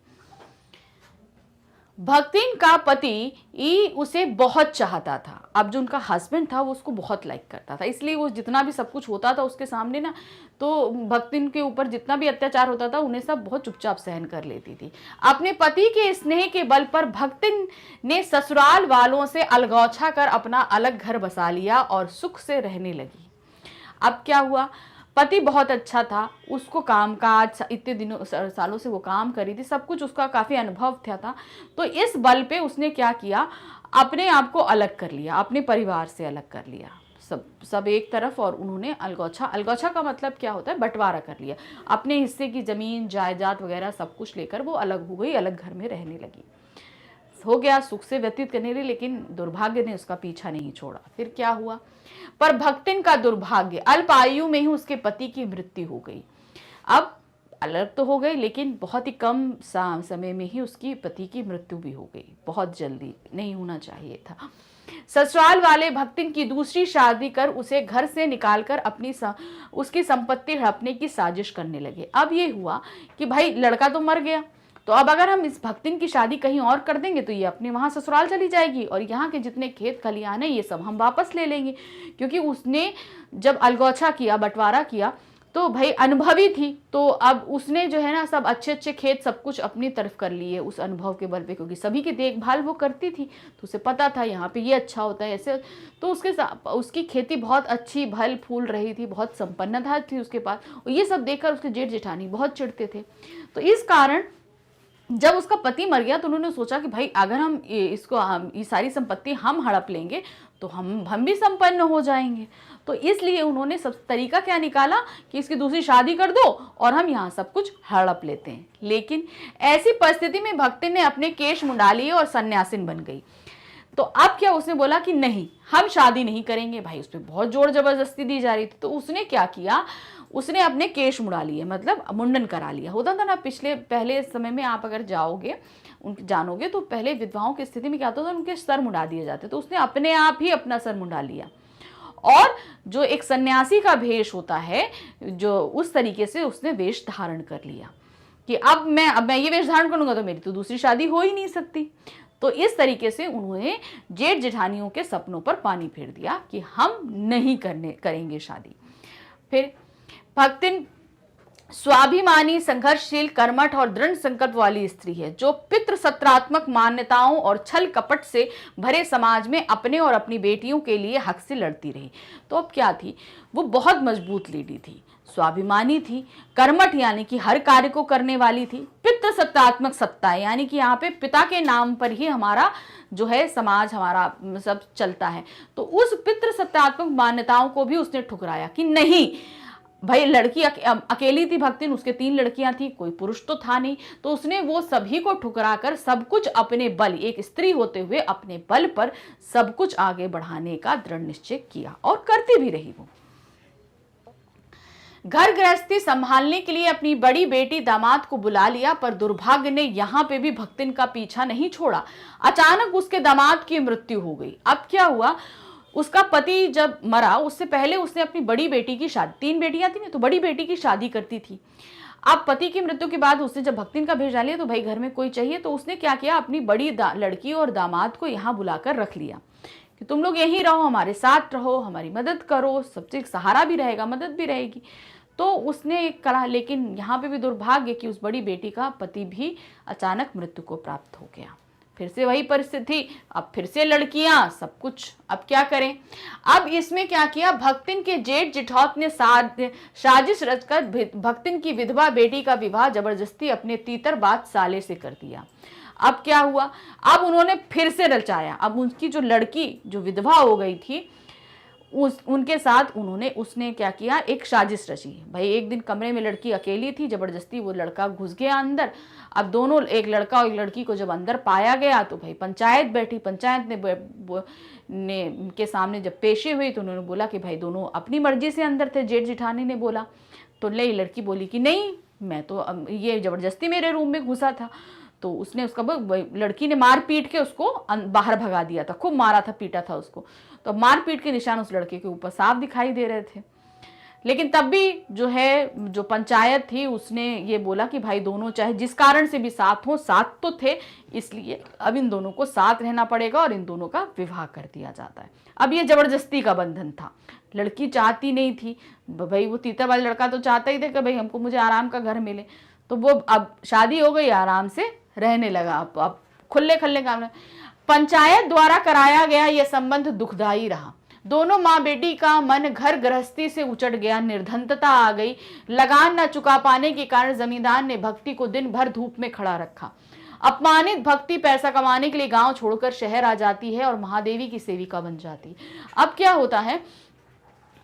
भक्तिन का पति उसे बहुत चाहता था। अब जो उनका हस्बैंड था वो उसको बहुत लाइक करता था, इसलिए वो जितना भी सब कुछ होता था उसके सामने ना, तो भक्तिन के ऊपर जितना भी अत्याचार होता था उन्हें सब बहुत चुपचाप सहन कर लेती थी। अपने पति के स्नेह के बल पर भक्तिन ने ससुराल वालों से अलगौछा कर अपना अलग घर बसा लिया और सुख से रहने लगी। अब क्या हुआ, पति बहुत अच्छा था, उसको कामकाज इतने दिनों सालों से वो काम कर रही थी, सब कुछ उसका काफ़ी अनुभव था, तो इस बल पे उसने क्या किया, अपने आप को अलग कर लिया, अपने परिवार से अलग कर लिया, सब एक तरफ, और उन्होंने अलगौछा का मतलब क्या होता है, बंटवारा कर लिया, अपने हिस्से की ज़मीन जायदाद वगैरह सब कुछ लेकर वो अलग हो गई, अलग घर में रहने लगी। हो गया, सुख से व्यतीत करने लगी, लेकिन दुर्भाग्य ने उसका पीछा नहीं छोड़ा। फिर क्या हुआ, पर भक्तिन का दुर्भाग्य, अल्प आयु में ही उसके पति की मृत्यु हो गई। अब अलग तो हो गई, लेकिन बहुत ही कम समय में ही उसकी पति की मृत्यु भी हो गई, बहुत जल्दी, नहीं होना चाहिए था। ससुराल वाले भक्तिन की दूसरी शादी कर उसे घर से निकालकर उसकी संपत्ति हड़पने की साजिश करने लगे। अब ये हुआ कि भाई लड़का तो मर गया, तो अब अगर हम इस भक्तिन की शादी कहीं और कर देंगे तो ये अपने वहाँ ससुराल चली जाएगी, और यहाँ के जितने खेत खलिहान है ये सब हम वापस ले लेंगे, क्योंकि उसने जब अलगौछा किया, बंटवारा किया, तो भाई अनुभवी थी, तो अब उसने जो है ना सब अच्छे अच्छे खेत सब कुछ अपनी तरफ कर लिए उस अनुभव के बल पे, क्योंकि सभी की देखभाल वो करती थी, तो उसे पता था यहाँ पे ये अच्छा होता है ऐसे, तो उसकी खेती बहुत अच्छी फल फूल रही थी, बहुत संपन्नता थी उसके पास, और ये सब देखकर उसके जेठ जेठानी बहुत चिढ़ते थे। तो इस कारण जब उसका पति मर गया तो उन्होंने सोचा कि भाई अगर हम ये सारी संपत्ति हम हड़प लेंगे तो हम भी संपन्न हो जाएंगे, तो इसलिए उन्होंने सब तरीका क्या निकाला कि इसकी दूसरी शादी कर दो और हम यहाँ सब कुछ हड़प लेते हैं। लेकिन ऐसी परिस्थिति में भक्तिन ने अपने केश मुंडा लिए और सन्यासिन बन गई। तो अब क्या, उसने बोला कि नहीं हम शादी नहीं करेंगे, भाई उस पर बहुत जोर जबरदस्ती दी जा रही थी, तो उसने क्या किया, उसने अपने केश मुड़ा लिए, मतलब मुंडन करा लिया। होता था ना पहले समय में, आप अगर जानोगे तो पहले विधवाओं की स्थिति में क्या होता था, उनके सर मुंडा दिए जाते, तो उसने अपने आप ही अपना सर मुंडा लिया, और जो एक सन्यासी का भेष होता है जो उस तरीके से उसने वेश धारण कर लिया कि अब मैं ये वेश धारण करूंगा तो मेरी तो दूसरी शादी हो ही नहीं सकती। तो इस तरीके से उन्होंने जेठ जेठानियों के सपनों पर पानी फेर दिया कि हम नहीं करेंगे शादी। फिर भक्तिन स्वाभिमानी, संघर्षशील, कर्मठ और दृढ़ संकल्प वाली स्त्री है, जो पितृसत्रात्मक मान्यताओं और छल कपट से भरे समाज में अपने और अपनी बेटियों के लिए हक से लड़ती रही। तो अब क्या थी, वो बहुत मजबूत लेडी थी, स्वाभिमानी थी, कर्मठ यानी कि हर कार्य को करने वाली थी, पितृसत्तात्मक सत्ता यानी कि यहाँ पे पिता के नाम पर ही हमारा जो है समाज, हमारा सब चलता है। तो उस पितृसत्तात्मक मान्यताओं को भी उसने ठुकराया कि नहीं भाई, लड़की अकेली थी भक्तिन, उसके 3 लड़कियां थी, कोई पुरुष तो था नहीं। तो उसने वो सभी को ठुकरा कर सब कुछ अपने बल, एक स्त्री होते हुए अपने बल पर सब कुछ आगे बढ़ाने का दृढ़ निश्चय किया और करती भी रही। वो घर गृहस्थी संभालने के लिए अपनी बड़ी बेटी दामाद को बुला लिया, पर दुर्भाग्य ने यहां पे भी भक्तिन का पीछा नहीं छोड़ा। अचानक उसके दामाद की मृत्यु हो गई। अब क्या हुआ, उसका पति जब मरा उससे पहले उसने अपनी बड़ी बेटी की शादी, 3 बेटियां थी ना, तो बड़ी बेटी की शादी करती थी। अब पति की मृत्यु के बाद उसने जब भक्तिन का भेज डालिया तो भाई घर में कोई चाहिए, तो उसने क्या किया, अपनी बड़ी लड़की और दामाद को यहाँ बुलाकर रख लिया कि तुम लोग यहीं रहो, हमारे साथ रहो, हमारी मदद करो, सबसे सहारा भी रहेगा, मदद भी रहेगी। तो उसने एक करा, लेकिन यहाँ पे भी दुर्भाग्य कि उस बड़ी बेटी का पति भी अचानक मृत्यु को प्राप्त हो गया। फिर से वही परिस्थिति, अब फिर से लड़कियां, सब कुछ, अब क्या करें। अब इसमें क्या किया, भक्तिन के जेठ जिठौत ने साजिश रचकर भक्तिन की विधवा बेटी का विवाह जबरदस्ती अपने तीतरबाज साले से कर दिया। अब क्या हुआ, अब उन्होंने फिर से रचाया। अब उनकी जो लड़की जो विधवा हो गई थी उनके साथ उसने क्या किया, एक साजिश रची। भाई एक दिन कमरे में लड़की अकेली थी, जबरदस्ती वो लड़का घुस गया अंदर। अब दोनों, एक लड़का और एक लड़की को जब अंदर पाया गया तो भाई पंचायत बैठी, पंचायत ने के सामने जब पेशी हुई तो उन्होंने बोला कि भाई दोनों अपनी मर्जी से अंदर थे। जेठ जिठानी ने बोला तो लड़की बोली कि नहीं, मैं तो ये जबरदस्ती मेरे रूम में घुसा था। तो उसने उसका लड़की ने मार पीट के उसको बाहर भगा दिया था, खूब मारा था, पीटा था उसको। तो मार पीट के निशान उस लड़के के ऊपर साफ दिखाई दे रहे थे। लेकिन तब भी जो है, जो पंचायत थी उसने ये बोला कि भाई दोनों चाहे जिस कारण से भी साथ हो, साथ तो थे, इसलिए अब इन दोनों को साथ रहना पड़ेगा और इन दोनों का विवाह कर दिया जाता है। अब ये जबरदस्ती का बंधन था, लड़की चाहती नहीं थी भाई, वो तीतर वाला लड़का तो चाहता ही था कि भाई मुझे आराम का घर मिले। तो वो अब शादी हो गई, आराम से रहने लगा, अब खुले खल्ले काम। पंचायत द्वारा कराया गया यह संबंध दुखदायी रहा। दोनों माँ बेटी का मन घर गृहस्थी से उचट गया, निर्धनता आ गई। लगान न चुका पाने के कारण जमींदार ने भक्ति को दिन भर धूप में खड़ा रखा। अपमानित भक्ति पैसा कमाने के लिए गांव छोड़कर शहर आ जाती है और महादेवी की सेविका बन जाती है। अब क्या होता है,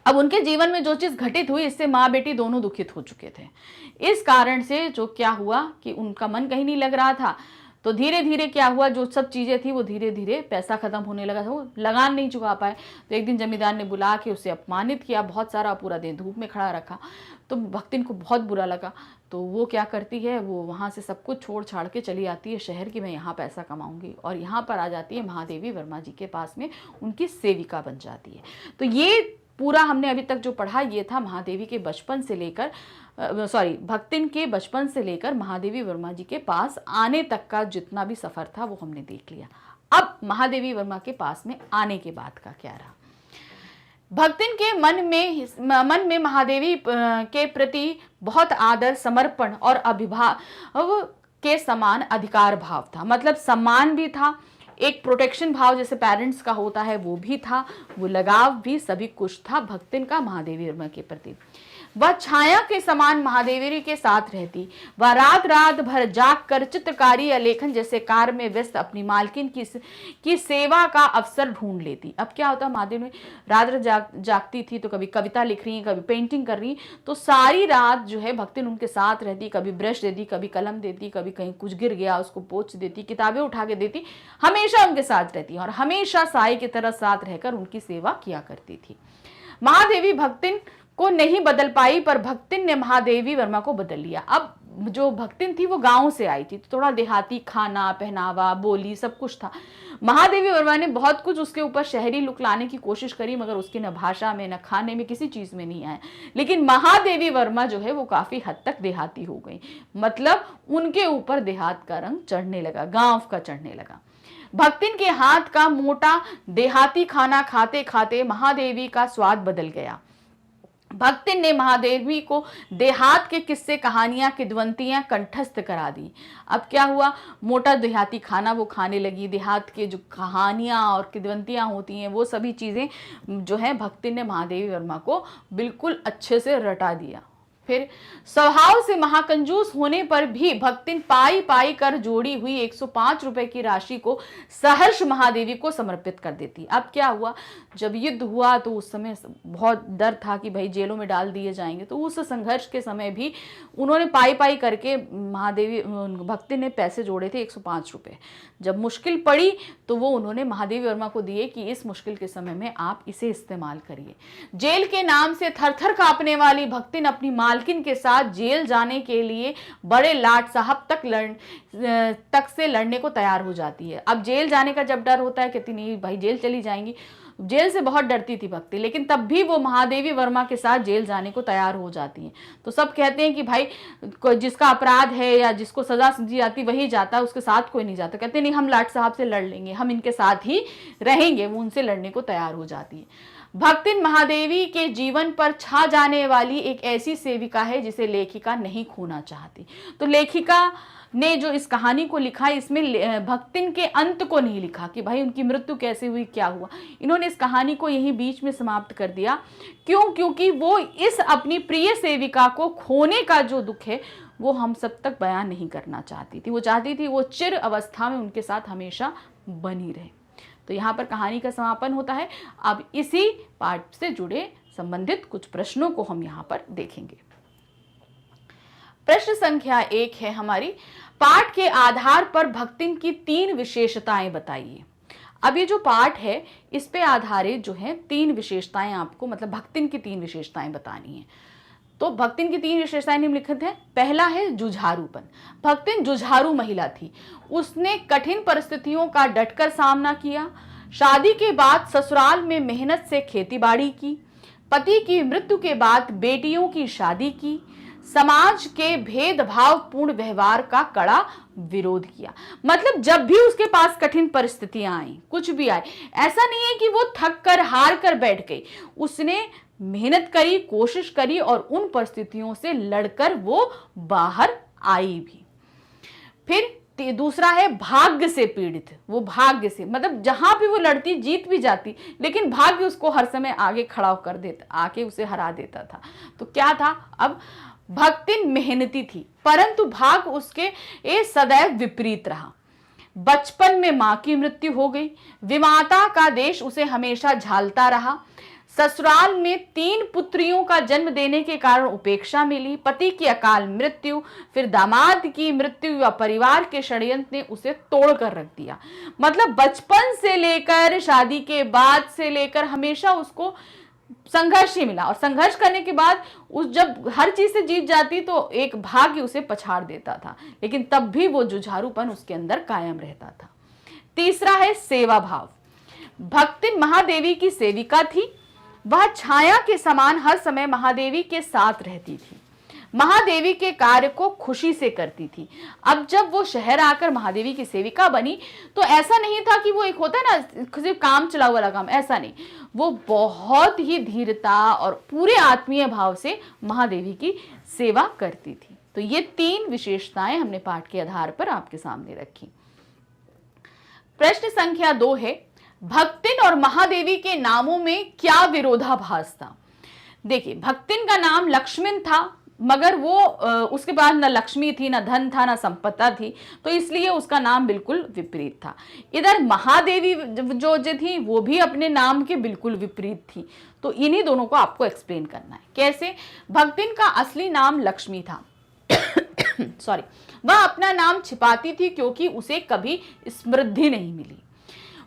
अब उनके जीवन में जो चीज घटित हुई, इससे माँ बेटी दोनों दुखित हो चुके थे। इस कारण से जो क्या हुआ कि उनका मन कहीं नहीं लग रहा था। तो धीरे धीरे क्या हुआ, जो सब चीजें थी वो धीरे धीरे पैसा खत्म होने लगा था, वो लगान नहीं चुका पाए। तो एक दिन जमींदार ने बुला के उसे अपमानित किया, बहुत सारा, पूरा दिन धूप में खड़ा रखा। तो भक्तिन को बहुत बुरा लगा। तो वो क्या करती है, वो वहाँ से सब कुछ छोड़ छाड़ के चली आती है शहर की, मैं यहाँ पैसा कमाऊंगी, और यहाँ पर आ जाती है महादेवी वर्मा जी के पास में, उनकी सेविका बन जाती है। तो ये पूरा हमने अभी तक जो पढ़ा ये था महादेवी के बचपन से लेकर भक्तिन के बचपन से लेकर महादेवी वर्मा जी के पास आने तक का जितना भी सफर था वो हमने देख लिया। अब महादेवी वर्मा के पास में आने के बाद का क्या रहा। भक्तिन के मन में महादेवी के प्रति बहुत आदर, समर्पण और अभिभाव के समान अधिकार भाव था। मतलब सम्मान भी था, एक प्रोटेक्शन भाव जैसे पेरेंट्स का होता है वो भी था, वो लगाव भी, सभी कुछ था भक्तिन का महादेवी वर्मा के प्रति। वह छाया के समान महादेवी के साथ रहती। वह रात रात भर जाग कर चित्रकारी या लेखन जैसे कार्य में व्यस्त अपनी मालकिन की सेवा का अवसर ढूंढ लेती। अब क्या होता, महादेवी रात रात जागती थी, तो कभी कविता लिख रही, कभी पेंटिंग कर रही, तो सारी रात जो है भक्तिन उनके साथ रहती। कभी ब्रश देती, कभी कलम देती, कभी कहीं कुछ गिर गया उसको पोंछ देती, किताबें उठा के देती, हमेशा उनके साथ रहती और हमेशा साई की तरह साथ रहकर उनकी सेवा किया करती थी। महादेवी भक्तिन को नहीं बदल पाई, पर भक्तिन ने महादेवी वर्मा को बदल लिया। अब जो भक्तिन थी वो गांव से आई थी, तो थोड़ा देहाती खाना, पहनावा, बोली सब कुछ था। महादेवी वर्मा ने बहुत कुछ उसके ऊपर शहरी लुक लाने की कोशिश करी, मगर उसकी न भाषा में, न खाने में, किसी चीज में नहीं आया। लेकिन महादेवी वर्मा जो है वो काफी हद तक देहाती हो गई, मतलब उनके ऊपर देहात का रंग चढ़ने लगा, गांव का चढ़ने लगा। भक्तिन के हाथ का मोटा देहाती खाना खाते खाते महादेवी का स्वाद बदल गया। भक्तिन ने महादेवी को देहात के किस्से, कहानियां, किदवंतियां कंठस्थ करा दी। अब क्या हुआ, मोटा देहाती खाना वो खाने लगी, देहात के जो कहानियां और किदवंतियां होती हैं वो सभी चीज़ें जो है भक्तिन ने महादेवी वर्मा को बिल्कुल अच्छे से रटा दिया। फिर स्वभाव से महाकंजूस होने पर भी भक्तिन पाई पाई कर जोड़ी हुई 105 रुपए की राशि को सहर्ष महादेवी को समर्पित कर देती। अब क्या हुआ, जब युद्ध हुआ तो उस समय बहुत डर था कि भाई जेलों में डाल दिए जाएंगे, तो उस संघर्ष के समय भी उन्होंने पाई पाई करके महादेवी भक्तिन ने पैसे जोड़े थे 105 रुपए। जब मुश्किल पड़ी तो वो उन्होंने महादेवी वर्मा को दिए कि इस मुश्किल के समय में आप इसे इस्तेमाल करिए। जेल के नाम से थरथर कांपने वाली भक्तिन अपनी मालकिन के साथ जेल जाने के लिए बड़े लाट साहब तक से लड़ने को तैयार हो जाती है। अब जेल जाने का जब डर होता है, कहती नहीं भाई जेल चली जाएंगी, जेल से बहुत डरती थी भक्ति, लेकिन तब भी वो महादेवी वर्मा के साथ जेल जाने को तैयार हो जाती हैं। तो सब कहते हैं कि भाई जिसका अपराध है या जिसको सजा दी जाती वही जाता है, उसके साथ कोई नहीं जाता। कहते नहीं हम लाट साहब से लड़ लेंगे, हम इनके साथ ही रहेंगे, वो उनसे लड़ने को तैयार हो जाती है। भक्तिन महादेवी के जीवन पर छा जाने वाली एक ऐसी सेविका है जिसे लेखिका नहीं खोना चाहती। तो लेखिका ने जो इस कहानी को लिखा, इसमें भक्तिन के अंत को नहीं लिखा कि भाई उनकी मृत्यु कैसे हुई, क्या हुआ। इन्होंने इस कहानी को यहीं बीच में समाप्त कर दिया। क्यों? क्योंकि वो इस अपनी प्रिय सेविका को खोने का जो दुख है वो हम सब तक बयान नहीं करना चाहती थी। वो चाहती थी वो चिर अवस्था में उनके साथ हमेशा बनी रहे। तो यहाँ पर कहानी का समापन होता है। अब इसी पाठ से जुड़े संबंधित कुछ प्रश्नों को हम यहाँ पर देखेंगे। प्रश्न संख्या 1 है हमारी, पाठ के आधार पर भक्तिन की 3 विशेषताएं बताइए। अब ये जो पाठ है इस पे आधारित जो है 3 विशेषताएं आपको, मतलब भक्तिन की 3 विशेषताएं बतानी है। तो भक्तिन की 3 विशेषताएं निम्नलिखित है। पहला है जुझारूपन। भक्तिन जुझारू महिला थी। उसने कठिन परिस्थितियों का डटकर सामना किया। शादी के बाद ससुराल में मेहनत से खेतीबाड़ी की। पति की मृत्यु के बाद बेटियों की शादी की। समाज के भेदभावपूर्ण व्यवहार का कड़ा विरोध किया। मतलब जब भी उसके पास कठिन परिस्थितियां आई, कुछ भी आए, ऐसा नहीं है कि वो थक कर हार कर बैठ गई। उसने मेहनत करी, कोशिश करी और उन परिस्थितियों से लड़कर वो बाहर आई भी। फिर दूसरा है भाग्य से पीड़ित। वो भाग्य से, मतलब जहां भी वो लड़ती जीत भी जाती, लेकिन भाग्य उसको हर समय आगे खड़ा कर देता, आके उसे हरा देता था। तो क्या था, अब भक्तिन मेहनती थी परंतु भाग्य उसके सदैव विपरीत रहा। बचपन में मां की मृत्यु हो गई। विमाता का देश उसे हमेशा झालता रहा। ससुराल में 3 पुत्रियों का जन्म देने के कारण उपेक्षा मिली। पति की अकाल मृत्यु, फिर दामाद की मृत्यु या परिवार के षड्यंत्र ने उसे तोड़ कर रख दिया। मतलब बचपन से लेकर शादी के बाद से लेकर हमेशा उसको संघर्ष ही मिला, और संघर्ष करने के बाद उस जब हर चीज से जीत जाती तो एक भाग्य उसे पछाड़ देता था, लेकिन तब भी वो जुझारूपन उसके अंदर कायम रहता था। तीसरा है सेवा भाव। भक्तिन महादेवी की सेविका थी। वह छाया के समान हर समय महादेवी के साथ रहती थी। महादेवी के कार्य को खुशी से करती थी। अब जब वो शहर आकर महादेवी की सेविका बनी तो ऐसा नहीं था कि वो एक होता है ना सिर्फ काम चला वाला काम, ऐसा नहीं। वो बहुत ही धीरता और पूरे आत्मीय भाव से महादेवी की सेवा करती थी। तो ये 3 विशेषताएं हमने पाठ के आधार पर आपके सामने रखी। प्रश्न संख्या 2 है, भक्तिन और महादेवी के नामों में क्या विरोधाभास था। देखिए, भक्तिन का नाम लक्ष्मण था, मगर वो उसके बाद न लक्ष्मी थी, न धन था, न संपत्ता थी, तो इसलिए उसका नाम बिल्कुल विपरीत था। इधर महादेवी जो थी वो भी अपने नाम के बिल्कुल विपरीत थी। तो इन्हीं दोनों को आपको एक्सप्लेन करना है। कैसे? भक्तिन का असली नाम लक्ष्मी था। सॉरी, वह अपना नाम छिपाती थी क्योंकि उसे कभी समृद्धि नहीं मिली।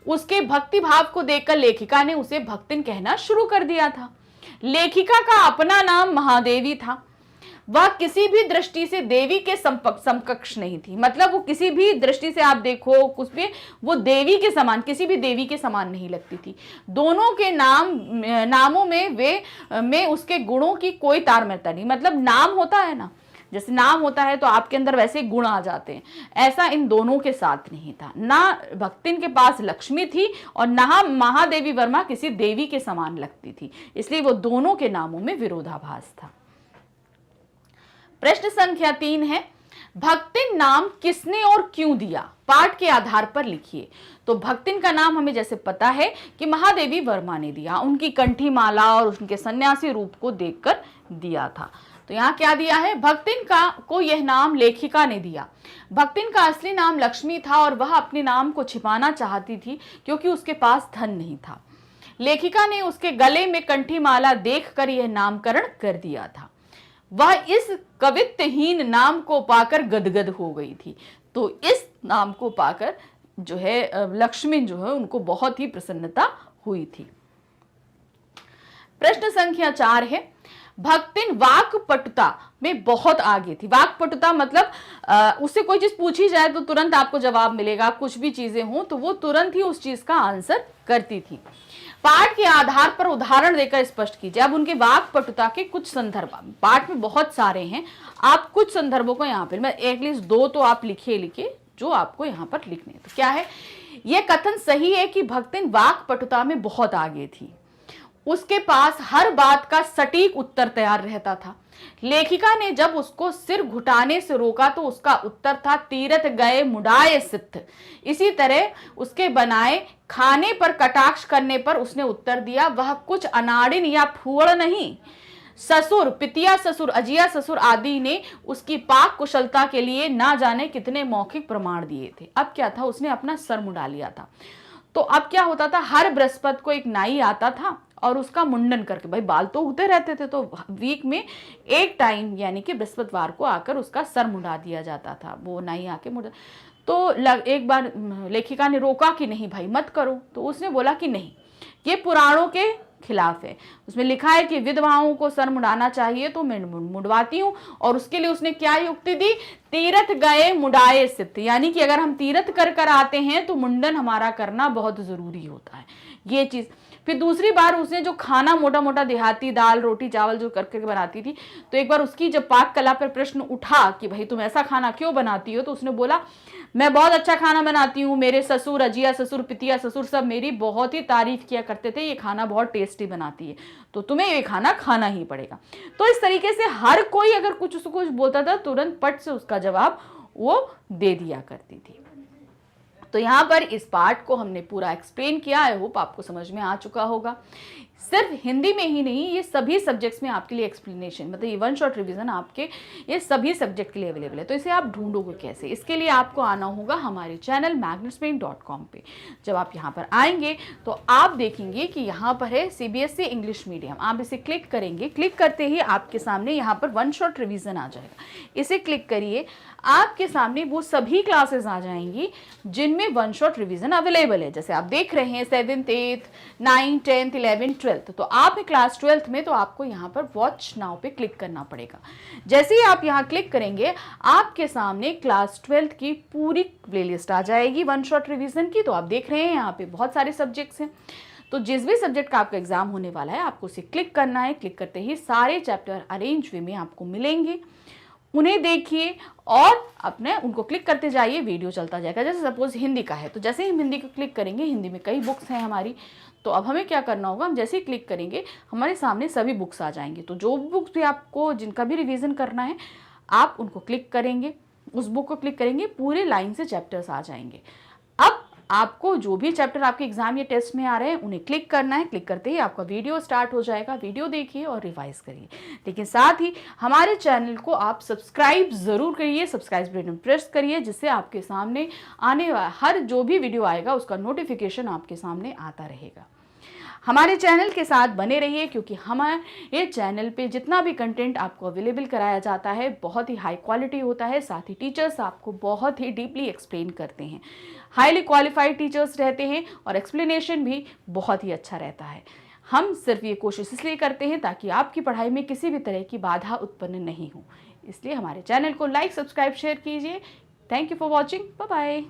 उसके भक्ति भाव को देखकर लेखिका ने उसे भक्तिन कहना शुरू कर दिया था। लेखिका का अपना नाम महादेवी था। वह किसी भी दृष्टि से देवी के समकक्ष नहीं थी। मतलब वो किसी भी दृष्टि से आप देखो कुछ भी, वो देवी के समान, किसी भी देवी के समान नहीं लगती थी। दोनों के नामों में उसके गुणों की कोई तारतम्य नहीं। मतलब नाम होता है ना, जैसे नाम होता है तो आपके अंदर वैसे गुण आ जाते हैं, ऐसा इन दोनों के साथ नहीं था। ना भक्तिन के पास लक्ष्मी थी और ना महादेवी वर्मा किसी देवी के समान लगती थी, इसलिए वो दोनों के नामों में विरोधाभास था। प्रश्न संख्या 3 है, भक्तिन नाम किसने और क्यों दिया, पाठ के आधार पर लिखिए। तो भक्तिन का नाम हमें जैसे पता है कि महादेवी वर्मा ने दिया, उनकी कंठी माला और उनके सन्यासी रूप को देखकर दिया था। तो यहाँ क्या दिया है, भक्तिन को यह नाम लेखिका ने दिया। भक्तिन का असली नाम लक्ष्मी था और वह अपने नाम को छिपाना चाहती थी क्योंकि उसके पास धन नहीं था। लेखिका ने उसके गले में कंठी माला देखकर यह नामकरण कर दिया था। वह इस कवित्वहीन नाम को पाकर गदगद हो गई थी। तो इस नाम को पाकर जो है लक्ष्मी जो है उनको बहुत ही प्रसन्नता हुई थी। प्रश्न संख्या 4 है, भक्तिन वाक्पटुता में बहुत आगे थी। वाक्पटुता मतलब उससे कोई चीज पूछी जाए तो तुरंत आपको जवाब मिलेगा, कुछ भी चीजें हों तो वो तुरंत ही उस चीज का आंसर करती थी। पाठ के आधार पर उदाहरण देकर स्पष्ट कीजिए। अब उनके वाक्पटुता के कुछ संदर्भ, पाठ में बहुत सारे हैं, आप कुछ संदर्भों को यहाँ पर मैं एटलीस्ट 2 तो आप लिखिए जो आपको यहाँ पर लिखने। तो क्या है, यह कथन सही है कि भक्तिन वाक्पटुता में बहुत आगे थी। उसके पास हर बात का सटीक उत्तर तैयार रहता था। लेखिका ने जब उसको सिर घुटाने से रोका तो उसका उत्तर था, तीरथ गए मुड़ाए सिद्ध। इसी तरह उसके बनाए खाने पर कटाक्ष करने पर उसने उत्तर दिया, वह कुछ अनाड़िन या फूड़ नहीं। ससुर, पितिया ससुर, अजिया ससुर आदि ने उसकी पाक कुशलता के लिए ना जाने कितने मौखिक प्रमाण दिए थे। अब क्या था, उसने अपना सर मुड़ा लिया था। तो अब क्या होता था, हर बृहस्पति को एक नाई आता था और उसका मुंडन करके, भाई बाल तो उगते रहते थे, तो वीक में एक टाइम यानी कि बृहस्पतिवार को आकर उसका सर मुंडा दिया जाता था। वो नाई आके मुंडा, तो एक बार लेखिका ने रोका कि नहीं भाई मत करो, तो उसने बोला कि नहीं, ये पुराणों के खिलाफ है। उसमें लिखा है कि विधवाओं को सर मुंडाना चाहिए तो मैं मुंडवाती हूँ। और उसके लिए उसने क्या युक्ति दी, तीरथ गए मुंडाए सिद्ध, यानी कि अगर हम तीरथ कर आते हैं तो मुंडन हमारा करना बहुत जरूरी होता है, ये चीज। फिर दूसरी बार उसने जो खाना मोटा मोटा देहाती दाल रोटी चावल जो करके बनाती थी, तो एक बार उसकी जब पाक कला पर प्रश्न उठा कि भाई तुम ऐसा खाना क्यों बनाती हो, तो उसने बोला मैं बहुत अच्छा खाना बनाती हूँ, मेरे ससुर, अजिया ससुर, पितिया ससुर सब मेरी बहुत ही तारीफ किया करते थे, ये खाना बहुत टेस्टी बनाती है, तो तुम्हें ये खाना खाना ही पड़ेगा। तो इस तरीके से हर कोई अगर कुछ उसको कुछ बोलता था तुरंत पट से उसका जवाब वो दे दिया करती थी। तो यहाँ पर इस पार्ट को हमने पूरा एक्सप्लेन किया। आई होप आपको समझ में आ चुका होगा। सिर्फ हिंदी में ही नहीं, ये सभी सब्जेक्ट्स में आपके लिए एक्सप्लेनेशन, मतलब ये वन शॉट रिवीजन आपके ये सभी सब्जेक्ट के लिए अवेलेबल है। तो इसे आप ढूंढोगे कैसे, इसके लिए आपको आना होगा हमारे चैनल magnuspain.com पे। जब आप यहाँ पर आएंगे तो आप देखेंगे कि यहाँ पर है CBSE इंग्लिश मीडियम, आप इसे क्लिक करेंगे। क्लिक करते ही आपके सामने यहाँ पर वन शॉट रिवीजन आ जाएगा, इसे क्लिक करिए, आपके सामने वो सभी क्लासेस आ जाएंगी जिनमें वन शॉट रिवीजन अवेलेबल है। जैसे आप देख रहे हैं 7th 8th 9th 10th 11th 12th, तो आप क्लास 12th में, तो आपको यहाँ पर वॉच नाउ पे क्लिक करना पड़ेगा। जैसे ही आप यहाँ क्लिक करेंगे आपके सामने क्लास 12th की पूरी प्लेलिस्ट आ जाएगी वन शॉट रिवीजन की। तो आप देख रहे हैं यहाँ पे बहुत सारे सब्जेक्ट्स हैं, तो जिस भी सब्जेक्ट का आपका एग्जाम होने वाला है आपको उसे क्लिक करना है। क्लिक करते ही सारे चैप्टर अरेंज वे में आपको मिलेंगे, उन्हें देखिए और अपने उनको क्लिक करते जाइए, वीडियो चलता जाएगा। जैसे सपोज हिंदी का है, तो जैसे ही हम हिंदी को क्लिक करेंगे, हिंदी में कई बुक्स हैं हमारी, तो अब हमें क्या करना होगा, हम जैसे ही क्लिक करेंगे हमारे सामने सभी बुक्स आ जाएंगे। तो जो बुक्स भी आपको जिनका भी रिवीजन करना है आप उनको क्लिक करेंगे, उस बुक को क्लिक करेंगे, पूरे लाइन से चैप्टर्स आ जाएंगे। अब आपको जो भी चैप्टर आपके एग्जाम या टेस्ट में आ रहे हैं उन्हें क्लिक करना है। क्लिक करते ही आपका वीडियो स्टार्ट हो जाएगा, वीडियो देखिए और रिवाइज करिए। लेकिन साथ ही हमारे चैनल को आप सब्सक्राइब जरूर करिए, सब्सक्राइब बटन प्रेस करिए, जिससे आपके सामने आने वाला हर जो भी वीडियो आएगा उसका नोटिफिकेशन आपके सामने आता रहेगा। हमारे चैनल के साथ बने रहिए, क्योंकि हमारे चैनल पे जितना भी कंटेंट आपको अवेलेबल कराया जाता है बहुत ही हाई क्वालिटी होता है। साथ ही टीचर्स आपको बहुत ही डीपली एक्सप्लेन करते हैं, हाईली क्वालिफाइड टीचर्स रहते हैं और एक्सप्लेनेशन भी बहुत ही अच्छा रहता है। हम सिर्फ ये कोशिश इसलिए करते हैं ताकि आपकी पढ़ाई में किसी भी तरह की बाधा उत्पन्न नहीं हो। इसलिए हमारे चैनल को लाइक, सब्सक्राइब, शेयर कीजिए। Thank you for watching, bye bye.